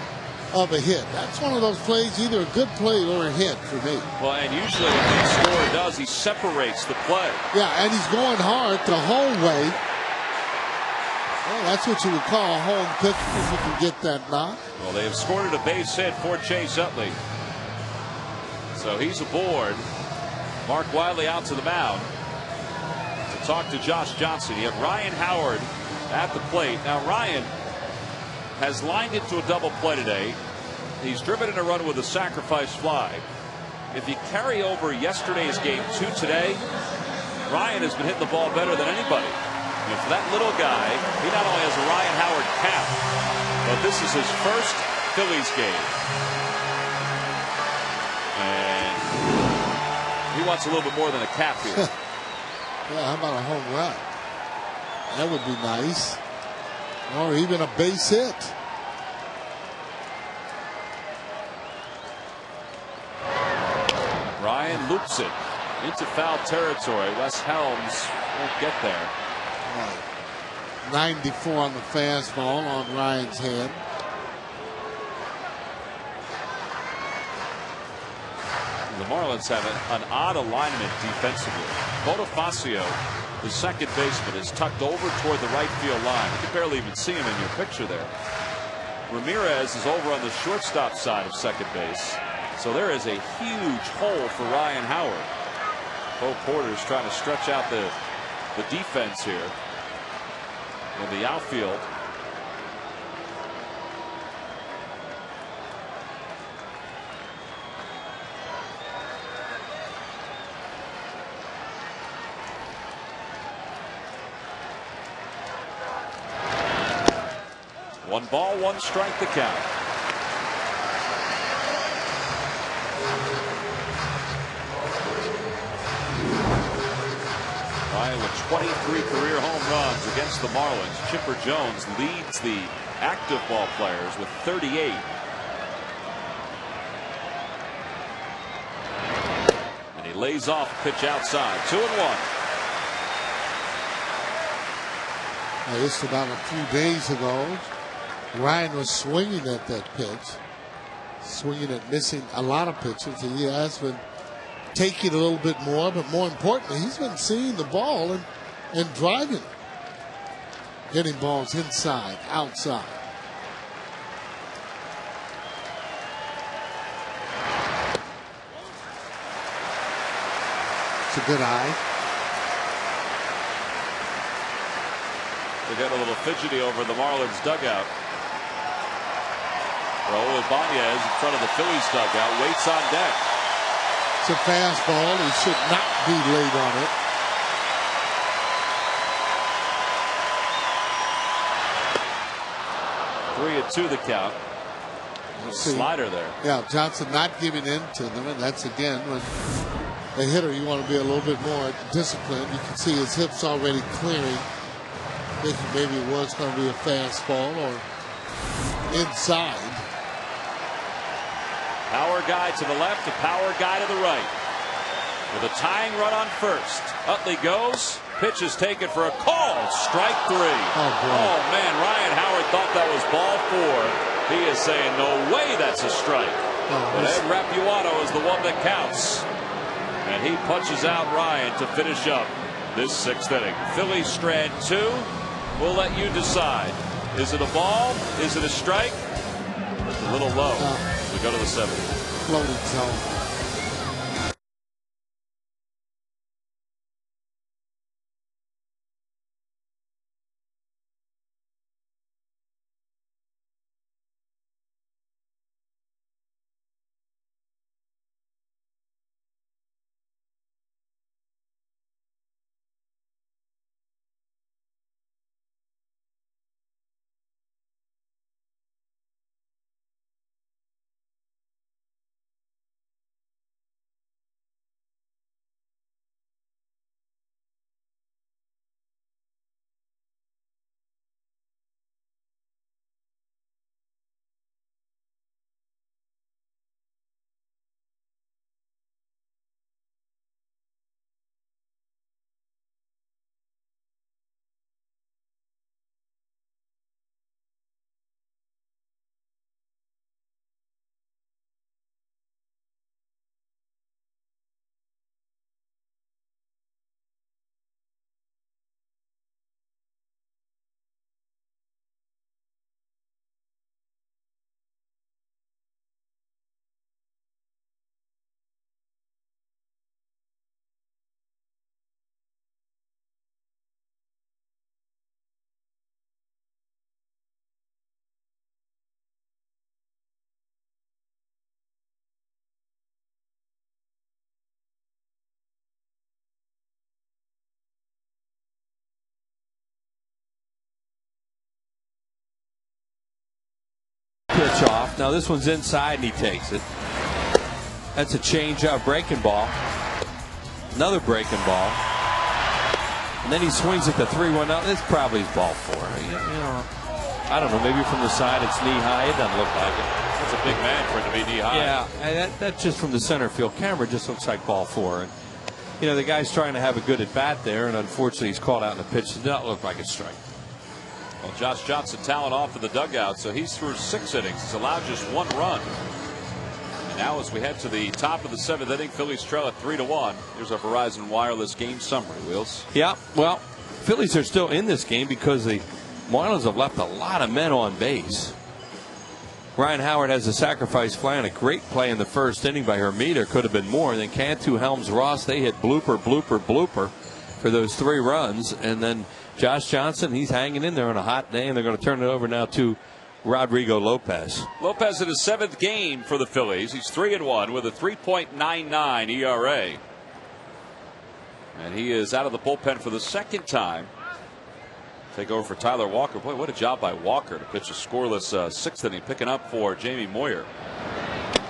of a hit. That's one of those plays, either a good play or a hit for me. Well, and usually what the scorer does, he separates the play. Yeah, and he's going hard the whole way. Well, that's what you would call a home pitch if you can get that knock. Well, they have scored a base hit for Chase Utley. So he's aboard. Mark Wiley out to the mound to talk to Josh Johnson. You have Ryan Howard at the plate. Now Ryan has lined into a double play today. He's driven in a run with a sacrifice fly. If you carry over yesterday's game to today, Ryan has been hitting the ball better than anybody. And for that little guy, he not only has a Ryan Howard cap, but this is his first Phillies game. And he wants a little bit more than a cap here. Yeah, how about a home run? That would be nice. Or even a base hit. Ryan loops it into foul territory. Wes Helms won't get there. 94 on the fastball on Ryan's hand. The Marlins have an odd alignment defensively. Bonifacio, the second baseman, is tucked over toward the right field line. You can barely even see him in your picture there. Ramirez is over on the shortstop side of second base. So there is a huge hole for Ryan Howard. Bo Porter is trying to stretch out the defense here in the outfield. 1 ball, 1 strike the count. Ryan with 23 career home runs against the Marlins. Chipper Jones leads the active ball players with 38. And he lays off pitch outside. 2-1. Just about a few days ago, Ryan was swinging at that pitch, swinging at missing a lot of pitches, and he has been taking a little bit more, but more importantly, he's been seeing the ball and driving it, hitting balls inside, outside. It's a good eye. They got a little fidgety over the Marlins dugout. Raul Ibanez in front of the Phillies dugout waits on deck. It's a fastball. He should not be late on it. 3-2 the count. Slider there. Yeah, Johnson not giving in to them, and that's again when a hitter you want to be a little bit more disciplined. You can see his hips already clearing, thinking maybe it was going to be a fastball or inside. Power guy to the left, a power guy to the right. With a tying run on first. Utley goes. Pitch is taken for a call. Strike 3. Oh man, Ryan Howard thought that was ball 4. He is saying no way that's a strike. But Ed Rapuano is the one that counts. And he punches out Ryan to finish up this 6th inning. Phillies strand 2. We'll let you decide. Is it a ball? Is it a strike? It's a little low. We go to the 7th. Floating zone. Pitch off. Now this one's inside and he takes it. That's a change-up breaking ball. Another breaking ball. And then he swings at the 3-1. Now this probably is ball 4. You know, I don't know. Maybe from the side it's knee high. It doesn't look like it. That's a big man for him to be knee high. Yeah, and that just from the center field camera just looks like ball 4. And you know the guy's trying to have a good at bat there, and unfortunately he's called out in the pitch. It does not look like a strike. Well, Josh Johnson talent off of the dugout, so he's through 6 innings. He's allowed just 1 run. And now as we head to the top of the 7th inning, Phillies trail at 3-1. Here's our Verizon Wireless game summary, Wheels. Yeah, well, Phillies are still in this game because the Marlins have left a lot of men on base. Ryan Howard has a sacrifice fly and a great play in the 1st inning by Hermida. Could have been more. And then Cantu, Helms, Ross, they hit blooper, blooper, blooper for those 3 runs. And then Josh Johnson, he's hanging in there on a hot day, and they're going to turn it over now to Rodrigo Lopez. Lopez in his 7th game for the Phillies. He's 3-1 with a 3.99 ERA. And he is out of the bullpen for the 2nd time take over for Tyler Walker. Boy, what a job by Walker to pitch a scoreless 6th inning, picking up for Jamie Moyer.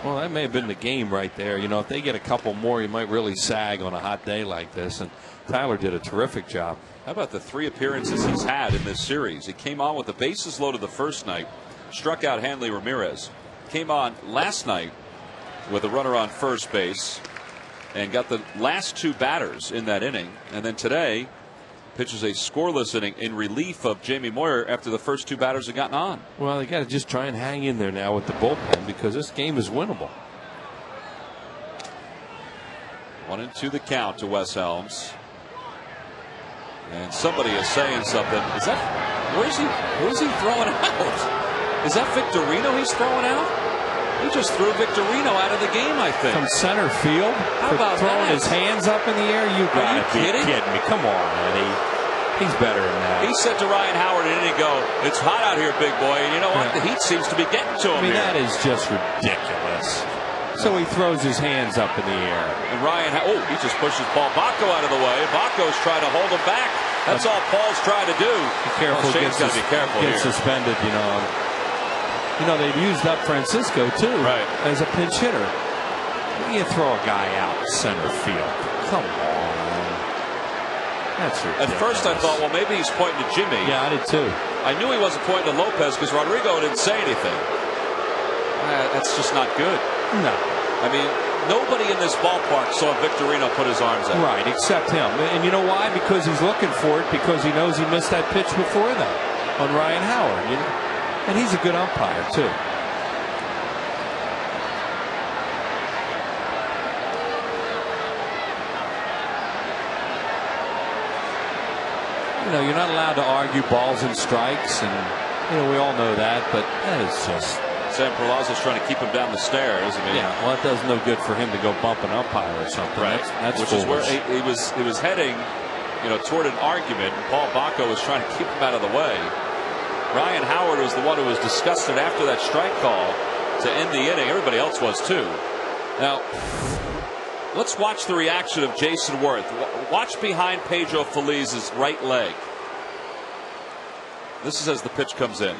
Well, that may have been the game right there. You know, if they get a couple more, you might really sag on a hot day like this. And Tyler did a terrific job. How about the 3 appearances he's had in this series? He came on with the bases loaded the first night, struck out Hanley Ramirez. Came on last night with a runner on first base and got the last 2 batters in that inning. And then today pitches a scoreless inning in relief of Jamie Moyer after the first 2 batters had gotten on. Well, they got to just try and hang in there now with the bullpen because this game is winnable. 1-2 the count to Wes Helms. And somebody is saying something. Is that who is he throwing out? Is that Victorino he's throwing out? He just threw Victorino out of the game, I think. From center field? How about throwing that? his hands up in the air? You got to be kidding me. Come on, Eddie. He's better than that. He said to Ryan Howard, and then he go, "It's hot out here, big boy." And you know what? The heat seems to be getting to him. I mean, here. that is just ridiculous. So he throws his hands up in the air. And he just pushes Paul Bacco out of the way. Bacco's trying to hold him back. That's all Paul's trying to do. Be careful. Shane's got to be careful here. Get suspended, you know. You know, they've used up Francisco, too, as a pinch hitter. You throw a guy out center field. Come on. That's ridiculous. At first I thought, well, maybe he's pointing to Jimmy. Yeah, I did, too. I knew he wasn't pointing to Lopez because Rodrigo didn't say anything. That's just not good. No. I mean, nobody in this ballpark saw Victorino put his arms out. Right, except him. And you know why? Because he's looking for it, because he knows he missed that pitch before that on Ryan Howard. You know? And he's a good umpire, too. You know, you're not allowed to argue balls and strikes, and, you know, we all know that, but that is just... Sam Perlazzo's trying to keep him down the stairs. I mean, yeah, well, it does no good for him to go bump an umpire or something. Right. That's Which foolish. is where he was heading, you know, toward an argument, and Paul Bacco was trying to keep him out of the way. Ryan Howard was the one who was disgusted after that strike call to end the inning. Everybody else was too. Now, let's watch the reaction of Jason Worth. Watch behind Pedro Feliz's right leg. This is as the pitch comes in.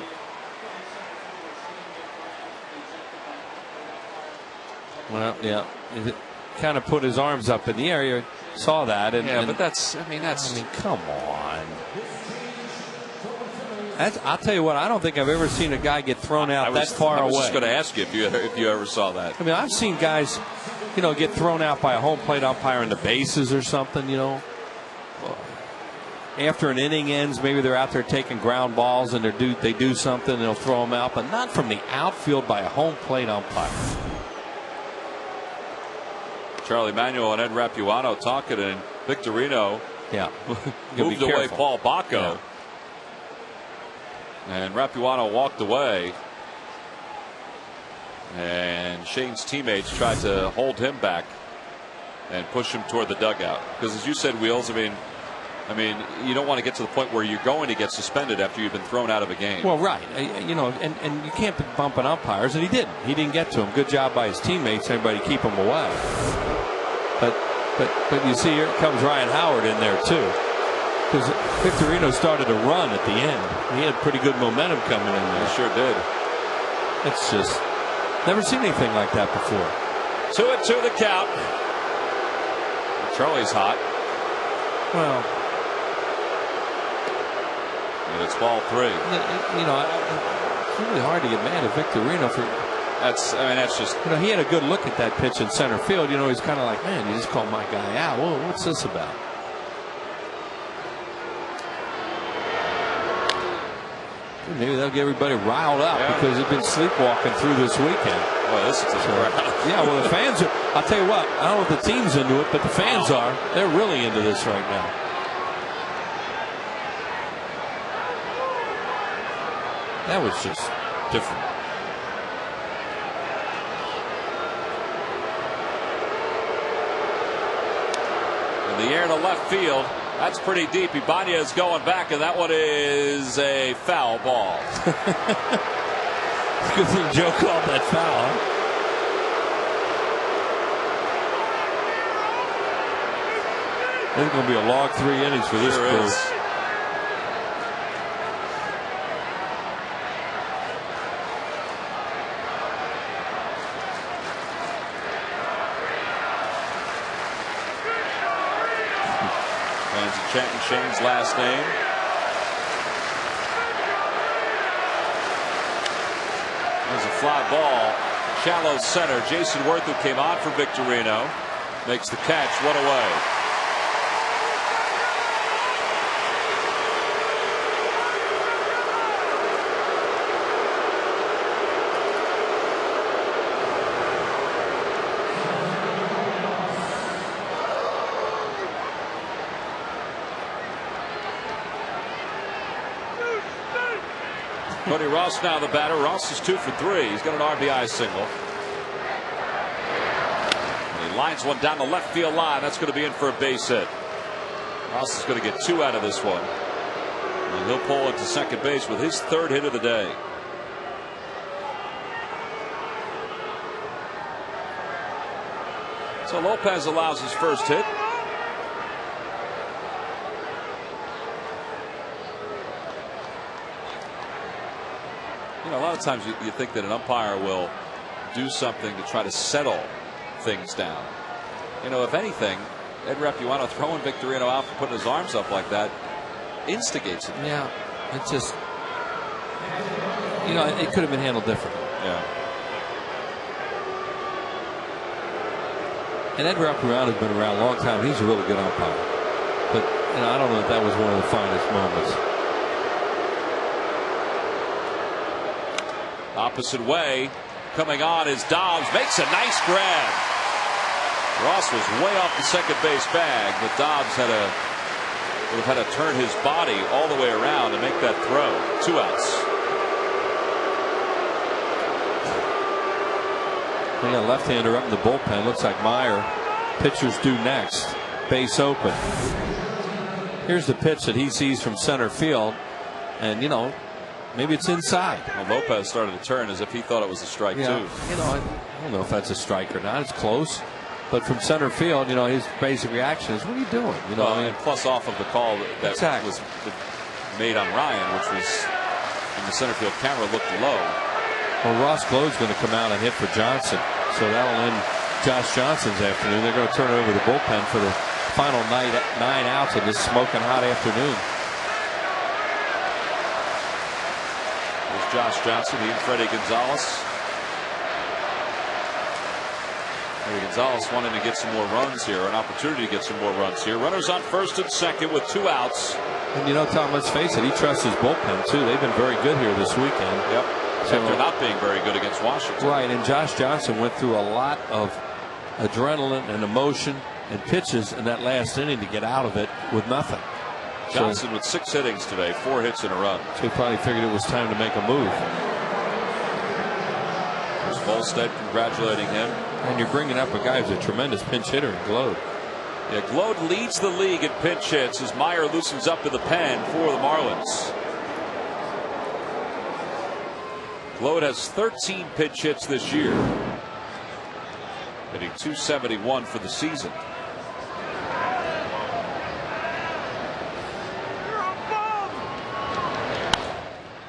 Well, yeah, he kind of put his arms up in the air. You saw that, but that's. I mean, come on. I'll tell you what. I don't think I've ever seen a guy get thrown out that far away. I was just going to ask you if you ever saw that. I mean, I've seen guys, you know, get thrown out by a home plate umpire in the bases or something. You know, after an inning ends, maybe they're out there taking ground balls and they do something, and they'll throw them out, but not from the outfield by a home plate umpire. Charlie Manuel and Ed Rapuano talking, and Victorino moved away Paul Bacco. Yeah. And Rapuano walked away. And Shane's teammates tried to hold him back and push him toward the dugout. Because as you said, Wheels, I mean, you don't want to get to the point where you're going to get suspended after you've been thrown out of a game. Well, right. You know, and you can't be bumping umpires, and he didn't. He didn't get to him. Good job by his teammates, everybody keep him away. But you see, here comes Ryan Howard in there too, because Victorino started to run at the end. He had pretty good momentum coming in there. He sure did. It's just never seen anything like that before. 2-2 the count. Charlie's hot. Well, and it's ball 3. You know, it's really hard to get mad at Victorino for. That's just. You know, he had a good look at that pitch in center field. You know, he's kind of like, man, you just called my guy out. Whoa, what's this about? Maybe they'll get everybody riled up because they've been sleepwalking through this weekend. Well, this is yeah, well, the fans are. I'll tell you what, I don't know if the team's into it, but the fans are. They're really into this right now. That was just different. In the air to left field. That's pretty deep. Ibanez going back, and that one is a foul ball. Good thing Joe called that foul. Huh? It's going to be a long 3 innings for this crew. Fans are chanting Shane's last name. There's a fly ball. Shallow center. Jason Worth, who came on for Victorino, makes the catch. One away. Cody Ross now the batter. Ross is 2 for 3. He's got an RBI single. And he lines one down the left field line. That's going to be in for a base hit. Ross is going to get 2 out of this one. And he'll pull into second base with his 3rd hit of the day. So Lopez allows his first hit. You know, a lot of times you think that an umpire will do something to try to settle things down. You know, if anything, Ed Repuano throwing Victorino out for putting his arms up like that instigates it. Yeah, it's just, you know, it could have been handled differently. Yeah. And Ed Repuano has been around a long time. He's a really good umpire. But, you know, I don't know if that was one of the finest moments. Opposite way, coming on is Dobbs, makes a nice grab. Ross was way off the second base bag, but Dobbs would have had to turn his body all the way around to make that throw. 2 outs. We got a left-hander up in the bullpen. Looks like Moyer. Pitcher's due next. Base open. Here's the pitch that he sees from center field, and you know, maybe it's inside. Well, Lopez started to turn as if he thought it was a strike, too. You know, I don't know if that's a strike or not. It's close. But from center field, you know, his basic reaction is, what are you doing? You know, and plus off of the call that was made on Ryan, which was, in the center field camera, looked low. Well, Ross Glode's going to come out and hit for Johnson. So that'll end Josh Johnson's afternoon. They're going to turn it over to the bullpen for the final 9 outs of this smoking hot afternoon. Josh Johnson, he and Freddie Gonzalez. Freddie Gonzalez wanting to get some more runs here, an opportunity to get some more runs here. Runners on first and second with 2 outs. And you know, Tom, let's face it, he trusts his bullpen too. They've been very good here this weekend. Yep. So they're not being very good against Washington. Right, and Josh Johnson went through a lot of adrenaline and emotion and pitches in that last inning to get out of it with nothing. Johnson with 6 innings today, 4 hits and a run. So he probably figured it was time to make a move. There's Volstead congratulating him. And you're bringing up a guy who's a tremendous pinch hitter in Glode. Yeah, Glode leads the league in pinch hits as Moyer loosens up in the pen for the Marlins. Glode has 13 pinch hits this year, hitting .271 for the season.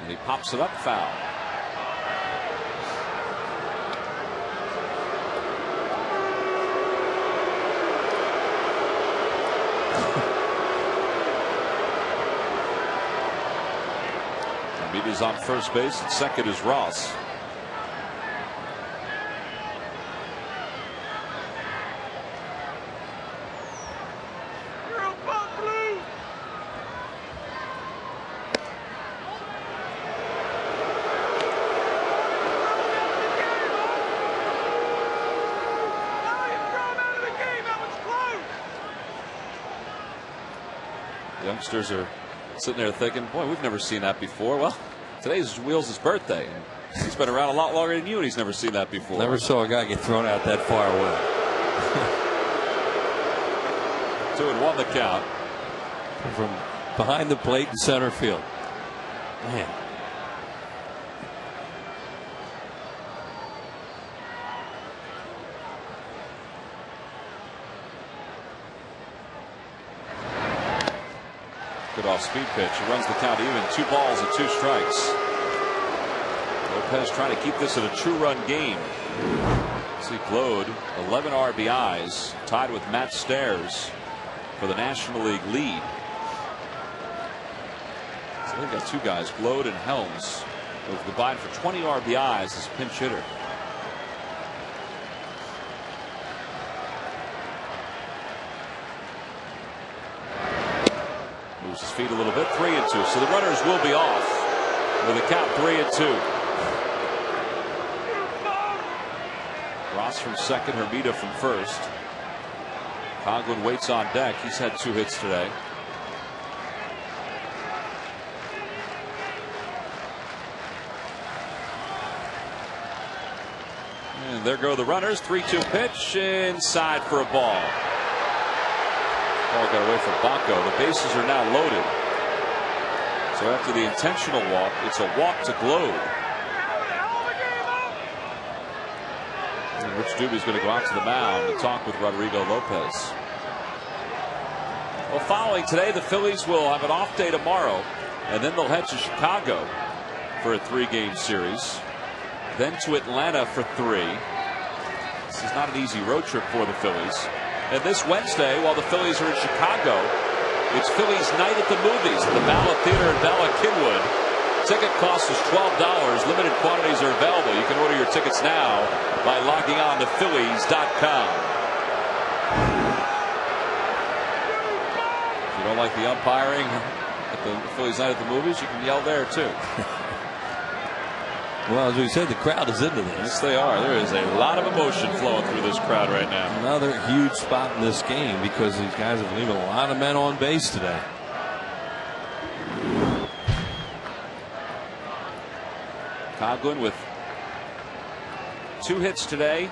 And he pops it up foul. Is on first base, and second is Ross. Youngsters are sitting there thinking, boy, we've never seen that before. Well, today's Wheels' birthday. He's been around a lot longer than you, and he's never seen that before. Never saw a guy get thrown out that far away. 2-1 the count. From behind the plate in center field. Man. Good off-speed pitch. He runs the count even. 2 balls and 2 strikes. Lopez trying to keep this at a 2-run game. See Glode, 11 RBIs, tied with Matt Stairs for the National League lead. So they've got two guys, Glode and Helms, who've combined for 20 RBIs as pinch hitter. Moves his feet a little bit, 3-2. So the runners will be off with a count 3-2. Ross from second, Hermida from first. Coghlan waits on deck. He's had 2 hits today. And there go the runners. 3-2 pitch inside for a ball. Ball got away from Bacco. The bases are now loaded. So after the intentional walk, it's a walk to Glode. Rich Doobie's going to go out to the mound and talk with Rodrigo Lopez. Well, following today, the Phillies will have an off day tomorrow, and then they'll head to Chicago for a 3-game series, then to Atlanta for 3. This is not an easy road trip for the Phillies. And this Wednesday, while the Phillies are in Chicago, it's Phillies night at the movies at the Bala Theater in Bala Cynwyd. Ticket cost is $12. Limited quantities are available. You can order your tickets now by logging on to Phillies.com. If you don't like the umpiring at the Phillies night at the movies, you can yell there too. Well, as we said, the crowd is into this. Yes, they are. There is a lot of emotion flowing through this crowd right now. Another huge spot in this game because these guys have leaving a lot of men on base today. Coghlan with 2 hits today.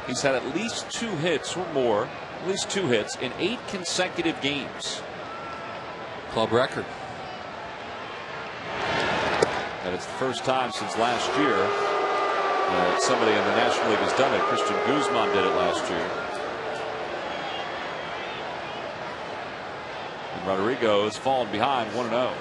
He's had at least 2 hits or more, at least 2 hits in 8 consecutive games. Club record. And it's the first time since last year that somebody in the National League has done it. Christian Guzman did it last year. And Rodrigo has fallen behind 1-0.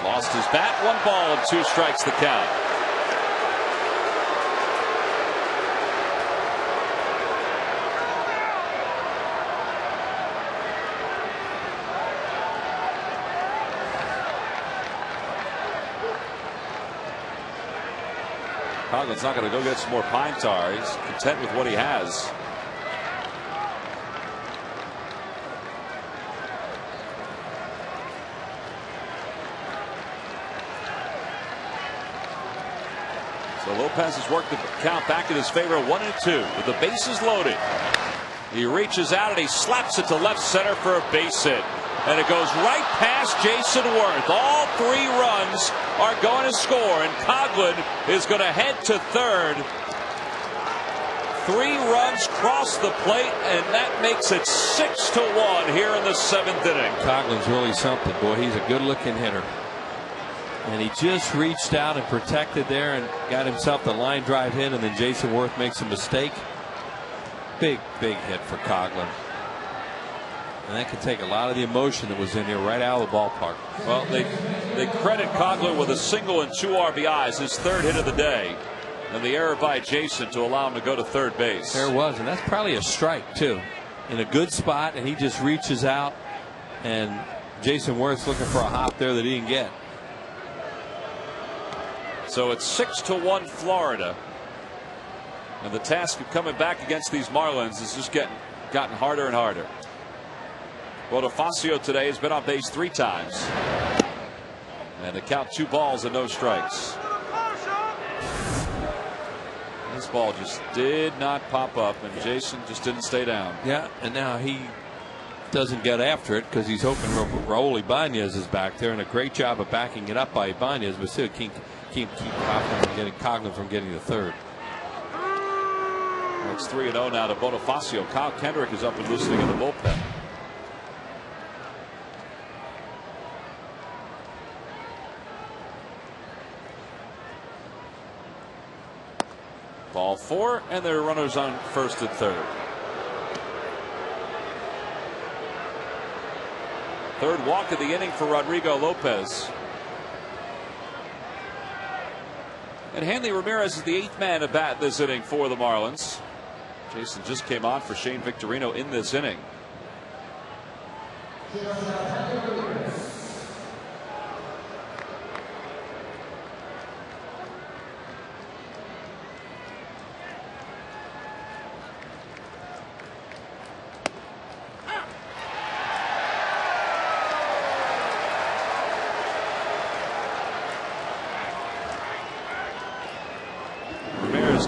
Lost his bat, 1 ball and 2 strikes the count. Coghlan's not going to go get some more pine tar. He's content with what he has. So Lopez has worked the count back in his favor, 1-2 with the bases loaded. He reaches out and he slaps it to left center for a base hit. And it goes right past Jason Worth. All 3 runs are going to score, and Coghlan is going to head to third. 3 runs cross the plate, and that makes it 6-1 here in the 7th inning. Coghlan's really something, boy. He's a good-looking hitter. And he just reached out and protected there and got himself the line drive hit, and then Jason Worth makes a mistake. Big hit for Coghlan. And that could take a lot of the emotion that was in here right out of the ballpark. Well, they credit Coghlan with a single and 2 RBIs, his 3rd hit of the day. And the error by Jason to allow him to go to third base. There was, and that's probably a strike too. In a good spot, and he just reaches out, and Jason Worth's looking for a hop there that he didn't get. So it's 6-1 Florida. And the task of coming back against these Marlins is just gotten harder and harder. Bonifacio today has been on base 3 times. And the count 2 balls and no strikes. This ball just did not pop up, and Jason just didn't stay down. Yeah, and now he doesn't get after it because he's hoping Raul Ibanez is back there, and a great job of backing it up by Ibanez, but still keep Coghlan from getting to third. It's 3-0 now to Bonifacio. Kyle Kendrick is up and loosening in the bullpen. Ball 4, and there are runners on first and third. Third walk of the inning for Rodrigo Lopez. And Hanley Ramirez is the 8th man to bat this inning for the Marlins. Jason just came on for Shane Victorino in this inning.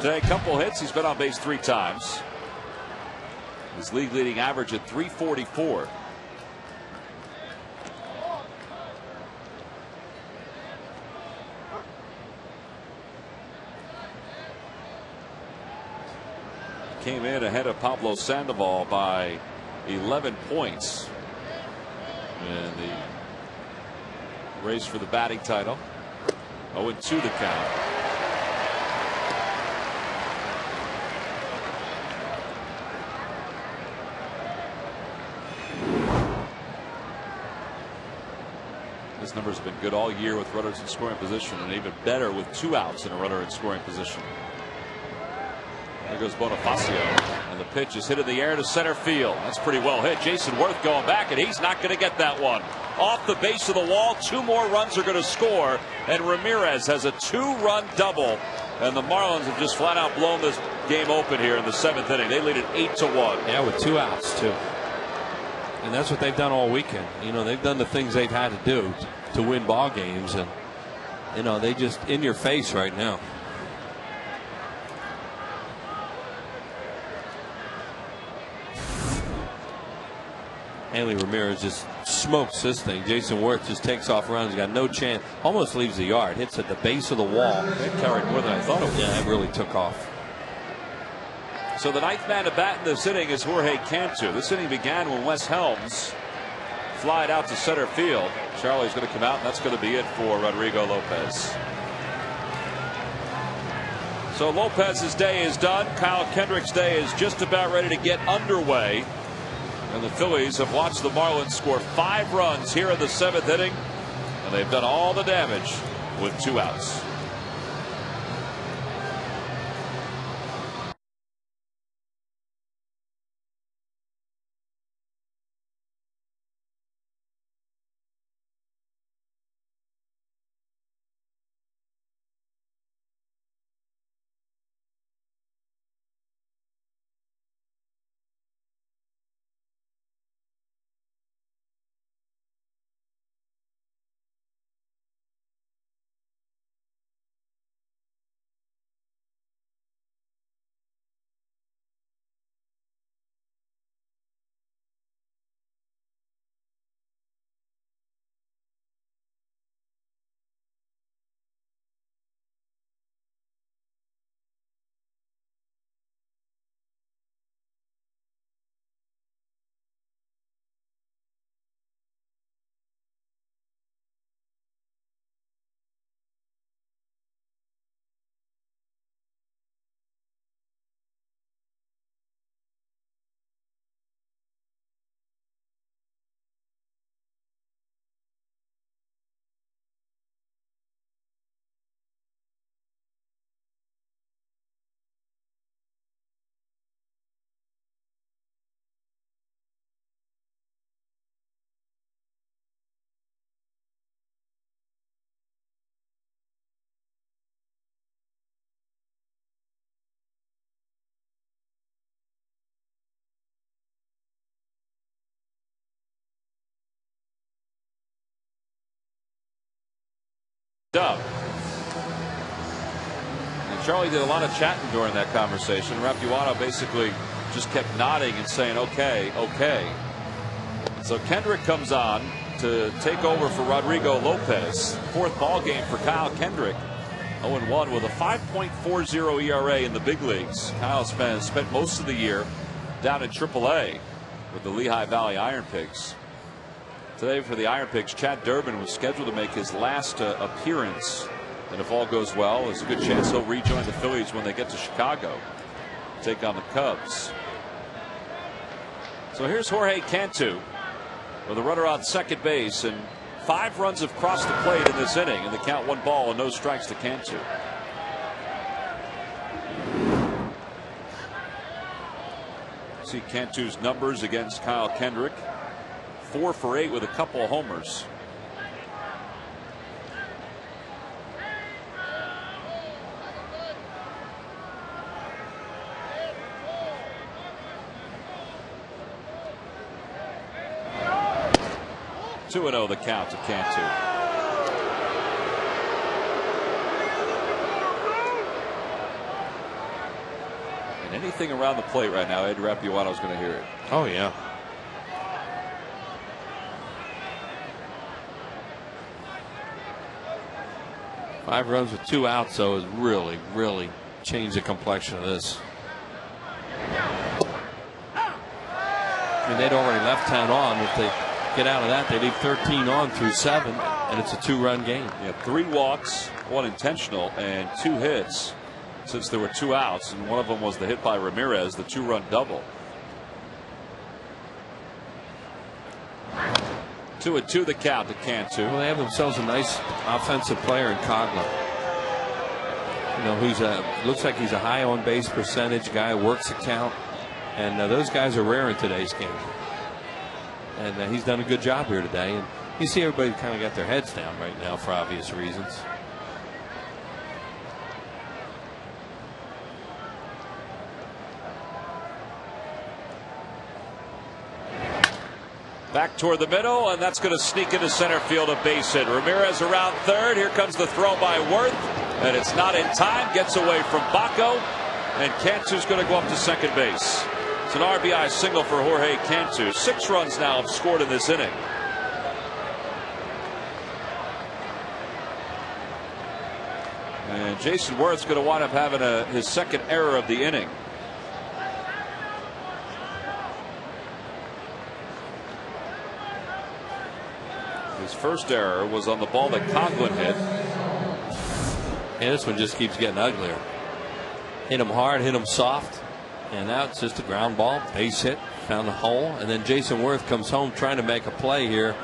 Today, a couple hits. He's been on base 3 times. His league leading average at .344. Came in ahead of Pablo Sandoval by 11 points in the race for the batting title. 0-2 the count. His numbers have been good all year with runners in scoring position, and even better with 2 outs and a runner in scoring position. There goes Bonifacio, and the pitch is hit in the air to center field. That's pretty well hit. Jason Worth going back, and he's not going to get that one. Off the base of the wall, 2 more runs are going to score, and Ramirez has a 2-run double, and the Marlins have just flat out blown this game open here in the 7th inning. They lead it 8-1. Yeah, with 2 outs too. And that's what they've done all weekend. You know, they've done the things they've had to do to win ball games, and you know, they just in your face right now. Hanley Ramirez just smokes this thing. Jason Worth just takes off runs. He's got no chance. Almost leaves the yard. Hits at the base of the wall. It carried more than I thought it would. Yeah, it really took off. So the 9th man to bat in this inning is Jorge Cantu. This inning began when Wes Helms flied out to center field. Charlie's going to come out, and that's going to be it for Rodrigo Lopez. So Lopez's day is done. Kyle Kendrick's day is just about ready to get underway. And the Phillies have watched the Marlins score 5 runs here in the 7th inning, and they've done all the damage with 2 outs. Up. And Charlie did a lot of chatting during that conversation. Rapuano basically just kept nodding and saying, okay, okay. So Kendrick comes on to take over for Rodrigo Lopez. 4th ball game for Kyle Kendrick. 0-1 with a 5.40 ERA in the big leagues. Kyle spent most of the year down in AAA with the Lehigh Valley Iron Pigs. Today for the Iron Pigs, Chad Durbin was scheduled to make his last appearance. And if all goes well, there's a good chance he'll rejoin the Phillies when they get to Chicago, take on the Cubs. So here's Jorge Cantu with a runner on second base, and 5 runs have crossed the plate in this inning, and the count 1 ball and no strikes to Cantu. See Cantu's numbers against Kyle Kendrick. 4 for 8 with a couple of homers. Two and 0 the count to Cantu. And anything around the plate right now, Ed Rapuano's going to hear it. Oh yeah. Five runs with 2 outs, though, has really changed the complexion of this. I mean, they'd already left 10 on. If they get out of that, they leave 13 on through 7, and it's a 2-run game. Yeah, 3 walks, 1 intentional, and 2 hits since there were 2 outs, and one of them was the hit by Ramirez, the 2-run double. 2-2 the count to Cantu. Well, they have themselves a nice offensive player in Coghlan. You know, who's looks like he's a high on base percentage guy, works the count, and those guys are rare in today's game. And he's done a good job here today. And you see everybody kind of got their heads down right now for obvious reasons. Back toward the middle, and that's going to sneak into center field, a base hit. Ramirez around third. Here comes the throw by Worth, and it's not in time. Gets away from Baco, and Cantu's going to go up to second base. It's an RBI single for Jorge Cantu. 6 runs now have scored in this inning. And Jason Worth's going to wind up having his second error of the inning. His first error was on the ball that Coghlan hit. And this one just keeps getting uglier. Hit him hard, hit him soft. And now it's just a ground ball, base hit, found the hole, and then Jason Worth comes home trying to make a play here,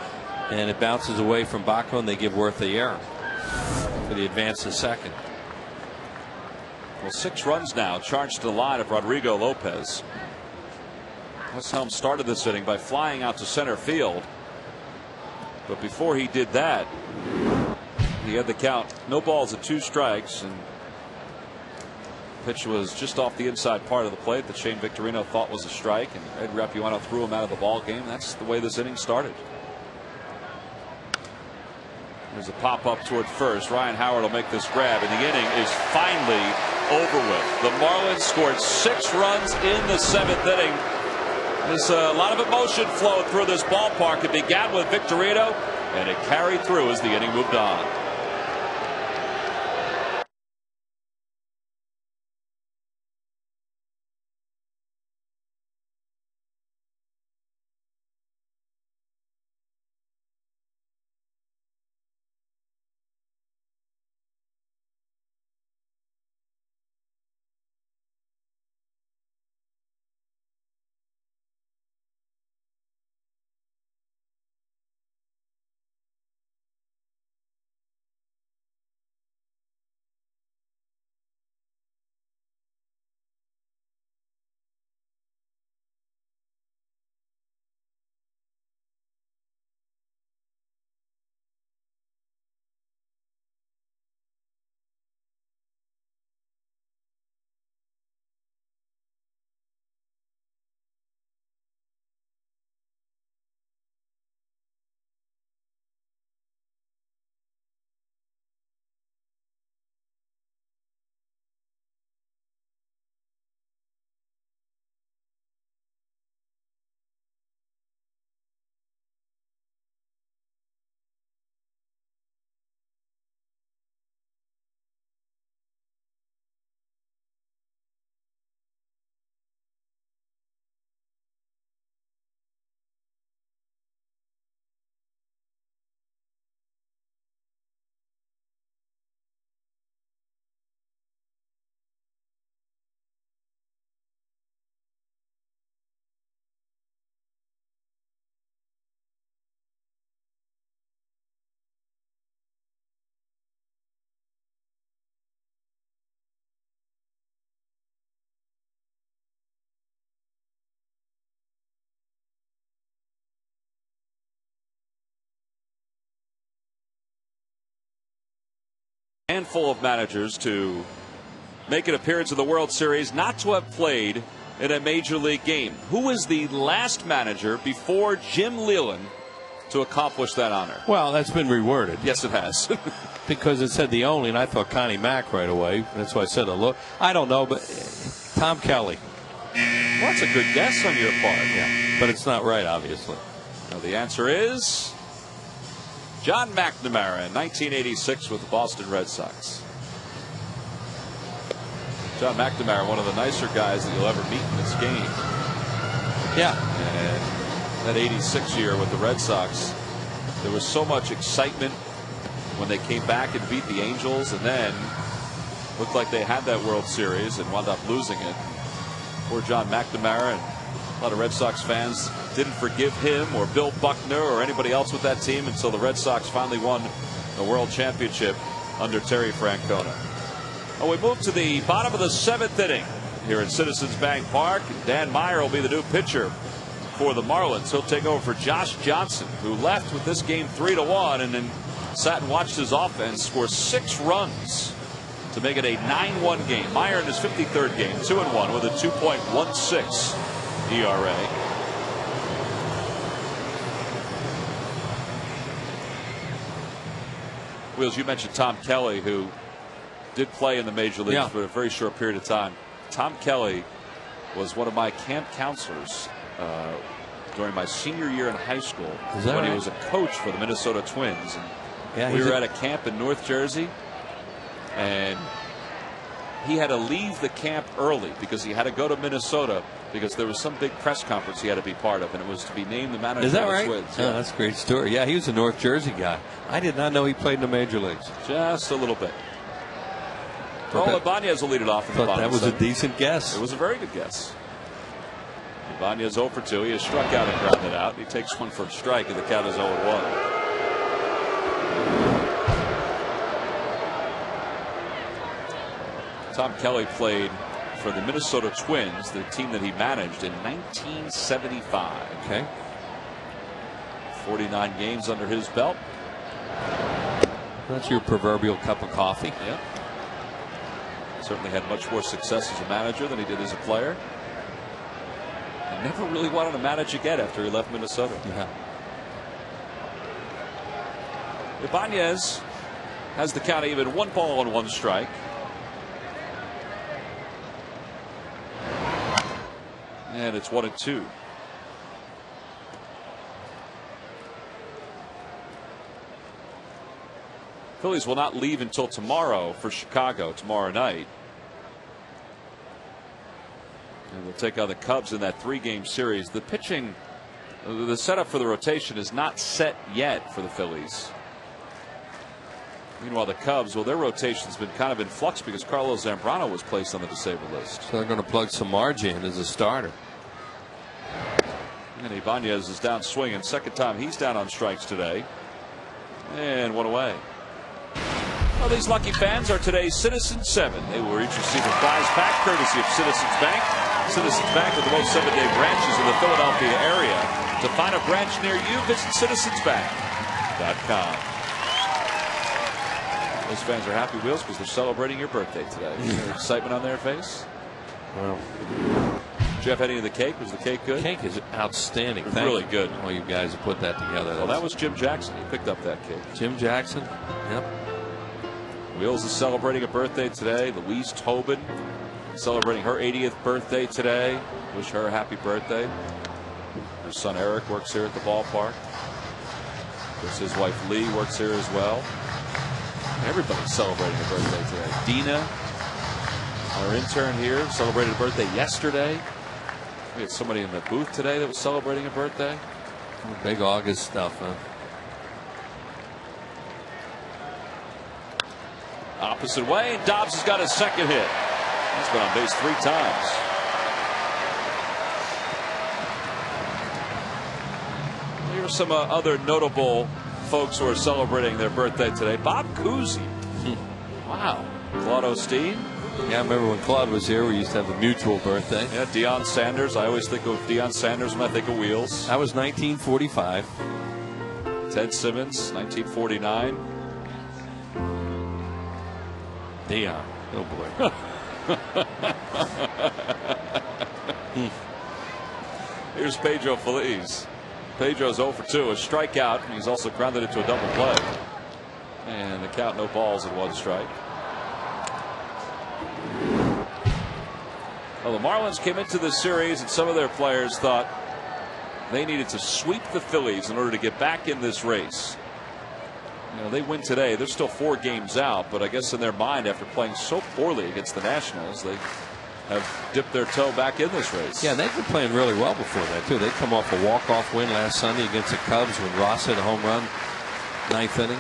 and it bounces away from Baco, and they give Worth the error for the advance to second. Well, 6 runs now charged to the line of Rodrigo Lopez. Wes Helm started this inning by flying out to center field, but before he did that, he had the count, no balls and 2 strikes, and pitch was just off the inside part of the plate that Shane Victorino thought was a strike, and Ed Rapuano threw him out of the ball game. That's the way this inning started. There's a pop up toward first. Ryan Howard will make this grab, and the inning is finally over with. The Marlins scored 6 runs in the 7th inning. There's a lot of emotion flowing through this ballpark. It began with Victorino, and it carried through as the inning moved on. Handful of managers to make an appearance in the World Series not to have played in a major league game. Who is the last manager before Jim Leyland to accomplish that honor? Well, that's been reworded. Yes, it has. Because it said the only, and I thought Connie Mack right away. That's why I said a look. I don't know, but Tom Kelly. Well, that's a good guess on your part. Yeah, but it's not right, obviously. Now, the answer is John McNamara in 1986 with the Boston Red Sox. John McNamara, one of the nicer guys that you'll ever meet in this game. Yeah. And that 86 year with the Red Sox, there was so much excitement when they came back and beat the Angels, and then looked like they had that World Series and wound up losing it. Poor John McNamara, and a lot of Red Sox fans didn't forgive him or Bill Buckner or anybody else with that team until the Red Sox finally won the World Championship under Terry Francona. Well, we move to the bottom of the 7th inning here at Citizens Bank Park. Dan Moyer will be the new pitcher for the Marlins. He'll take over for Josh Johnson, who left with this game 3-1 and then sat and watched his offense score 6 runs to make it a 9-1 game. Moyer in his 53rd game, 2-1 with a 2.16 ERA. Wheels, you mentioned Tom Kelly, who did play in the major leagues for a very short period of time. Tom Kelly was one of my camp counselors during my senior year in high school when he was a coach for the Minnesota Twins. And we were at a camp in North Jersey, and he had to leave the camp early because he had to go to Minnesota because there was some big press conference he had to be part of, and it was to be named the manager of the Twins. Yeah. Oh, that's a great story. Yeah, he was a North Jersey guy. I did not know he played in the major leagues. Just a little bit. Raul Ibanez will lead it off in the bottom. That was a decent guess. It was a very good guess. Ibanez 0 for 2. He has struck out and grounded out. He takes one for a strike, and the count is 0-1. Tom Kelly played for the Minnesota Twins, the team that he managed, in 1975. Okay. 49 games under his belt. That's your proverbial cup of coffee. Yeah. Certainly had much more success as a manager than he did as a player. And never really wanted to manage again after he left Minnesota. Yeah. Ibanez has the count even, 1 ball and 1 strike. And it's 1-2. Phillies will not leave until tomorrow for Chicago tomorrow night. And they'll take on the Cubs in that 3-game series. The pitching, the setup for the rotation is not set yet for the Phillies. Meanwhile, the Cubs, well, their rotation's been kind of in flux because Carlos Zambrano was placed on the disabled list. So they're going to plug Samardzija in as a starter. And Ibanez is down swinging. Second time he's down on strikes today. And 1 away. Well, these lucky fans are today's Citizens 7. They will each receive a prize pack courtesy of Citizens Bank. Citizens Bank with the most 7-day branches in the Philadelphia area. To find a branch near you, visit citizensbank.com. Those fans are happy, Wheels, because they're celebrating your birthday today. Is there excitement on their face? Well, Jeff, any of the cake? Was the cake good? The cake is outstanding. It was really good. All you guys have put that together. Well, that was Jim Jackson. He picked up that cake. Jim Jackson. Yep. Wheels is celebrating a birthday today. Louise Tobin celebrating her 80th birthday today. Wish her a happy birthday. Her son Eric works here at the ballpark. Of course, his wife Lee works here as well. Everybody's celebrating a birthday today. Dina, our intern here, celebrated a birthday yesterday. We had somebody in the booth today that was celebrating a birthday. Big August stuff, huh? Opposite way, Dobbs has got his second hit. He's been on base 3 times. Here are some other notable folks who are celebrating their birthday today. Bob Cousy. Wow. Claude Osteen. Yeah, I remember when Claude was here, we used to have a mutual birthday. Yeah, Deion Sanders. I always think of Deion Sanders when I think of Wheels. That was 1945. Ted Simmons, 1949. Dion. Oh boy. Here's Pedro Feliz. Pedro's 0 for 2, a strikeout, and he's also grounded into a double play. And the count, no balls and 1 strike. Well, the Marlins came into this series, and some of their players thought they needed to sweep the Phillies in order to get back in this race. You know, they win today. They're still 4 games out, but I guess in their mind, after playing so poorly against the Nationals, they have dipped their toe back in this race. Yeah, they've been playing really well before that, too. They come off a walk-off win last Sunday against the Cubs when Ross hit a home run, 9th inning.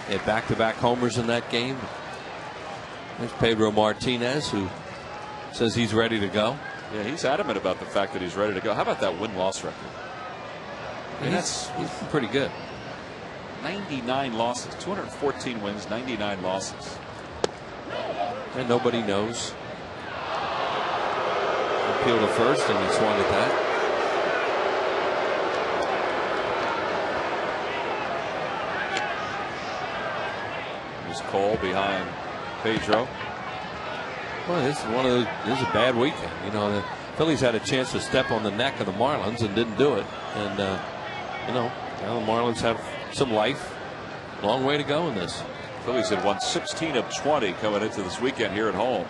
They had back-to-back homers in that game. There's Pedro Martinez, who says he's ready to go. Yeah, he's adamant about the fact that he's ready to go. How about that win-loss record? I mean, he's pretty good. 99 losses, 214 wins, 99 losses. And nobody knows. Appeal to first, and he swung at that. There's Cole behind Pedro. Well, this is one of those. This is a bad weekend. You know, the Phillies had a chance to step on the neck of the Marlins and didn't do it. And you know, now the Marlins have some life. Long way to go in this. Phillies had won 16 of 20 coming into this weekend here at home.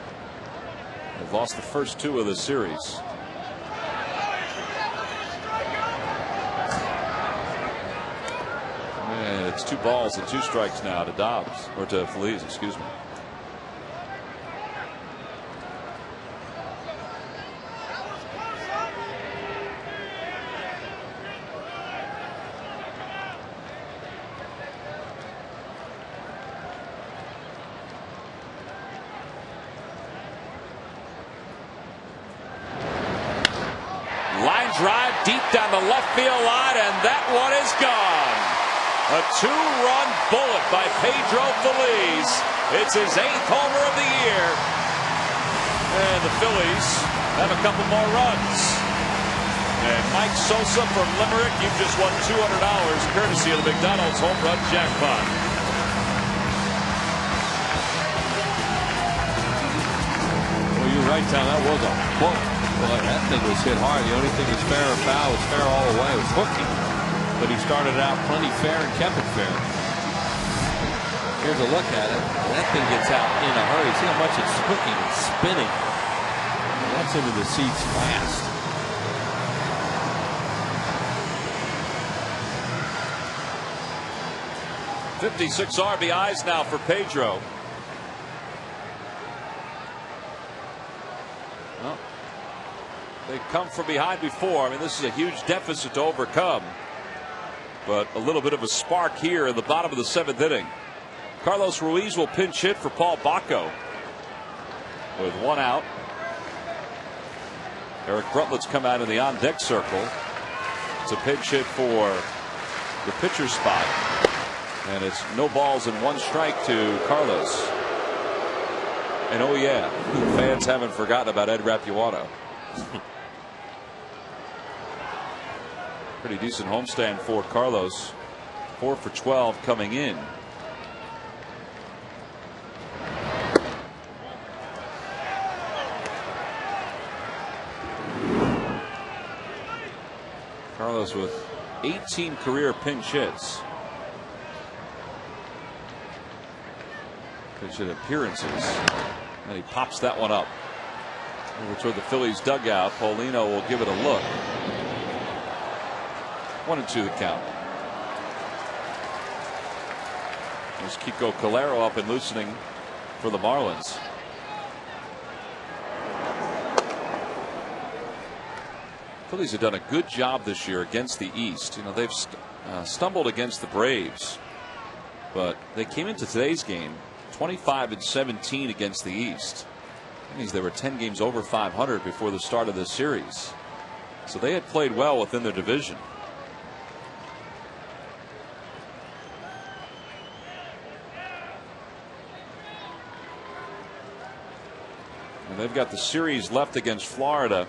They've lost the first 2 of the series. And it's 2 balls and 2 strikes now to Dobbs, or to Feliz, excuse me. Drive deep down the left field line, and that one is gone. A 2-run bullet by Pedro Feliz. It's his 8th homer of the year. And the Phillies have a couple more runs. And Mike Sosa from Limerick, you've just won $200 courtesy of the McDonald's home run jackpot. Well, you're right, Tom. That was a bullet. Boy, that thing was hit hard. The only thing was fair or foul was fair all the way. It was hooking. But he started out plenty fair and kept it fair. Here's a look at it. That thing gets out in a hurry. See how much it's hooking and spinning. And that's into the seats fast. '56 RBIs now for Pedro. Well, they've come from behind before. I mean, this is a huge deficit to overcome. But a little bit of a spark here in the bottom of the 7th inning. Carlos Ruiz will pinch hit for Paul Bacco with 1 out. Eric Brutlett's come out in the on-deck circle. It's a pinch hit for the pitcher's spot. And it's no balls and 1 strike to Carlos. And oh yeah, fans haven't forgotten about Ed Rapuano. Pretty decent homestand for Carlos. 4 for 12 coming in. Carlos with 18 career pinch hits. Pinch hit appearances. And he pops that one up. Over toward the Phillies dugout. Paulino will give it a look. 1-2 the count. There's Kiko Calero up and loosening for the Marlins. Phillies have done a good job this year against the East. You know, they've stumbled against the Braves, but they came into today's game 25-17 against the East. That means they were 10 games over 500 before the start of this series. So they had played well within their division. And they've got the series left against Florida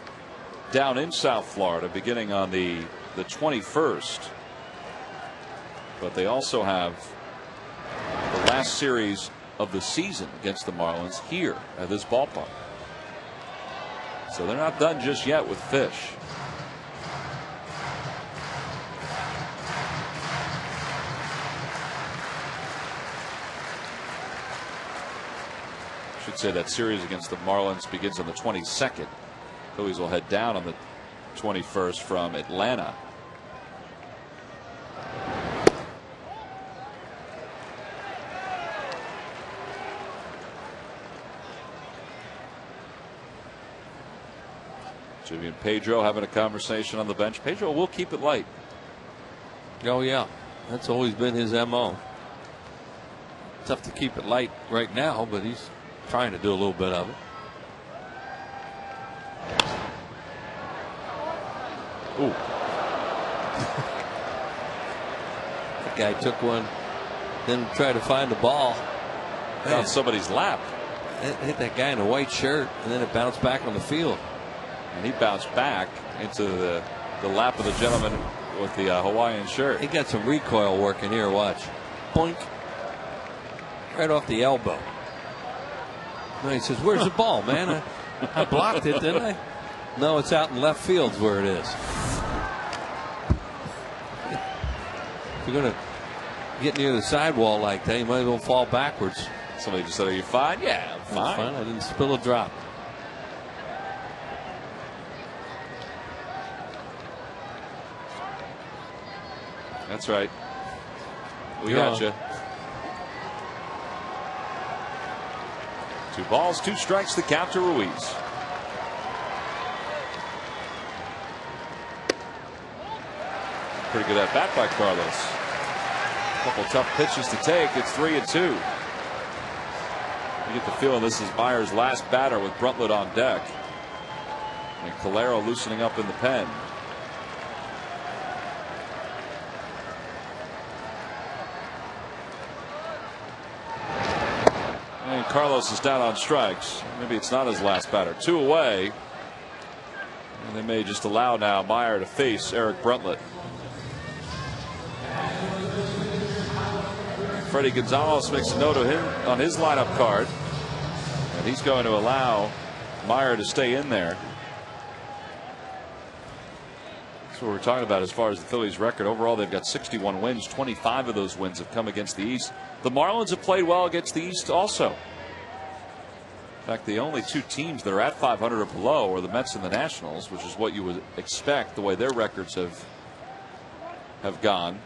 down in South Florida beginning on the 21st. But they also have the last series of the season against the Marlins here at this ballpark. So they're not done just yet with Fish. I should say that series against the Marlins begins on the 22nd. Phillies will head down on the 21st from Atlanta. Jimmy and Pedro having a conversation on the bench. Pedro will keep it light. Oh yeah, that's always been his MO. Tough to keep it light right now, but he's trying to do a little bit of it. Ooh. The guy took one, then tried to find the ball. On somebody's lap. It hit that guy in a white shirt, and then it bounced back on the field. And he bounced back into the lap of the gentleman with the Hawaiian shirt. He got some recoil working here. Watch. Boink. Right off the elbow. No, he says, "Where's the ball, man? I blocked it, didn't I?" No, it's out in left field where it is. If you're going to get near the sidewall like that, you might as well fall backwards. Somebody just said, "Are you fine?" Yeah, I'm fine. I didn't spill a drop. That's right. We got you. 2 balls, 2 strikes, the count to Ruiz. Pretty good at bat by Carlos. A couple tough pitches to take. It's 3-2. You get the feeling this is Moyer's last batter with Bruntlett on deck. And Calero loosening up in the pen. And Carlos is down on strikes. Maybe it's not his last batter. 2 away. And they may just allow now Moyer to face Eric Bruntlett. Freddie Gonzalez makes a note of him on his lineup card. And he's going to allow Moyer to stay in there. That's what we're talking about as far as the Phillies record. Overall, they've got 61 wins. 25 of those wins have come against the East. The Marlins have played well against the East also. In fact, the only 2 teams that are at 500 or below are the Mets and the Nationals, which is what you would expect the way their records have gone.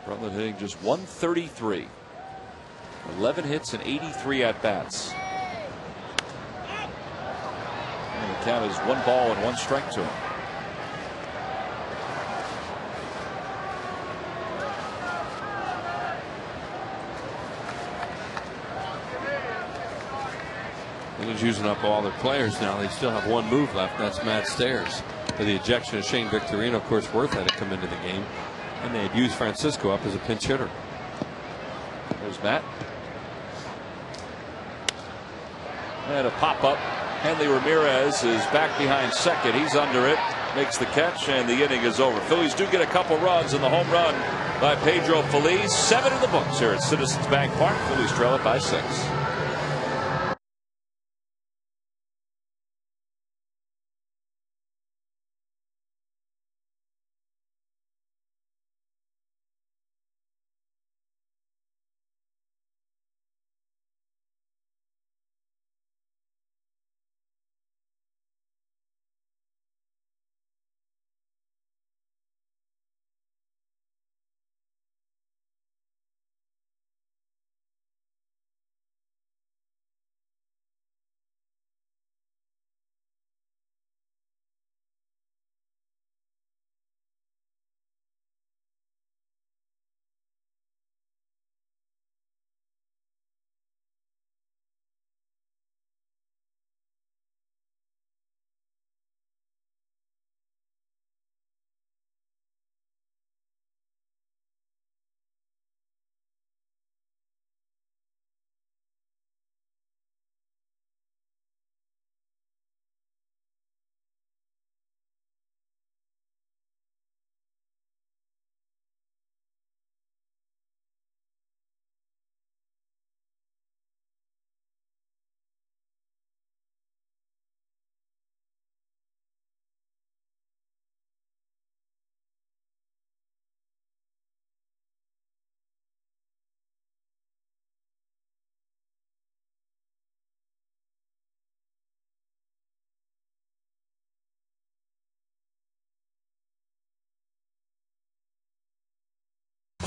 Bruntlett hitting just 133. 11 hits and 83 at bats. And the count is 1 ball and 1 strike to him. Phillies using up all their players now. They still have 1 move left. That's Matt Stairs. For the ejection of Shane Victorino, of course, Worth had to come into the game. And they had used Francisco up as a pinch hitter. There's Matt. And a pop up. Hanley Ramirez is back behind second. He's under it. Makes the catch, and the inning is over. Phillies do get a couple runs in the home run by Pedro Feliz. 7 in the books here at Citizens Bank Park. Phillies trail it by 6.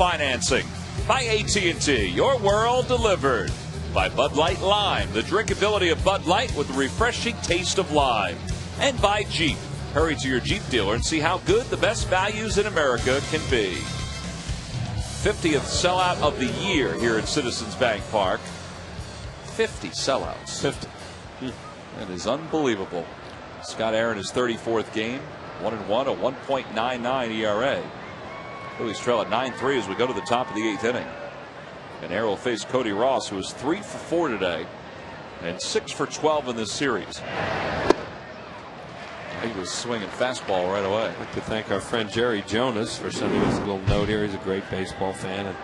financing. By AT&T, your world delivered. By Bud Light Lime, the drinkability of Bud Light with the refreshing taste of lime. And by Jeep. Hurry to your Jeep dealer and see how good the best values in America can be. 50th sellout of the year here at Citizens Bank Park. 50 sellouts. 50. That is unbelievable. Scott Aaron, his 34th game. 1-1, a 1.99 ERA. Phillies trail at 9-3 as we go to the top of the 8th inning. And Aaron will face Cody Ross, who is 3 for 4 today and 6 for 12 in this series. He was swinging fastball right away. I'd like to thank our friend Jerry Jonas for sending us a little note here. He's a great baseball fan. And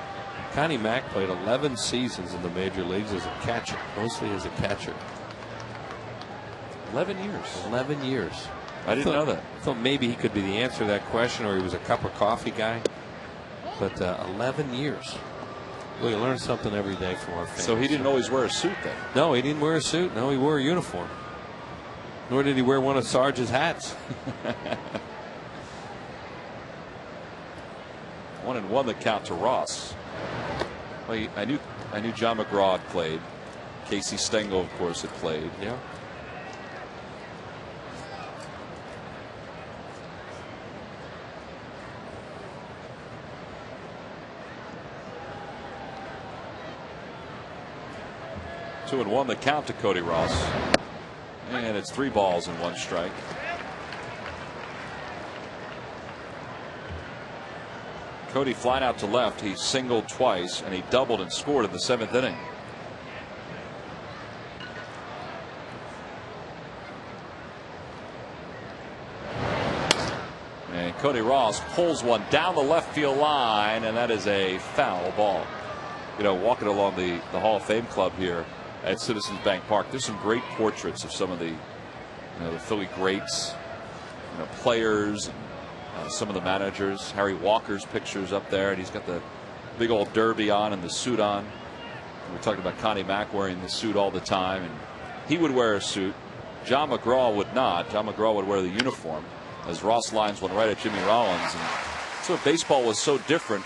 Connie Mack played 11 seasons in the major leagues as a catcher, mostly as a catcher. 11 years. 11 years. I didn't know that. I thought maybe he could be the answer to that question, or he was a cup of coffee guy. But 11 years. We learn something every day from our fans. So he didn't always wear a suit then? No, he didn't wear a suit. No, he wore a uniform. Nor did he wear one of Sarge's hats. 1-1 the count to Ross. Well, I knew John McGraw had played. Casey Stengel, of course, had played. Yeah. Two and 1 the count to Cody Ross. And it's 3 balls and 1 strike. Cody flying out to left. He singled twice and he doubled and scored in the 7th inning. And Cody Ross pulls one down the left field line, and that is a foul ball. You know, walking along the Hall of Fame club here at Citizens Bank Park, there's some great portraits of some of the Philly greats, players, and some of the managers. Harry Walker's pictures up there, and he's got the big old derby on and the suit on. And we're talking about Connie Mack wearing the suit all the time, and he would wear a suit. John McGraw would not. John McGraw would wear the uniform, as Ross lines one right at Jimmy Rollins. And so baseball was so different,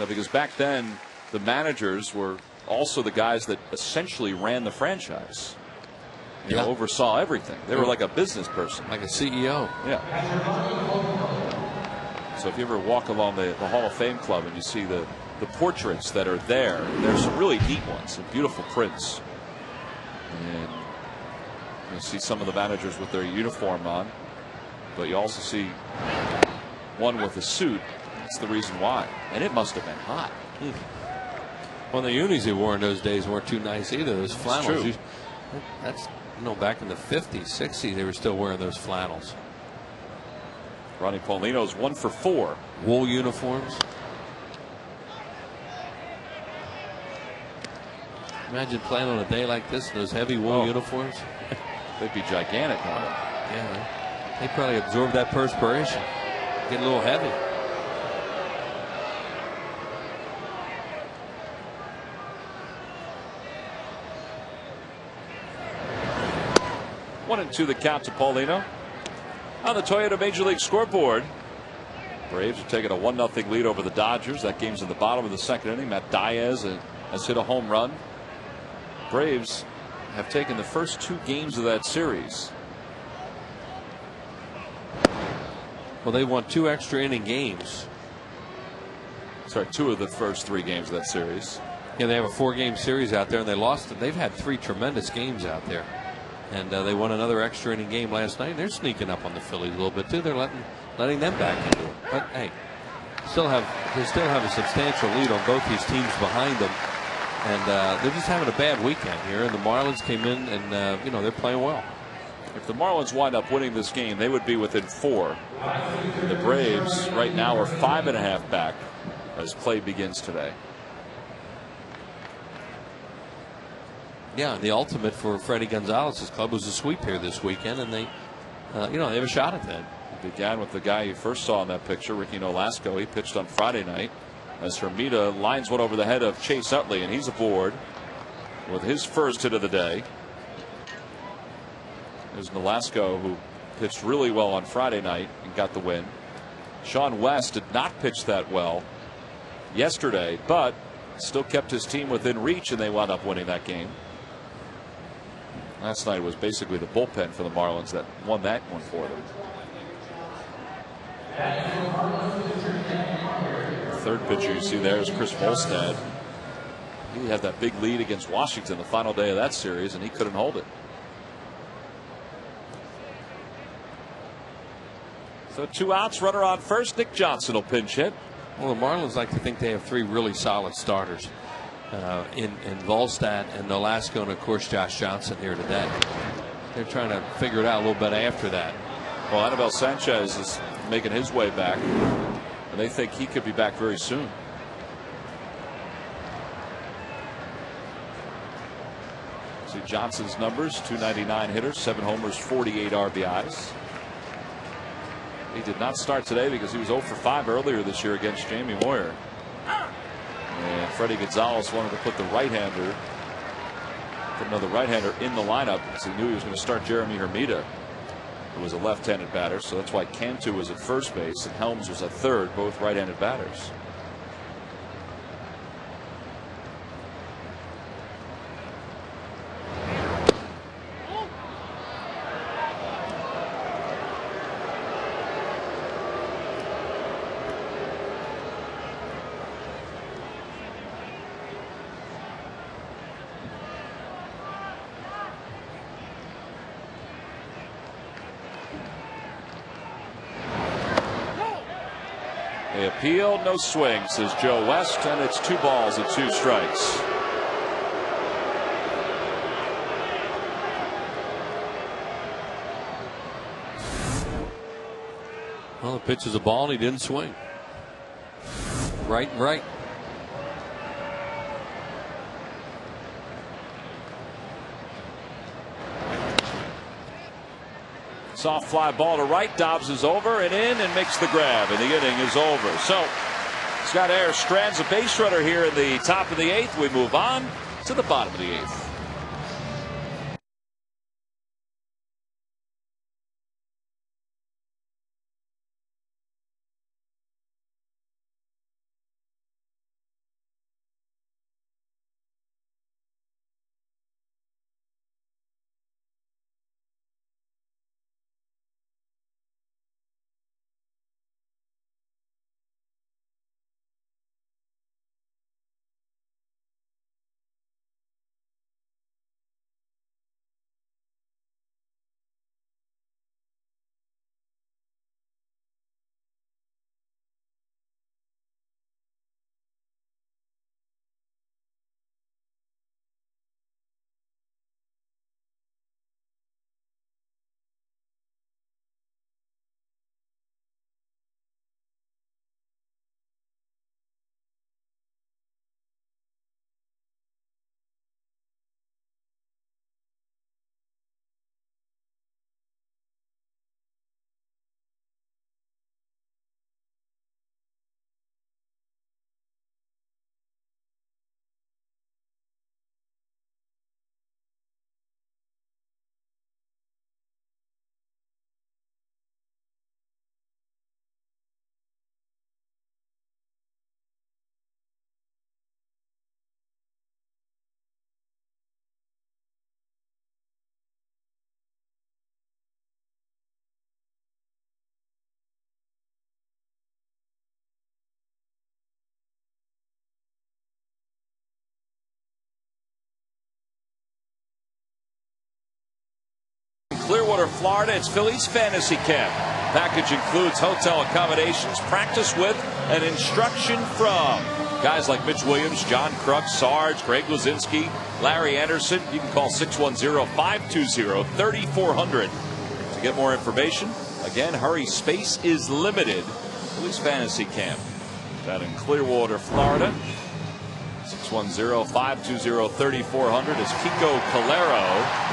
because back then the managers were also the guys that essentially ran the franchise. Oversaw everything. They were like a business person, like a CEO. Yeah. So if you ever walk along the Hall of Fame club and you see the portraits that are there, there's some really neat ones and beautiful prints. And you see some of the managers with their uniform on, but you also see one with a suit. That's the reason why. And it must have been hot. Well, the unis they wore in those days weren't too nice either. Those flannels. That's back in the 50s, 60s, they were still wearing those flannels. Ronnie Paulino's 1 for 4. Wool uniforms. Imagine playing on a day like this in those heavy wool uniforms. They'd be gigantic on it. Yeah, they probably absorb that perspiration. Get a little heavy. One and 2 the count to Paulino. On the Toyota Major League scoreboard, Braves are taking a 1-0 lead over the Dodgers. That game's in the bottom of the 2nd inning. Matt Diaz has hit a home run. Braves have taken the first 2 games of that series. Well, they won 2 extra inning games. Sorry, 2 of the first 3 games of that series. Yeah, they have a 4-game series out there, and they lost it. They've had 3 tremendous games out there. And they won another extra inning game last night. They're sneaking up on the Phillies a little bit too. They're letting them back into it. But hey, they still have a substantial lead on both these teams behind them, and they're just having a bad weekend here. And the Marlins came in, and they're playing well. If the Marlins wind up winning this game, they would be within 4. The Braves right now are 5.5 back as play begins today. Yeah, and the ultimate for Freddie Gonzalez's club was a sweep here this weekend, and they have a shot at that. It began with the guy you first saw in that picture, Ricky Nolasco. He pitched on Friday night as Hermida lines one over the head of Chase Utley, and he's aboard with his first hit of the day. There's Nolasco, who pitched really well on Friday night and got the win. Sean West did not pitch that well yesterday, but still kept his team within reach, and they wound up winning that game. Last night was basically the bullpen for the Marlins that won that one for them. The third pitcher you see there is Chris Volstad. He had that big lead against Washington the final day of that series, and he couldn't hold it. So 2 outs, runner on first. Nick Johnson will pinch hit. Well, the Marlins like to think they have 3 really solid starters in Volstad and Nolasco, and of course Josh Johnson here today. They're trying to figure it out a little bit after that. Well, Anibal Sanchez is making his way back, and they think he could be back very soon. See Johnson's numbers: 299 hitters, 7 homers, 48 RBIs. He did not start today because he was 0 for 5 earlier this year against Jamie Moyer. And Freddie Gonzalez wanted to put another right-hander in the lineup because he knew he was going to start Jeremy Hermida, who was a left-handed batter. So that's why Cantu was at first base and Helms was at third, both right-handed batters. They appealed, no swing, says Joe West, and it's 2 balls and 2 strikes. Well, the pitch is a ball and he didn't swing. Right and right. Soft fly ball to right. Dobbs is over and in and makes the grab, and the inning is over. So Scott Ayers strands a base runner here in the top of the 8th. We move on to the bottom of the 8th. Clearwater, Florida. It's Phillies fantasy camp. Package includes hotel accommodations, practice with, and instruction from guys like Mitch Williams, John Kruk, Sarge, Greg Luzinski, Larry Anderson. You can call 610-520-3400 to get more information. Again, hurry, space is limited. Phillies fantasy camp down in Clearwater, Florida. 610-520-3400 is Kiko Calero.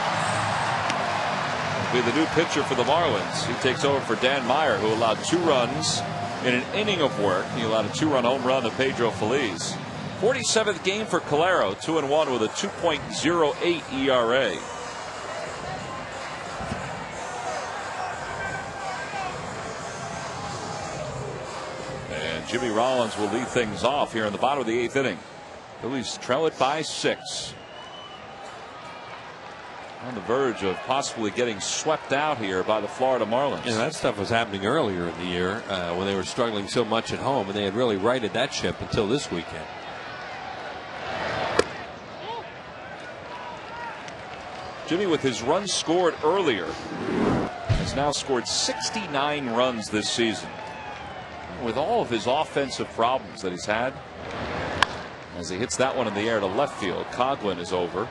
Be the new pitcher for the Marlins. He takes over for Dan Moyer, who allowed 2 runs in an inning of work. He allowed a 2-run home run to Pedro Feliz. 47th game for Calero, 2-1 with a 2.08 ERA. And Jimmy Rollins will lead things off here in the bottom of the 8th inning. Phillies trail it by 6. On the verge of possibly getting swept out here by the Florida Marlins. Yeah, that stuff was happening earlier in the year when they were struggling so much at home, and they had really righted that ship until this weekend. Jimmy, with his runs scored earlier, has now scored 69 runs this season. With all of his offensive problems that he's had, as he hits that one in the air to left field, Coghlan is over.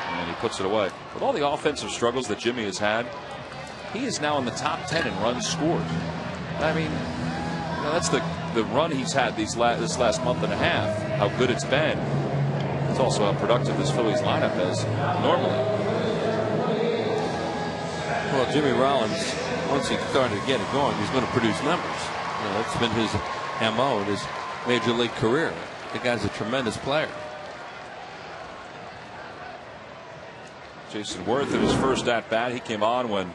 And he puts it away. With all the offensive struggles that Jimmy has had, he is now in the top 10 in runs scored. I mean, you know, that's the run he's had this last month and a half, how good it's been. It's also how productive this Phillies lineup is normally. Well, Jimmy Rollins, once he started to get it going, he's going to produce numbers. You know, that's been his MO in his major league career. The guy's a tremendous player. Jason Worth in his first at bat. He came on when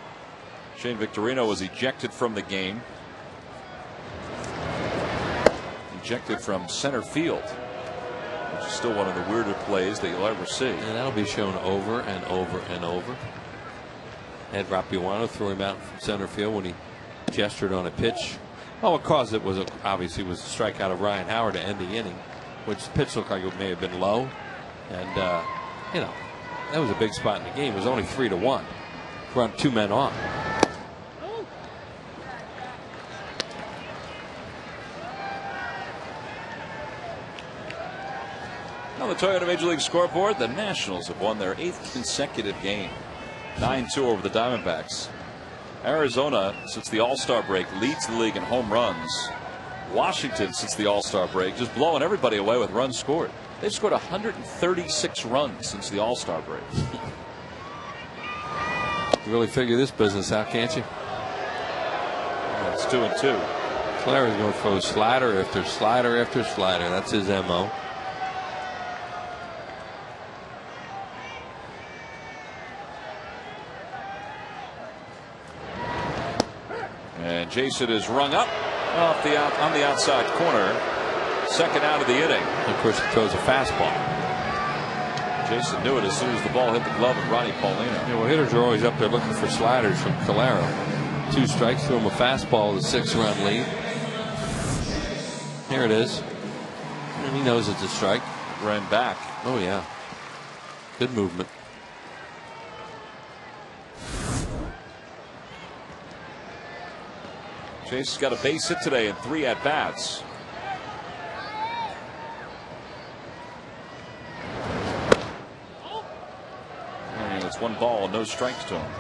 Shane Victorino was ejected from the game. Ejected from center field, which is still one of the weirder plays that you'll ever see. And that'll be shown over and over and over. Ed Rapuano threw him out from center field when he gestured on a pitch. Well, what caused it was obviously was the strikeout of Ryan Howard to end the inning, which the pitch looked like it may have been low, and you know, that was a big spot in the game. It was only 3-1. Run 2 men on. On the Toyota Major League scoreboard, the Nationals have won their 8th consecutive game. 9-2 over the Diamondbacks. Arizona, since the All-Star break, leads the league in home runs. Washington, since the All-Star break, just blowing everybody away with runs scored. They've scored 136 runs since the All-Star break. You really figure this business out, can't you? Well, it's 2-2. Clary's going to throw slider after slider after slider. That's his MO. And Jason is rung up on the outside corner. Second out of the inning. Of course, he throws a fastball. Jason knew it as soon as the ball hit the glove of Ronnie Paulino. Yeah, well, hitters are always up there looking for sliders from Calero. 2 strikes, threw him a fastball with a 6-run lead. Here it is. And he knows it's a strike. Ran back. Oh, yeah. Good movement. Chase has got a base hit today in 3 at-bats. And it's 1 ball, no strikes to him.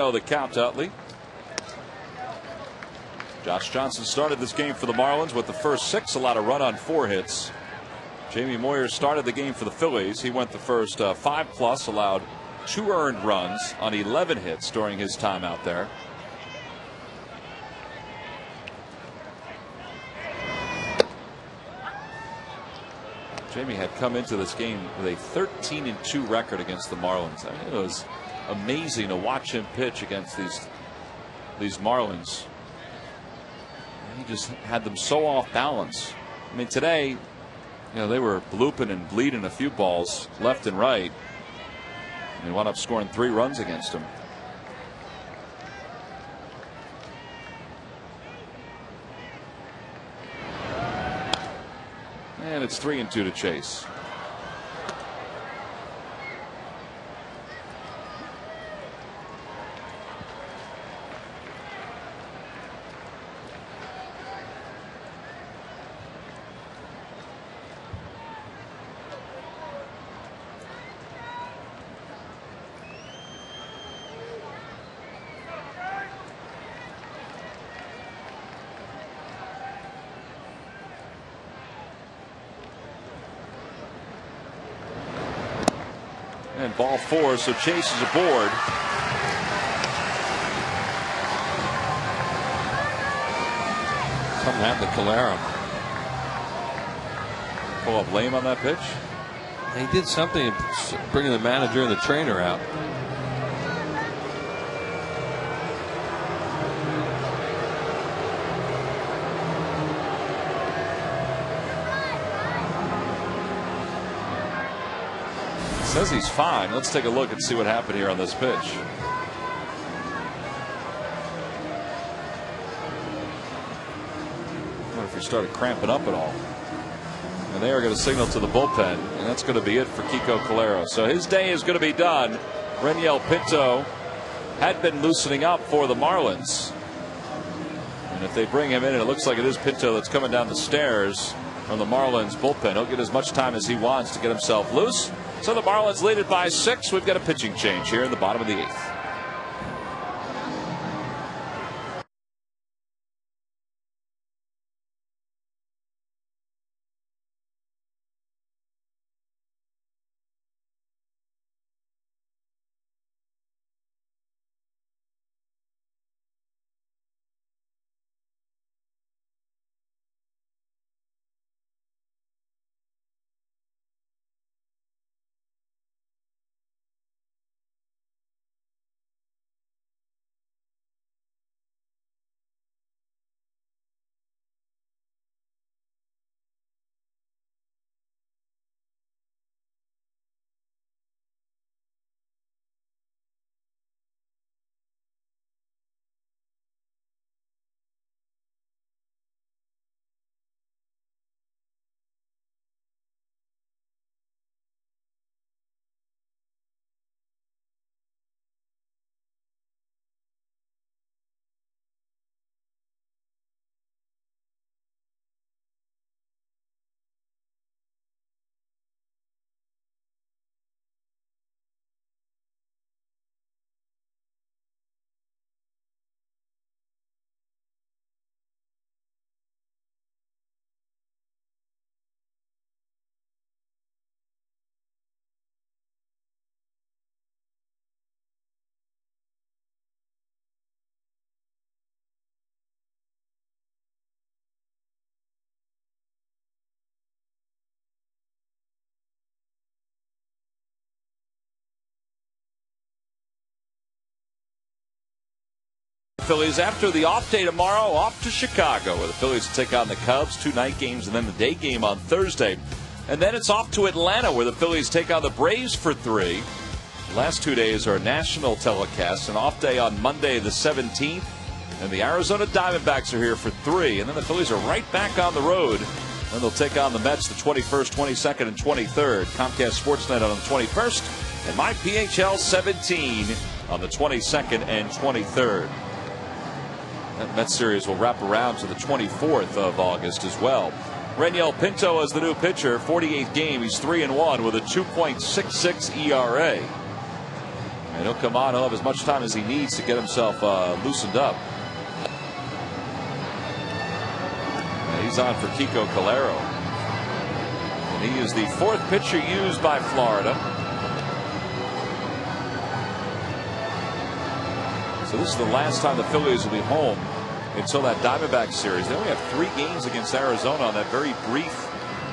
The count to Utley. Josh Johnson started this game for the Marlins with the first 6, allowed a run on 4 hits. Jamie Moyer started the game for the Phillies. He went the first 5+, allowed 2 earned runs on 11 hits during his time out there. Jamie had come into this game with a 13-2 record against the Marlins. I mean, it was amazing to watch him pitch against these Marlins. He just had them so off balance. I mean, today, you know, they were blooping and bleeding a few balls left and right. And they wound up scoring 3 runs against him. And it's 3-2 to Chase. And ball 4, so Chase is aboard. Something happened to Calero. Pull up lame on that pitch. He did something bringing the manager and the trainer out. Says he's fine. Let's take a look and see what happened here on this pitch. I wonder if he started cramping up at all. And they are going to signal to the bullpen, and that's going to be it for Kiko Calero. So his day is going to be done. Reniel Pinto had been loosening up for the Marlins. And if they bring him in, and it looks like it is Pinto that's coming down the stairs from the Marlins bullpen, he'll get as much time as he wants to get himself loose. So the Marlins lead it by 6. We've got a pitching change here in the bottom of the 8th. Phillies after the off day tomorrow, off to Chicago, where the Phillies will take on the Cubs, 2 night games and then the day game on Thursday. And then it's off to Atlanta, where the Phillies take on the Braves for 3. The last 2 days are national telecasts. An off day on Monday the 17th, and the Arizona Diamondbacks are here for 3. And then the Phillies are right back on the road. Then they'll take on the Mets the 21st, 22nd, and 23rd. Comcast Sportsnet on the 21st, and MyPHL 17 on the 22nd and 23rd. That Mets series will wrap around to the 24th of August as well. Reniel Pinto as the new pitcher, 48th game. He's 3-1 with a 2.66 ERA. And he'll come on. He'll have as much time as he needs to get himself loosened up. And he's on for Kiko Calero. And he is the 4th pitcher used by Florida. So this is the last time the Phillies will be home until that Diamondback series. They only have 3 games against Arizona on that very brief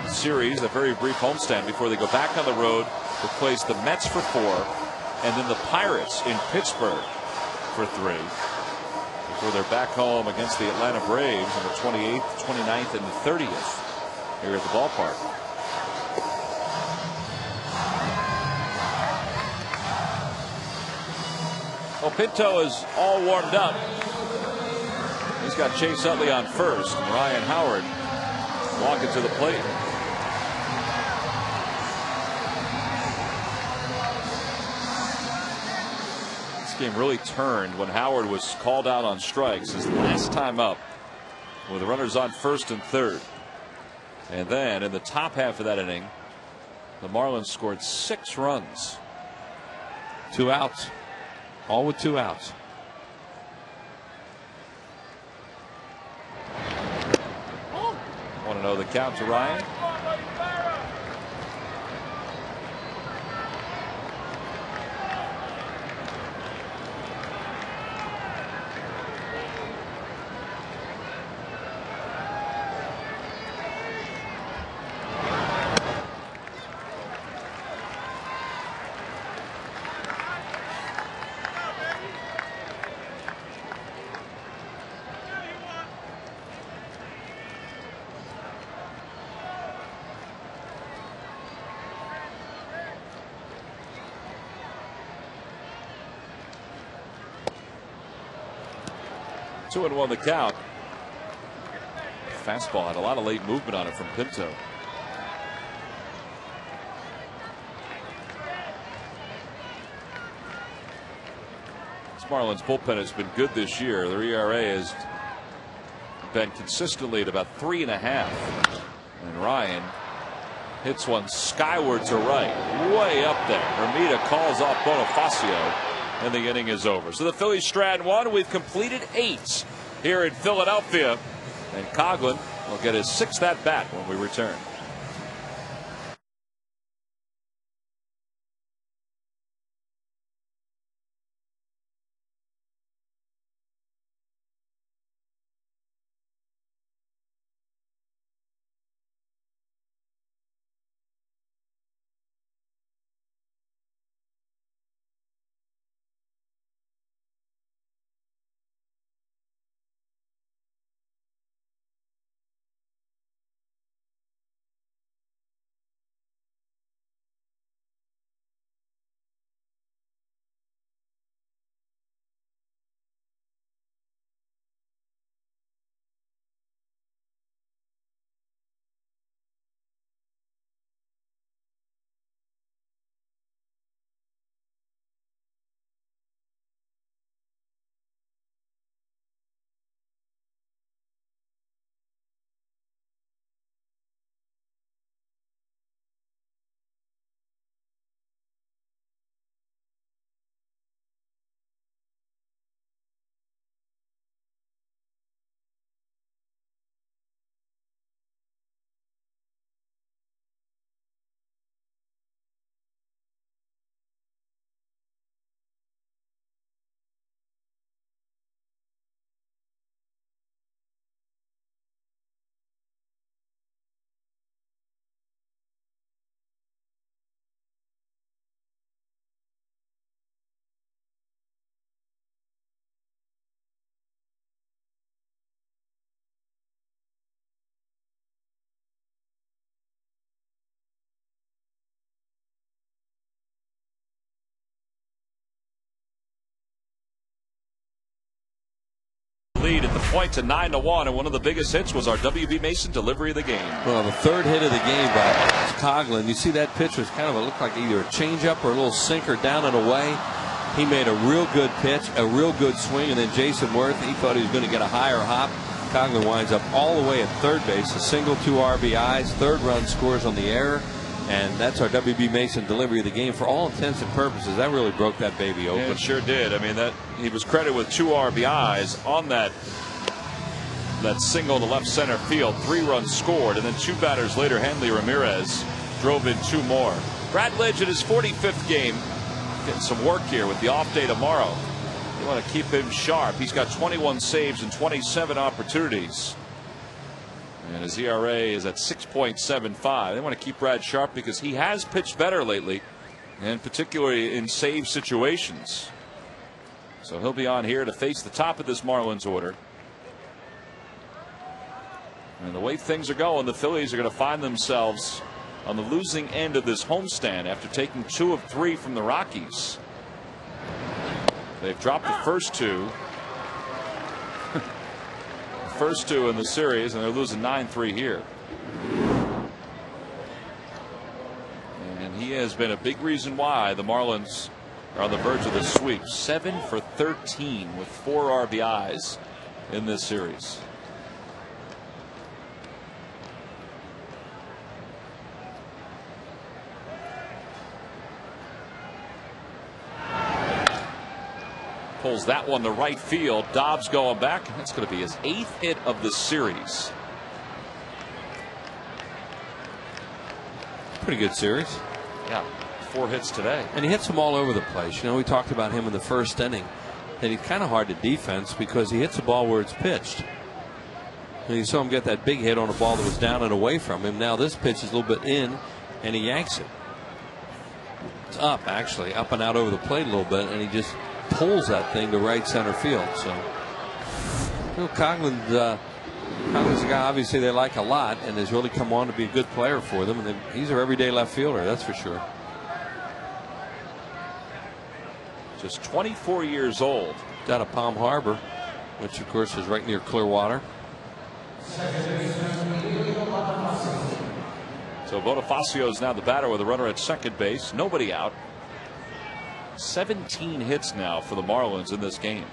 series, that very brief homestand, before they go back on the road to place the Mets for 4, and then the Pirates in Pittsburgh for 3, before they're back home against the Atlanta Braves on the 28th, 29th, and the 30th here at the ballpark. Well, Pinto is all warmed up. He's got Chase Utley on first, and Ryan Howard walking to the plate. This game really turned when Howard was called out on strikes his last time up, with the runners on first and third. And then in the top half of that inning, the Marlins scored 6 runs. 2 outs. All with 2 outs. Want to know the count to Ryan? 2-1 the count. Fastball had a lot of late movement on it from Pinto. This Marlins bullpen has been good this year. Their ERA has been consistently at about 3.5. And Ryan hits one skyward to right, way up there. Hermida calls off Bonifacio, and the inning is over. So the Phillies strand 1. We've completed 8 here in Philadelphia. And Coghlan will get his 6th at bat when we return. Lead at the point to 9-1, and one of the biggest hits was our W.B. Mason delivery of the game. Well, the third hit of the game by Coghlan. You see that pitch was kind of looked like either a changeup or a little sinker down and away. He made a real good pitch, a real good swing, and then Jason Worth, he thought he was going to get a higher hop. Coghlan winds up all the way at third base, a single, 2 RBIs, 3rd run scores on the error. And that's our W.B. Mason delivery of the game. For all intents and purposes, that really broke that baby open. Yeah, it sure did. I mean, that he was credited with 2 RBIs on that single to left center field. 3 runs scored, and then 2 batters later, Hanley Ramirez drove in 2 more. Brad Lidge in his 45th game, getting some work here with the off day tomorrow. You want to keep him sharp. He's got 21 saves and 27 opportunities. And his ERA is at 6.75. They want to keep Brad sharp because he has pitched better lately, and particularly in save situations. So he'll be on here to face the top of this Marlins order. And the way things are going, the Phillies are going to find themselves on the losing end of this homestand after taking 2 of 3 from the Rockies. They've dropped the first 2. First 2 in the series, and they're losing 9-3 here. And he has been a big reason why the Marlins are on the verge of the sweep. 7 for 13 with 4 RBIs in this series. Pulls that one to right field. Dobbs going back. That's going to be his 8th hit of the series. Pretty good series. Yeah, 4 hits today. And he hits them all over the place. You know, we talked about him in the first inning, that he's kind of hard to defense because he hits the ball where it's pitched. And you saw him get that big hit on a ball that was down and away from him. Now this pitch is a little bit in, and he yanks it. It's up, actually, up and out over the plate a little bit, and he just pulls that thing to right center field. So, you know, Coghlan's a guy obviously they like a lot, and has really come on to be a good player for them. And he's their everyday left fielder, that's for sure. Just 24 years old. Out of Palm Harbor. which of course is right near Clearwater. So Bonifacio is now the batter with a runner at second base. Nobody out. 17 hits now for the Marlins in this game.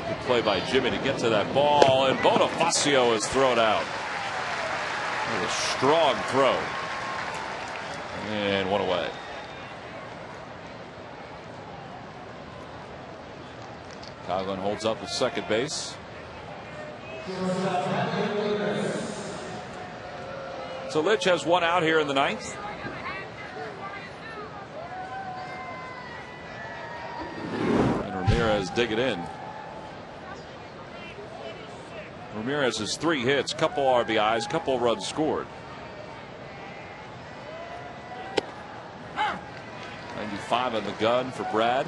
Good play by Jimmy to get to that ball, and Bonifacio is thrown out. A strong throw. And one away. Coughlin holds up at second base. So Lich has one out here in the ninth. And Ramirez dig it in. Ramirez has 3 hits, couple RBIs, couple runs scored. 95 on the gun for Brad.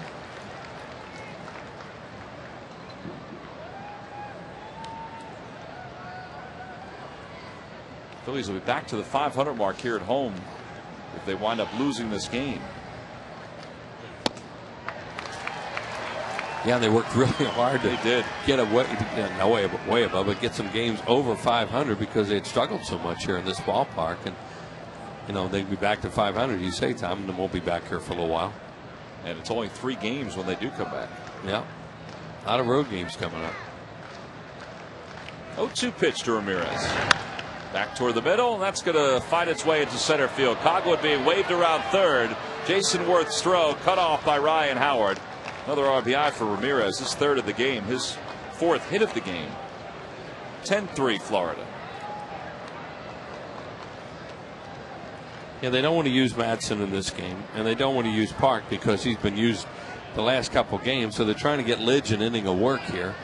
Phillies will be back to the 500 mark here at home if they wind up losing this game. Yeah, they worked really hard to get way above it, get some games over 500 because they had struggled so much here in this ballpark. And you know, they'd be back to 500, you say, Tom, and then won't be back here for a little while. And it's only 3 games when they do come back. Yeah, a lot of road games coming up. 0-2 pitch to Ramirez. Back toward the middle. That's going to find its way into center field. Coughlin being waved around third. Jason Worth's throw cut off by Ryan Howard. Another RBI for Ramirez. His 3rd of the game. His 4th hit of the game. 10-3 Florida. Yeah, they don't want to use Madsen in this game, and they don't want to use Park because he's been used the last couple games. So they're trying to get Lidge an inning of work here.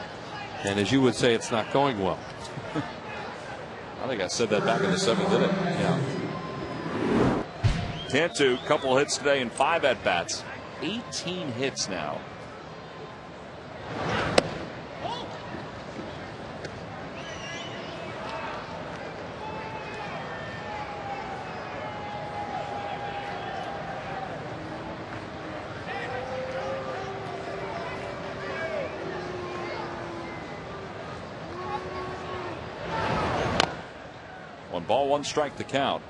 And as you would say, it's not going well. I think I said that back in the 7th inning. Yeah. Cantu, couple hits today and 5 at bats. 18 hits now. One ball, one strike to count.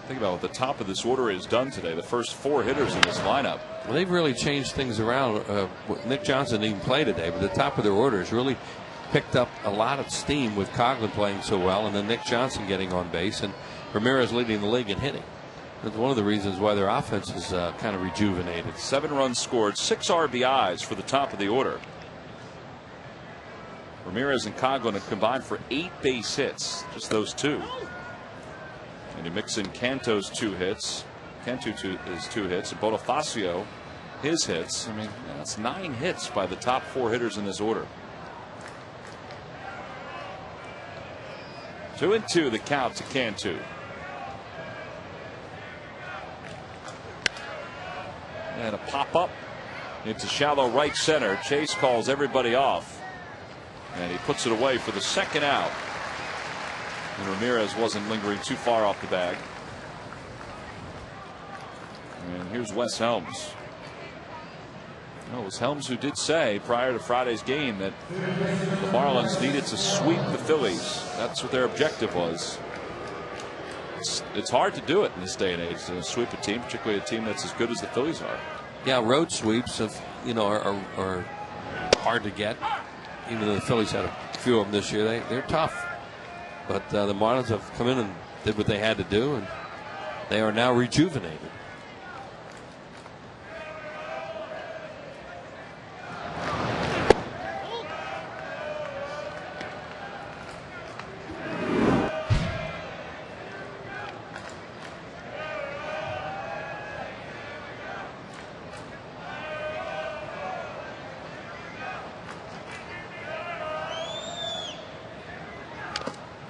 Think about what the top of this order has done today. The first 4 hitters in this lineup. Well, they've really changed things around. Nick Johnson didn't play today, but the top of their order has really picked up a lot of steam with Coughlin playing so well, and then Nick Johnson getting on base, and Ramirez leading the league in hitting. That's one of the reasons why their offense is kind of rejuvenated. 7 runs scored, 6 RBIs for the top of the order. Ramirez and Coughlin have combined for 8 base hits, just those 2. And you mix in Canto's 2 hits. Cantu is 2 hits, and Bonifacio his hits. I mean, that's 9 hits by the top 4 hitters in this order. 2-2 the count to Cantu. And a pop up into shallow right center. Chase calls everybody off, and he puts it away for the 2nd out. And Ramirez wasn't lingering too far off the bag. And here's Wes Helms. It was Helms who did say prior to Friday's game that the Marlins needed to sweep the Phillies. That's what their objective was. It's hard to do it in this day and age, to sweep a team, particularly a team that's as good as the Phillies are. Yeah, road sweeps are hard to get. Even though the Phillies had a few of them this year, they're tough. But the Marlins have come in and did what they had to do, and they are now rejuvenated.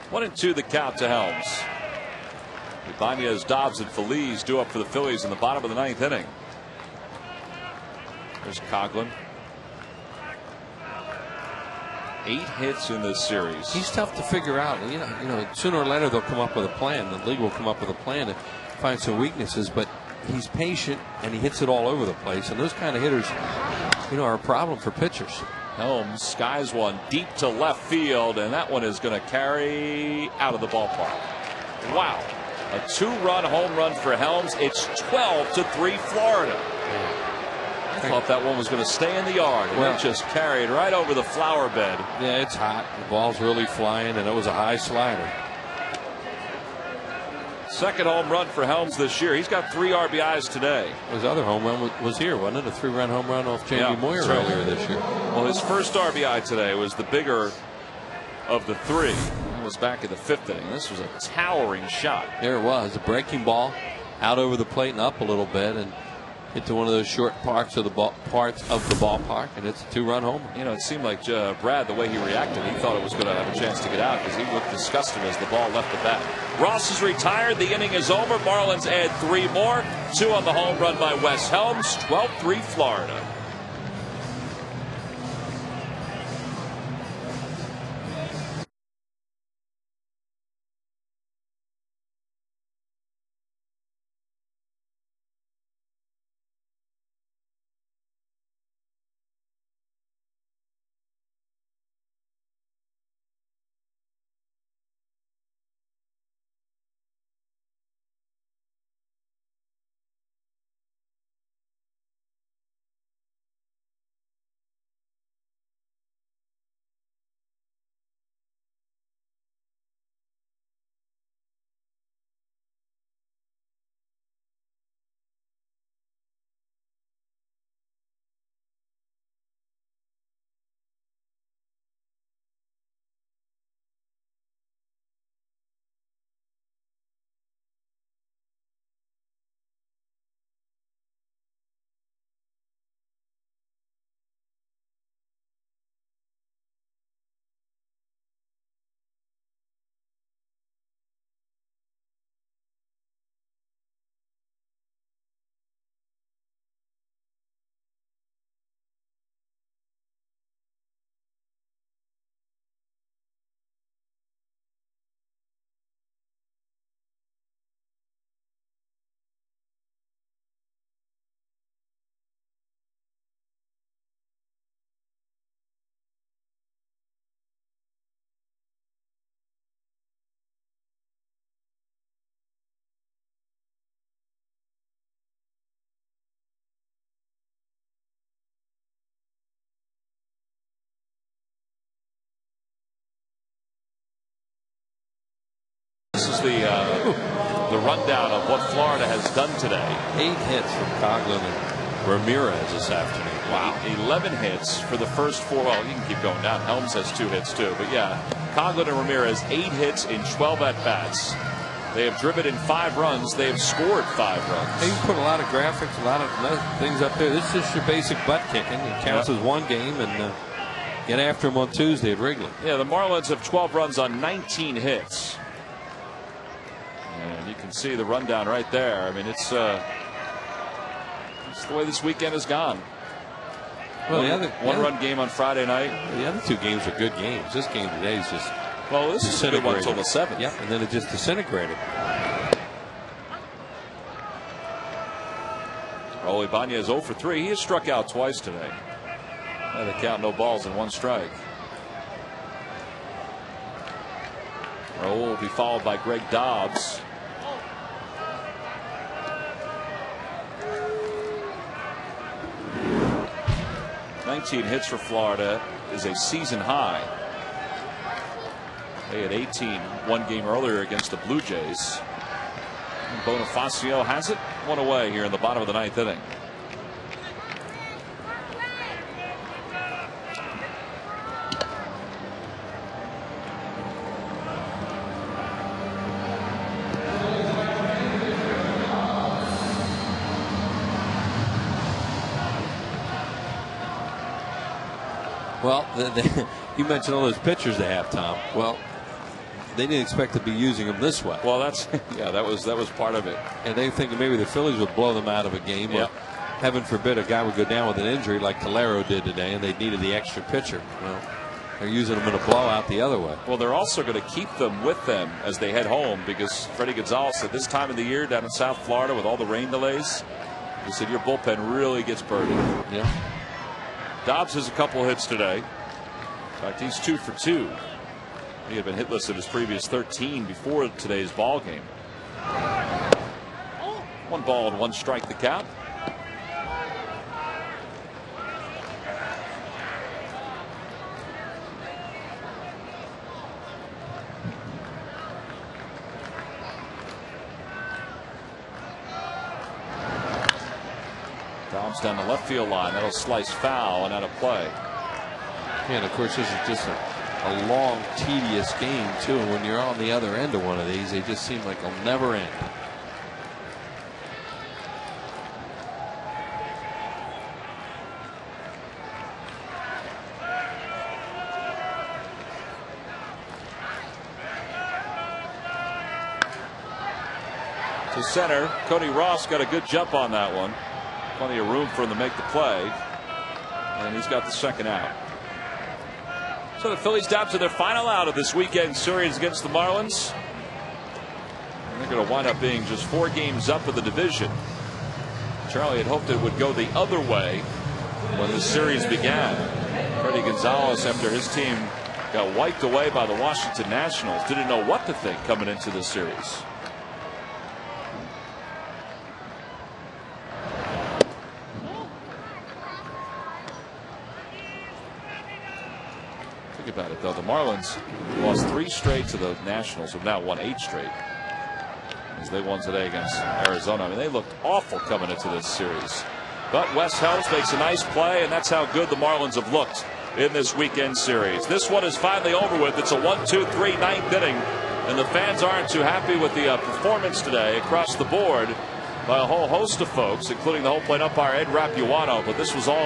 One and two the count to Helms. Ibanez, Dobbs, and Feliz due up for the Phillies in the bottom of the 9th inning. There's Coughlin. 8 hits in this series. He's tough to figure out. You know, sooner or later they'll come up with a plan. The league will come up with a plan to find some weaknesses, but he's patient and he hits it all over the place. And those kind of hitters, are a problem for pitchers. Helms skies one deep to left field, and that one is going to carry out of the ballpark. Wow. A 2-run home run for Helms. It's 12-3 Florida. I thought that one was going to stay in the yard, and it just carried right over the flower bed. Yeah, it's hot. The ball's really flying, and it was a high slider. Second home run for Helms this year. He's got 3 RBIs today. His other home run was here, wasn't it? A 3-run home run off Jamie Moyer earlier this year. Well, his first RBI today was the bigger of the 3. It was back in the 5th inning. This was a towering shot. There it was, a breaking ball out over the plate and up a little bit, and into one of those short parts of the ballpark, and it's a 2-run homer. It seemed like Brad, the way he reacted, he thought it was going to have a chance to get out because he looked disgusted as the ball left the bat. Ross is retired. The inning is over. Marlins add 3 more. 2 on the home run by Wes Helms. 12-3 Florida. This is the rundown of what Florida has done today. 8 hits from Coughlin and Ramirez this afternoon. Wow. 11 hits for the first 4. Well, you can keep going down. Helms has 2 hits too. But yeah, Coughlin and Ramirez, 8 hits in 12 at-bats. They have driven in 5 runs. They have scored 5 runs. Hey, you put a lot of graphics, a lot of things up there. This is just your basic butt kicking. It counts as one game, and get after them on Tuesday at Wrigley. Yeah, the Marlins have 12 runs on 19 hits. And you can see the rundown right there. I mean, it's the way this weekend has gone. Well, one-run game on Friday night. The other 2 games are good games. This game today is just this is a good one until the 7th. Yep, and then it just disintegrated. Raul Ibanez 0 for 3. He has struck out twice today. They count no balls and 1 strike. Raul will be followed by Greg Dobbs. "19 hits for Florida is a season high. They had 18 one game earlier against the Blue Jays. And Bonifacio has it 1 away here in the bottom of the 9th inning. Well, you mentioned all those pitchers they have, Tom. Well, they didn't expect to be using them this way. Well, that was part of it. And they think maybe the Phillies would blow them out of a game. Yep. Or, heaven forbid, a guy would go down with an injury like Calero did today, and they needed the extra pitcher. Well, They're using them in a blowout the other way. Well, they're also going to keep them with them as they head home, because Freddie Gonzalez said this time of the year down in South Florida with all the rain delays, he said your bullpen really gets burdened. Yeah. Dobbs has a couple hits today. In fact, he's 2 for 2. He had been hitless in his previous 13 before today's ball game. 1 ball and 1 strike the count. Dobbs down the left field line. That'll slice foul and out of play. And of course, this is just a long, tedious game too. And when you're on the other end of one of these, they just seem like they'll never end. To center, Cody Ross got a good jump on that one. Plenty of room for him to make the play, and he's got the second out. So the Phillies down to their final out of this weekend series against the Marlins. And they're going to wind up being just 4 games up in the division. Charlie had hoped it would go the other way when the series began. Freddie Gonzalez, after his team got wiped away by the Washington Nationals, didn't know what to think coming into this series. About it though, the Marlins lost 3 straight to the Nationals, have now won 8 straight as they won today against Arizona. I mean, they looked awful coming into this series, but Wes Helms makes a nice play, and that's how good the Marlins have looked in this weekend series. This one is finally over with. It's a 1-2-3 9th inning, and the fans aren't too happy with the performance today across the board by a whole host of folks, including the home plate umpire Ed Rapuano. But this was all